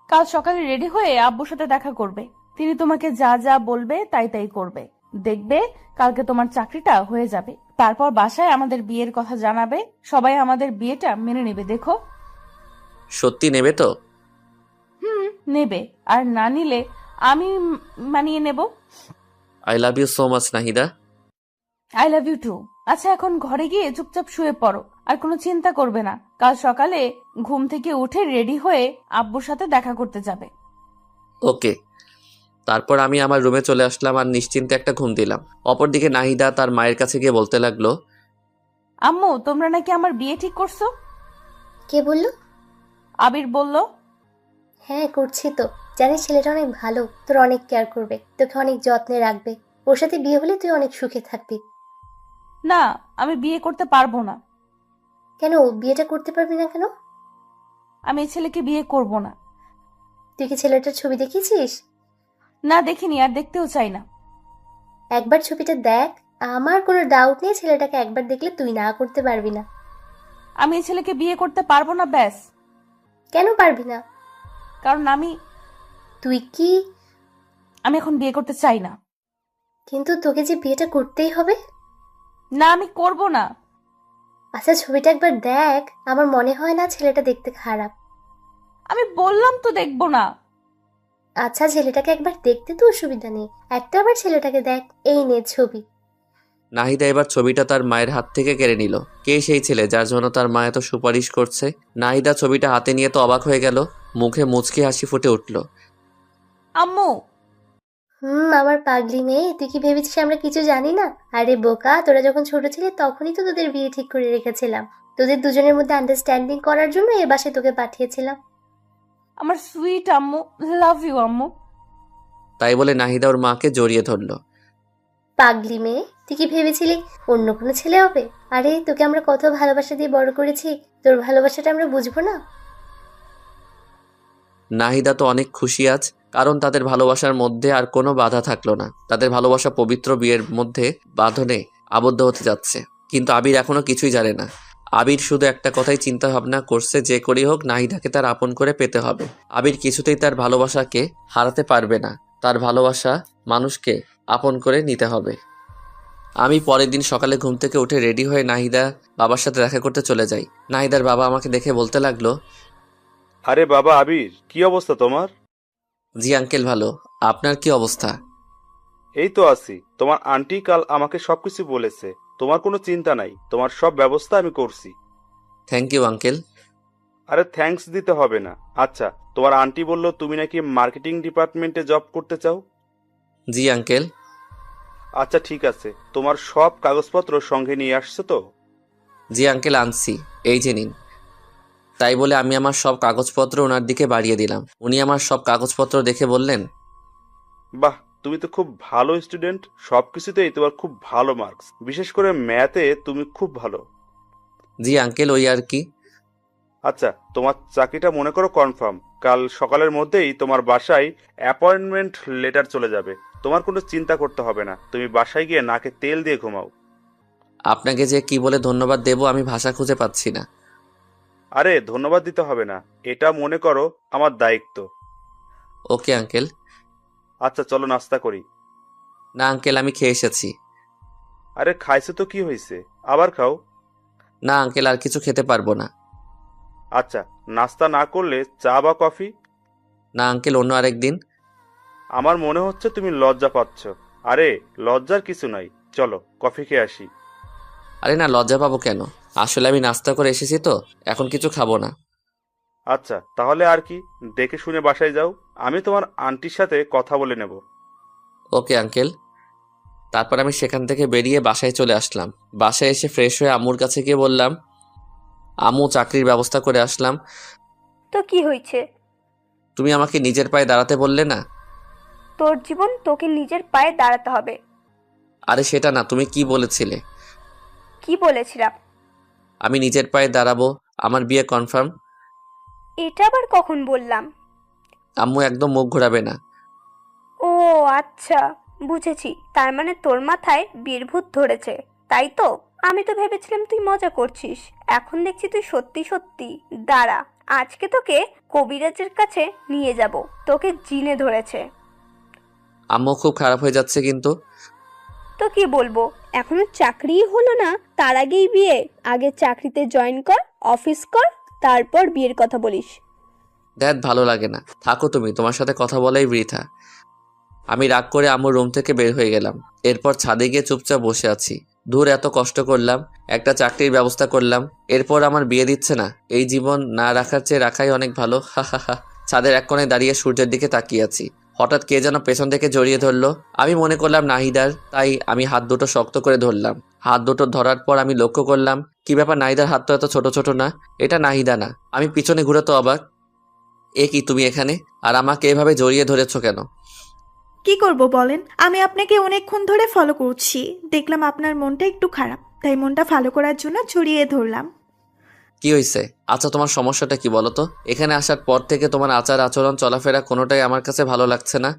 কাল সকালে রেডি হয়ে আব্বুর সাথে দেখা করবে। তিনি তোমাকে যা যা বলবে তাই তাই করবে। দেখবে কালকে তোমার চাকরিটা হয়ে যাবে। তারপর বাসায় আমাদের বিয়ের কথা জানাবে। সবাই আমাদের বিয়েটা মেনে নেবে। দেখো। সত্যি নেবে তো? নেবে। আর না নিলে আমি মানিয়ে নেব। I love you so much Nahida. I love you too. আচ্ছা, এখন ঘরে গিয়ে চুপচাপ শুয়ে পড়ো। আর কোনো চিন্তা করবে না। কাল সকালে ঘুম থেকে উঠে রেডি হয়ে আব্বুর সাথে দেখা করতে যাবে। ওকে। তারপর আমি আমার রুমে চলে আসলাম আর নিশ্চিন্তে একটা ঘুম দিলাম। অপরদিকে নাহিদা তার মায়ের কাছে গিয়ে বলতে লাগলো, আম্মু, তোমরা নাকি আমার বিয়ে ঠিক করছো? কে বললো? আবির বলল। হ্যাঁ, করছি তো। জানিস ছেলেটা অনেক ভালো, তোর অনেক কেয়ার করবে, তোকে অনেক যত্নে রাখবে। ওর সাথে বিয়ে হলে তুই অনেক সুখে থাকবি। না, আমি বিয়ে করতে পারবো না। কেন বিয়েটা করতে পারবি না কেন? আমি এই ছেলেকে বিয়ে করব না। তুই কি ছেলেটার ছবি দেখিয়েছিস? না, দেখিনি, আর দেখতেও চাই না। একবার ছবিটা দেখ। আমার কোনো ডাউট নেই ছেলেটাকে একবার দেখলে তুই না করতে পারবি না। আমি এই ছেলেকে বিয়ে করতে পারবো না, ব্যাস। কেন পারবি না? কারণ আমি কি এখন বিয়ে করতে চাই না। কিন্তু তোকে যে বিয়েটা করতেই হবে। না, আমি করব না। আচ্ছা, ছবিটা একবার দেখ। আমার মনে হয় না ছেলেটা দেখতে খারাপ। আমি বললাম তো দেখবো না। আচ্ছা, ছেলেটাকে একবার দেখতে তো অসুবিধা নেই। একটা বার ছেলেটাকে দেখ। এই নে ছবি। নাহিদা এবার ছবিটা তার মায়ের হাত থেকে কেড়ে নিল। কে সেই ছেলে যার জন্য তার মা এত সুপারিশ করছে? নাহিদা ছবিটা হাতে নিয়ে তো অবাক হয়ে গেল। মুখে মুচকি হাসি ফুটে উঠল। আম্মু। আমার পাগলি মেয়ে, তুই কি ভেবেছিস আমরা কিছু জানি না? আরে বোকা, তোরা যখন ছোট ছিলি তখনই তো তোদের বিয়ে ঠিক করে রেখেছিলাম। তোদের দুজনের মধ্যে আন্ডারস্ট্যান্ডিং করার জন্য এ বাসায় তোকে পাঠিয়েছিলাম। আমার সুইট আম্মু, লাভ ইউ আম্মু। তাই বলে নাহিদা ওর মাকে জড়িয়ে ধরল। পাগলি মেয়ে, তুই কি ভেবেছিলি অন্য কোনো ছেলে হবে? আরে তোকে আমরা কত ভালোবাসা দিয়ে বড় করেছি, তোর ভালোবাসাটা আমরা বুঝবো না? নাহিদা তো অনেক খুশি আজ, কারণ তাদের ভালোবাসার মধ্যে আর কোনো বাধা থাকলো না। তাদের ভালোবাসা পবিত্র বিয়ের মধ্যে বাঁধনে আবদ্ধ হতে যাচ্ছে। কিন্তু আবির এখনো কিছুই জানে না। আবির শুধু একটা কথাই চিন্তা ভাবনা করছে, যে করেই হোক নাহিদাকে তার আপন করে পেতে হবে। আবির কিছুতেই তার ভালোবাসাকে হারাতে পারবে না। তার ভালোবাসা মানুষকে আপন করে নিতে হবে। আমি পরের দিন সকালে ঘুম থেকে উঠে রেডি হয়ে নাহিদা বাবার সাথে দেখা করতে চলে যাই। নাহিদার বাবা আমাকে দেখে বলতে লাগলো, আরে বাবা আবির, কি অবস্থা তোমার? জি আঙ্কেল ভালো, আপনার কি অবস্থা? এই তো আছি। তোমার আন্টি কাল আমাকে সবকিছু বলেছে। তোমার কোনো চিন্তা নাই, তোমার সব ব্যবস্থা আমি করছি। Thank you uncle. আরে থ্যাঙ্কস দিতে হবে না। আচ্ছা, তোমার আন্টি বলল তুমি নাকি মার্কেটিং ডিপার্টমেন্টে জব করতে চাও? জি আঙ্কেল। আচ্ছা ঠিক আছে, তোমার সব কাগজপত্র সঙ্গে নিয়ে আসছো তো? জি আঙ্কেল আনছি, এই যে নিন। তাই বলে আমি আমার সব কাগজপত্র ওনার দিকে বাড়িয়ে দিলাম। উনি আমার সব কাগজপত্র দেখে বললেন, বাহ, তুমি তো খুব ভালো স্টুডেন্ট। সবকিছুতেই তোমার খুব ভালো মার্কস, বিশেষ করে ম্যাথে তুমি খুব ভালো। জি আঙ্কেল ওই আর কি। আচ্ছা, তোমার চাকরিটা মনে করো কনফার্ম। কাল সকালের মধ্যেই তোমার বাসায় অ্যাপয়েন্টমেন্ট লেটার চলে যাবে। তোমার কোনো চিন্তা করতে হবে না, তুমি বাসায় গিয়ে নাকে তেল দিয়ে ঘুমাও। আপনাকে যে কি বলে ধন্যবাদ দেব আমি ভাষা খুঁজে পাচ্ছি না। আরে ধন্যবাদ দিতে হবে না, এটা মনে করো আমার দায়িত্ব। Okay uncle. আচ্ছা চলো নাস্তা করি। না আঙ্কেল আমি খেয়ে এসেছি। আরে খাইছো তো কি হয়েছে, আবার খাও। না আঙ্কেল আর কিছু খেতে পারবো না। আচ্ছা, নাস্তা না করলে চা বা কফি? না আঙ্কেল অন্য আরেকদিন। আমার মনে হচ্ছে তুমি লজ্জা পাচ্ছ। আরে লজ্জার কিছু নাই, চলো কফি খেয়ে আসি। আরে না লজ্জা পাবো কেন, আসলে আমি নাস্তা করে এসেছি তো, এখন কিছু খাবো না। আচ্ছা তাহলে আর কি, দেখে শুনে বাসায় যাও। আমি তোমার আন্টির সাথে কথা বলে নেব। Okay uncle. তারপর আমি সেখান থেকে বেরিয়ে বাসায় চলে আসলাম। বাসায় এসে ফ্রেশ হয়ে আম্মুর কাছে গিয়ে বললাম, আম্মু চাকরির ব্যবস্থা করে আসলাম। তো কি হয়েছে? তুমি আমাকে নিজের পায়ে দাঁড়াতে বললে না? তোর জীবন তোকে নিজের পায়ে দাঁড়াতে হবে। আরে সেটা না, তুমি কি বলেছিলে? কি বলেছিলাম? আমি নিজের পায়ে দাঁড়াবো, আমার বিয়ে কনফার্ম। এটা আবার কখন বললাম? আম্মু একদম মুখ ঘোরাবে না। ও আচ্ছা, বুঝেছি। তার মানে তোর মাথায় বিয়ের ভূত ধরেছে, তাই তো? আমি তো ভেবেছিলাম তুই মজা করছিস, এখন দেখছি তুই সত্যি সত্যি। দাঁড়া, আজকে তোকে কবিরাজের কাছে নিয়ে যাব, তোকে জিনে ধরেছে। আম্মু খুব খারাপ হয়ে যাচ্ছে কিন্তু। তো কি বলবো, এখনো চাকরিই হলো না, তার আগেই বিয়ে? আগে চাকরিতে জয়েন কর, অফিস কর, তারপর বিয়ের কথা বলিস। দ্যাট ভালো লাগে না, থাকো তুমি, তোমার সাথে কথা বলাই বৃথা। আমি রাগ করে আম্মুর রুম থেকে বের হয়ে গেলাম। এরপর ছাদে গিয়ে চুপচাপ বসে আছি। দূর এত কষ্ট করলাম, একটা চাকরির ব্যবস্থা করলাম, এরপর আমার বিয়ে দিচ্ছে না। এই জীবন না রাখার চেয়ে রাখাই অনেক ভালো। হা হা হা। ছাদের এক কোণে দাঁড়িয়ে সূর্যের দিকে তাকিয়ে আছি। হঠাৎ কে যেন পেছন থেকে জড়িয়ে ধরলো। আমি মনে করলাম নাহিদার, তাই আমি হাত দুটো শক্ত করে ধরলাম। হাত দুটো ধরার পর আমি লক্ষ্য করলাম, কি ব্যাপার, নাহিদার হাত তো এত ছোট ছোট না। এটা নাহিদা না। আমি পিছনে ঘুরে তো অবাক, এ কি তুমি এখানে, আর আমাকে এভাবে জড়িয়ে ধরেছো কেন? কি করব বলেন, আমি আপনাকে অনেকক্ষণ ধরে ফলো করছি, দেখলাম আপনার মনটা একটু খারাপ, তাই মনটা ভালো করার জন্য জড়িয়ে ধরলাম। কি হয়েছে? আচ্ছা তোমার সমস্যাটা কি বলো তো? এখানে আসার পর থেকে তোমার আচার আচরণ চলাফেরা কোনোটাই আমার কাছে ভালো লাগছে না।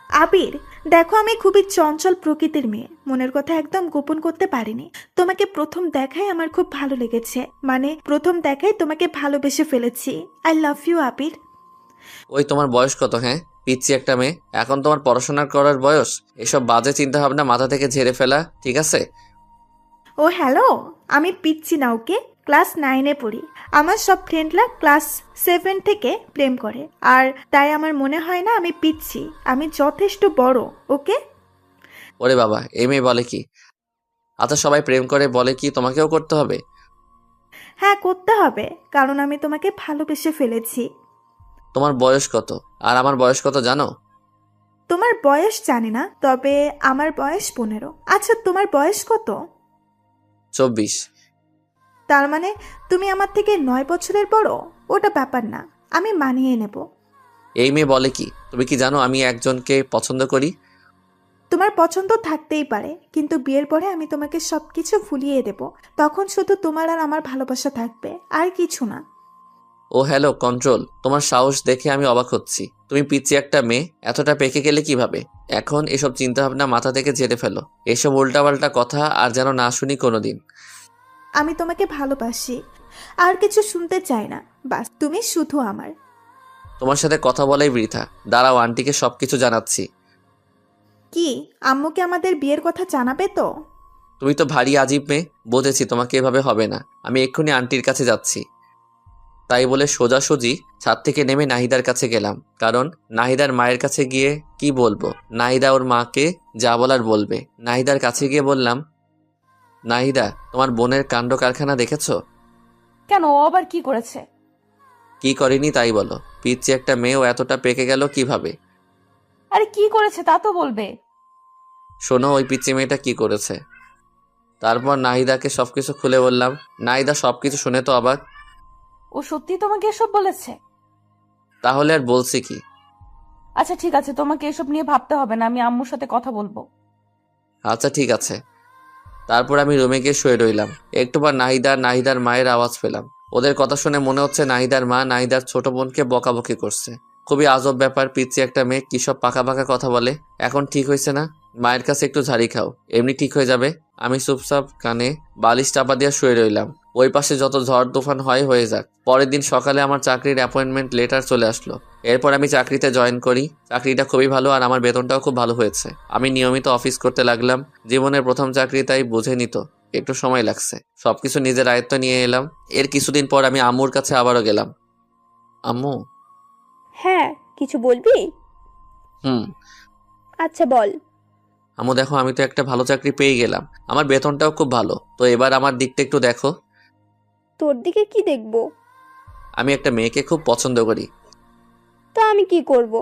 আবির, দেখো আমি খুবই চঞ্চল প্রকৃতির মেয়ে, মনের কথা একদম গোপন করতে পারিনি। তোমাকে প্রথম দেখায় আমার খুব ভালো লেগেছে, মানে প্রথম দেখায় তোমাকে ভালোবেসে ফেলেছি। আই লাভ ইউ আবির। ওই তোমার বয়স কত? হ্যাঁ, পিচ্ছি একটা মেয়ে, এখন তোমার পড়াশোনা করার বয়স। এসব বাজে চিন্তা ভাবনা মাথা থেকে ঝেড়ে ফেলা, ঠিক আছে? ও হ্যালো, আমি পিচ্ছি না, ওকে? ক্লাস 9-এ পড়ি। আমার সব ফ্রেন্ডরা ক্লাস 7 থেকে প্রেম করে, আর তাই আমার মনে হয় না আমি পিচ্ছি, আমি যথেষ্ট বড়, ওকে? ওরে বাবা, এই মেয়ে বলে কি? আচ্ছা সবাই প্রেম করে বলে কি তোমাকেও করতে হবে? হ্যাঁ করতে হবে, কারণ আমি তোমাকে ভালোবেসে ফেলেছি। তোমার বয়স কত আর আমার বয়স কত জানো? তোমার বয়স জানি না, তবে আমার বয়স 15। আচ্ছা তোমার বয়স কত? 24। তার মানে তুমি আমার থেকে 9 বছরের বড়। ওটা ব্যাপার না, আমি মানিয়ে নেব। এই মেয়ে বলে কি? তুমি কি জানো আমি একজনকে পছন্দ করি? তোমার পছন্দ থাকতেই পারে, কিন্তু বিয়ের পরে আমি তোমাকে সবকিছু ভুলিয়ে দেব, তখন শুধু তোমার আর আমার ভালোবাসা থাকবে, আর কিছু না। ও হ্যালো কন্ট্রোল, তোমার সাহস দেখে আমি অবাক হচ্ছি। তুমি পিচ্ছি একটা মেয়ে, এতটা পেকে গেলে কিভাবে? এখন এসব চিন্তাভাবনা মাথা থেকে ঝেড়ে ফেলো। এসব উল্টাপাল্টা কথা আর যেন না শুনি কোনোদিন। আমি তোমাকে ভালোবাসি, আর কিছু শুনতে চাই না, বাস তুমি শুধু আমার। তোমার সাথে কথা বলাই বৃথা, দাঁড়াও আন্টিকে সবকিছু জানাচ্ছি। কি আম্মুকে আমাদের বিয়ের কথা জানাবে তো? তুমি তো ভারী আজীব মেয়ে, বুঝেছি তোমাকে এভাবে হবে না। আমি এক্ষুনি আন্টির কাছে যাচ্ছি। তাই বলে সোজাসুজি ছাদ থেকে নেমে নাহিদার কাছে গেলাম, কারণ নাহিদার মায়ের কাছে গিয়ে কি বলবো, নাহিদা ওর মাকে যা বলার বলবে। নাহিদার কাছে গিয়ে বললাম, নাহিদা, তোমার বোনের কাণ্ড কারখানা দেখেছো? কেন, ও আবার কি করেছে? কি করেনি তাই বলো? পিচ্ছি একটা মেয়েও এতটা পেকে গেল কিভাবে? আরে কি করেছে তা তো বলবে। শোনো ওই পিচ্ছি মেয়েটা কি করেছে। তারপর নাহিদাকে সবকিছু খুলে বললাম। নাহিদা সবকিছু শুনে তো অবাক। ও সত্যি তোমাকে এসব বলেছে? তাহলে আর বলছি কি? আচ্ছা ঠিক আছে, তোমাকে এসব নিয়ে ভাবতে হবে না, আমি আম্মুর সাথে কথা বলবো। আচ্ছা ঠিক আছে। তারপর আমি রুমে গিয়ে শুয়ে রইলাম। একটু পর নাহিদার মায়ের আওয়াজ পেলাম। ওদের কথা শুনে মনে হচ্ছে নাহিদার মা নাহিদার ছোট বোনকে বকাবকি করছে। খুবই আজব ব্যাপার, পিচ্ছি একটা মেয়ে কি সব পাকা পাকা কথা বলে। এখন ঠিক হয়েছে না? মায়ের কাছে একটু ঝাড়ি খাও, এমনি ঠিক হয়ে যাবে। আমি চুপচাপ কানে বালিশ চাপা দিয়ে শুয়ে রইলাম। ওই পাশে যত ঝড় তুফান হয় হয়ে যাক। পরের দিন সকালে আমার চাকরির অ্যাপয়েন্টমেন্ট লেটার চলে আসলো। এরপর আমি চাকরিতে জয়েন করি। চাকরিটা খুবই ভালো আর আমার বেতনটাও খুব ভালো হয়েছে। আমি নিয়মিত অফিস করতে লাগলাম। জীবনের প্রথম চাকরি, তাই বুঝে নিত একটু সময় লাগছে। সবকিছু নিজের আয়ত্ত নিয়ে এলাম। এর কিছুদিন পর আমি আম্মুর কাছে আবারও গেলাম। আম্মু। হ্যাঁ, কিছু বলবি? হুম। আচ্ছা বল। আম্মু দেখো, আমি তো একটা ভালো চাকরি পেয়ে গেলাম। আমার বেতনটাও খুব ভালো। তো এবার আমার দিকটা একটু দেখো। তোর দিকে কি দেখবো? আমি একটা মেয়েকে খুব পছন্দ করি। তা আমি কি করব?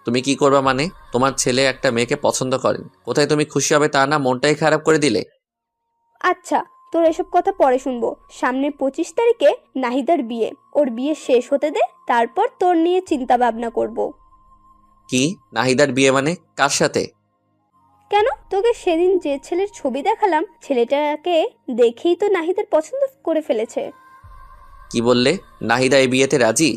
তুমি কি করবা মানে? তোমার ছেলে একটা মেয়েকে পছন্দ করেন, কোথায় তুমি খুশি হবে তা না, মনটাই খারাপ করে দিলে। আচ্ছা, তোর এসব কথা পরে শুনবো। সামনের 25 তারিখে নাহিদার বিয়ে। ওর বিয়ে শেষ হতে দে, তারপর তোর নিয়ে চিন্তা ভাবনা করব। কি? নাহিদার বিয়ে মানে? কার সাথে? কেন, তোকে সেদিন যে ছেলের ছবি দেখালাম, ছেলেটাকে দেখেই তো নাহিদার পছন্দ করে ফেলেছে। কি বললে? নাহিদা এই বিয়েতে রাজি?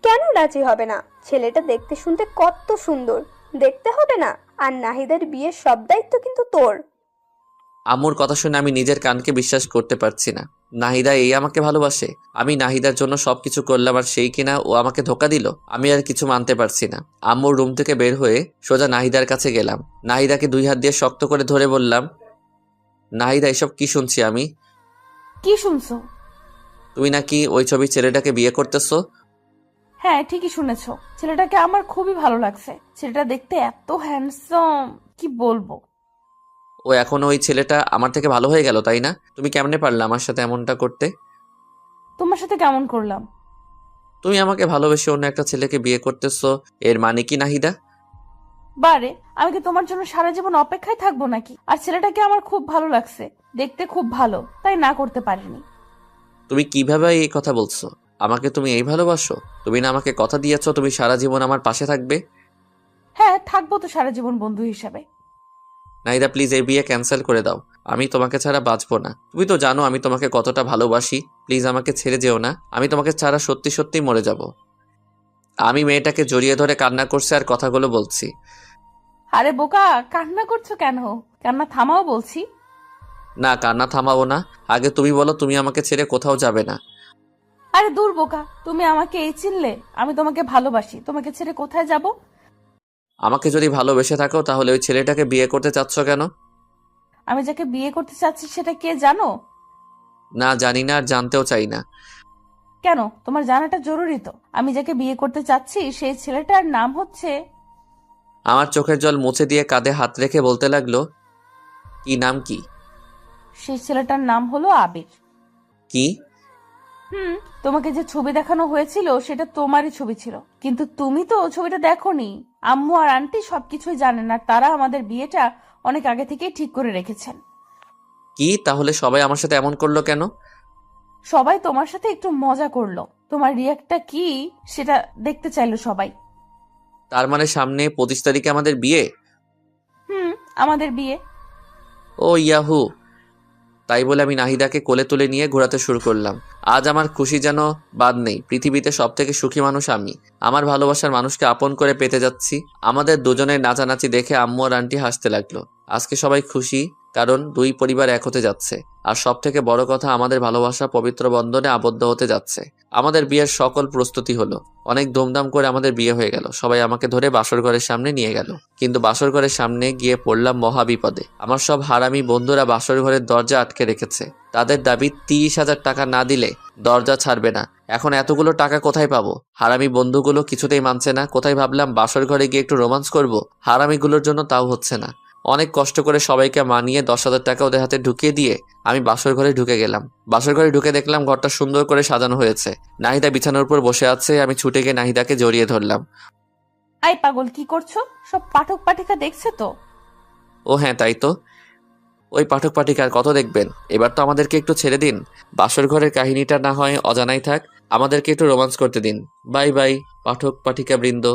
কেন রাজি হবে না? ছেলেটা দেখতে শুনতে কত সুন্দর, দেখতে হবে না? আর নাহিদার বিয়ের সব দায়িত্ব কিন্তু তোর। আম্মুর কথা শুনে আমি নিজের কানকে বিশ্বাস করতে পারছি না। নাহিদা এই আমাকে ভালোবাসে? আমি নাহিদার জন্য সবকিছু করলাম আর সেই কিনা ও আমাকে ধোকা দিল। আমি আর কিছু মানতে পারছি না। আম্মুর রুম থেকে বের হয়ে সোজা নাহিদার কাছে গেলাম। নাহিদাকে 2 হাত দিয়ে শক্ত করে ধরে বললাম, নাহিদা, এসব কি শুনছি আমি? কি শুনছো? তুমি নাকি ওই ছবির ছেলেটাকে বিয়ে করতেছো? হ্যাঁ ঠিকই শুনেছো, ছেলেটাকে আমার খুবই ভালো লাগছে। ছেলেটা দেখতে এত হ্যান্ডসাম, কি বলবো। ও এখন ওই ছেলেটা আমার থেকে ভালো হয়ে গেল তাই না? তুমি কেমনে পারলে আমার সাথে এমনটা করতে? তোমার সাথে কেমন করলাম? তুমি আমাকে ভালোবেসে অন্য একটা ছেলেকে বিয়ে করতেছো, এর মানে কি নাহিদা? বারে, আমি কি তোমার জন্য সারা জীবন অপেক্ষায় থাকবো নাকি? আর ছেলেটাকে আমার খুব ভালো লাগছে, দেখতে খুব ভালো, তাই না করতে পারিনি। তুমি কিভাবে এই কথা বলছো? আমাকে তুমি এই ভালোবাসো? তুমি না আমাকে কথা দিয়েছো তুমি সারা জীবন আমার পাশে থাকবে? হ্যাঁ থাকবো তো সারা জীবন বন্ধু হিসাবে। নাহিদা প্লিজ এই বিয়ে ক্যান্সেল করে দাও। আমি তোমাকে ছাড়া বাঁচবো না। তুমি তো জানো আমি তোমাকে কতটা ভালোবাসি। প্লিজ আমাকে ছেড়ে যেও না। আমি তোমাকে ছাড়া সত্যি সত্যি মরে যাব। আমি মেয়েটাকে জড়িয়ে ধরে কান্না করছি আর কথাগুলো বলছি। আরে বোকা, কান্না করছো কেন? কান্না থামাও বলছি। না, কান্না থামাবো না। আগে তুমি বলো তুমি আমাকে ছেড়ে কোথাও যাবে না। আরে দূর বোকা, তুমি আমাকে এই চিনলে? আমি তোমাকে ভালোবাসি, তোমাকে ছেড়ে কোথায় যাব? আমাকে যদি ভালোবেসে থাকো তাহলে ওই ছেলেটাকে বিয়ে করতে চাচ্ছ কেন? আমি যাকে বিয়ে করতে চাচ্ছি সেটা কে জানো? না, জানি না আর জানতেও চাই না। কেন, তোমার জানাটা জরুরি তো। আমি যাকে বিয়ে করতে চাচ্ছি সেই ছেলেটার নাম হচ্ছে... আমার চোখের জল মুছে দিয়ে কাঁধে হাত রেখে বলতে লাগলো, কি নাম কি? সেই ছেলেটার নাম হলো আবির। কি? তোমাকে যে ছবি দেখানো হয়েছিল সেটা তোমারই ছবি ছিল, কিন্তু তুমি তো ছবিটা দেখোনি। আম্মু আর আন্টি সবকিছুই জানেন আর তারা আমাদের বিয়েটা অনেক আগে থেকেই ঠিক করে রেখেছেন। কি? তাহলে সবাই আমার সাথে এমন করলো কেন? সবাই তোমার সাথে একটু মজা করলো, তোমার রিয়াক্টটা কি সেটা দেখতে চাইলো সবাই। তার মানে সামনে 25 তারিখে আমাদের বিয়ে? আমাদের বিয়ে। ও ইয়াহু! তাই বলে আমি নাহিদাকে কোলে তুলে নিয়ে ঘোরাতে শুরু করলাম। আজ আমার খুশি যেন বাদ নেই। পৃথিবীতে সব থেকে সুখী মানুষ আমি। আমার ভালোবাসার মানুষকে আপন করে পেতে যাচ্ছি। আমাদের দুজনের নাচানাচি দেখে আম্মু আর আন্টি হাসতে লাগলো। আজকে সবাই খুশি, কারণ দুই পরিবার এক হতে যাচ্ছে। আর সব থেকে বড় কথা, আমাদের ভালোবাসা পবিত্র বন্ধনে আবদ্ধ হতে যাচ্ছে। আমাদের বিয়ের সকল প্রস্তুতি হলো, অনেক ধুমধাম করে আমাদের বিয়ে হয়ে গেল। সবাই আমাকে ধরে বাসর ঘরের সামনে নিয়ে গেল, কিন্তু বাসর ঘরের সামনে গিয়ে পড়লাম মহা বিপদে। আমার সব হারামি বন্ধুরা বাসর ঘরের দরজা আটকে রেখেছে। তাদের দাবি 30,000 টাকা না দিলে দরজা ছাড়বে না। এখন এতগুলো টাকা কোথায় পাবো? হারামি বন্ধুগুলো কিছুতেই মানছে না। কোথায় ভাবলাম বাসর ঘরে গিয়ে একটু রোমান্স করব, হারামিগুলোর জন্য তাও হচ্ছে না। অনেক কষ্ট করে সবাইকে মানিয়ে 10,000 টাকা ওদের হাতে ঢুকিয়ে দিয়ে আমি বাসর ঘরে ঢুকে গেলাম। বাসর ঘরে ঢুকে দেখলাম ঘরটা সুন্দর করে সাজানো হয়েছে। নাহিদা বিছানার উপর বসে আছে। আমি ছুটে গিয়ে নাহিদাকে জড়িয়ে ধরলাম। আই পাগল, কি করছো? সব পাঠক পাঠিকা দেখছে তো? ও হ্যাঁ, তাই তো। ওই পাঠক পাঠিকার কত দেখবেন? এবার তো আমাদেরকে একটু ছেড়ে দিন। বাসর ঘরের কাহিনীটা না হয় অজানাই থাক, আমাদেরকে একটু রোমান্স করতে দিন। বাই বাই পাঠক পাঠিকা বৃন্দ।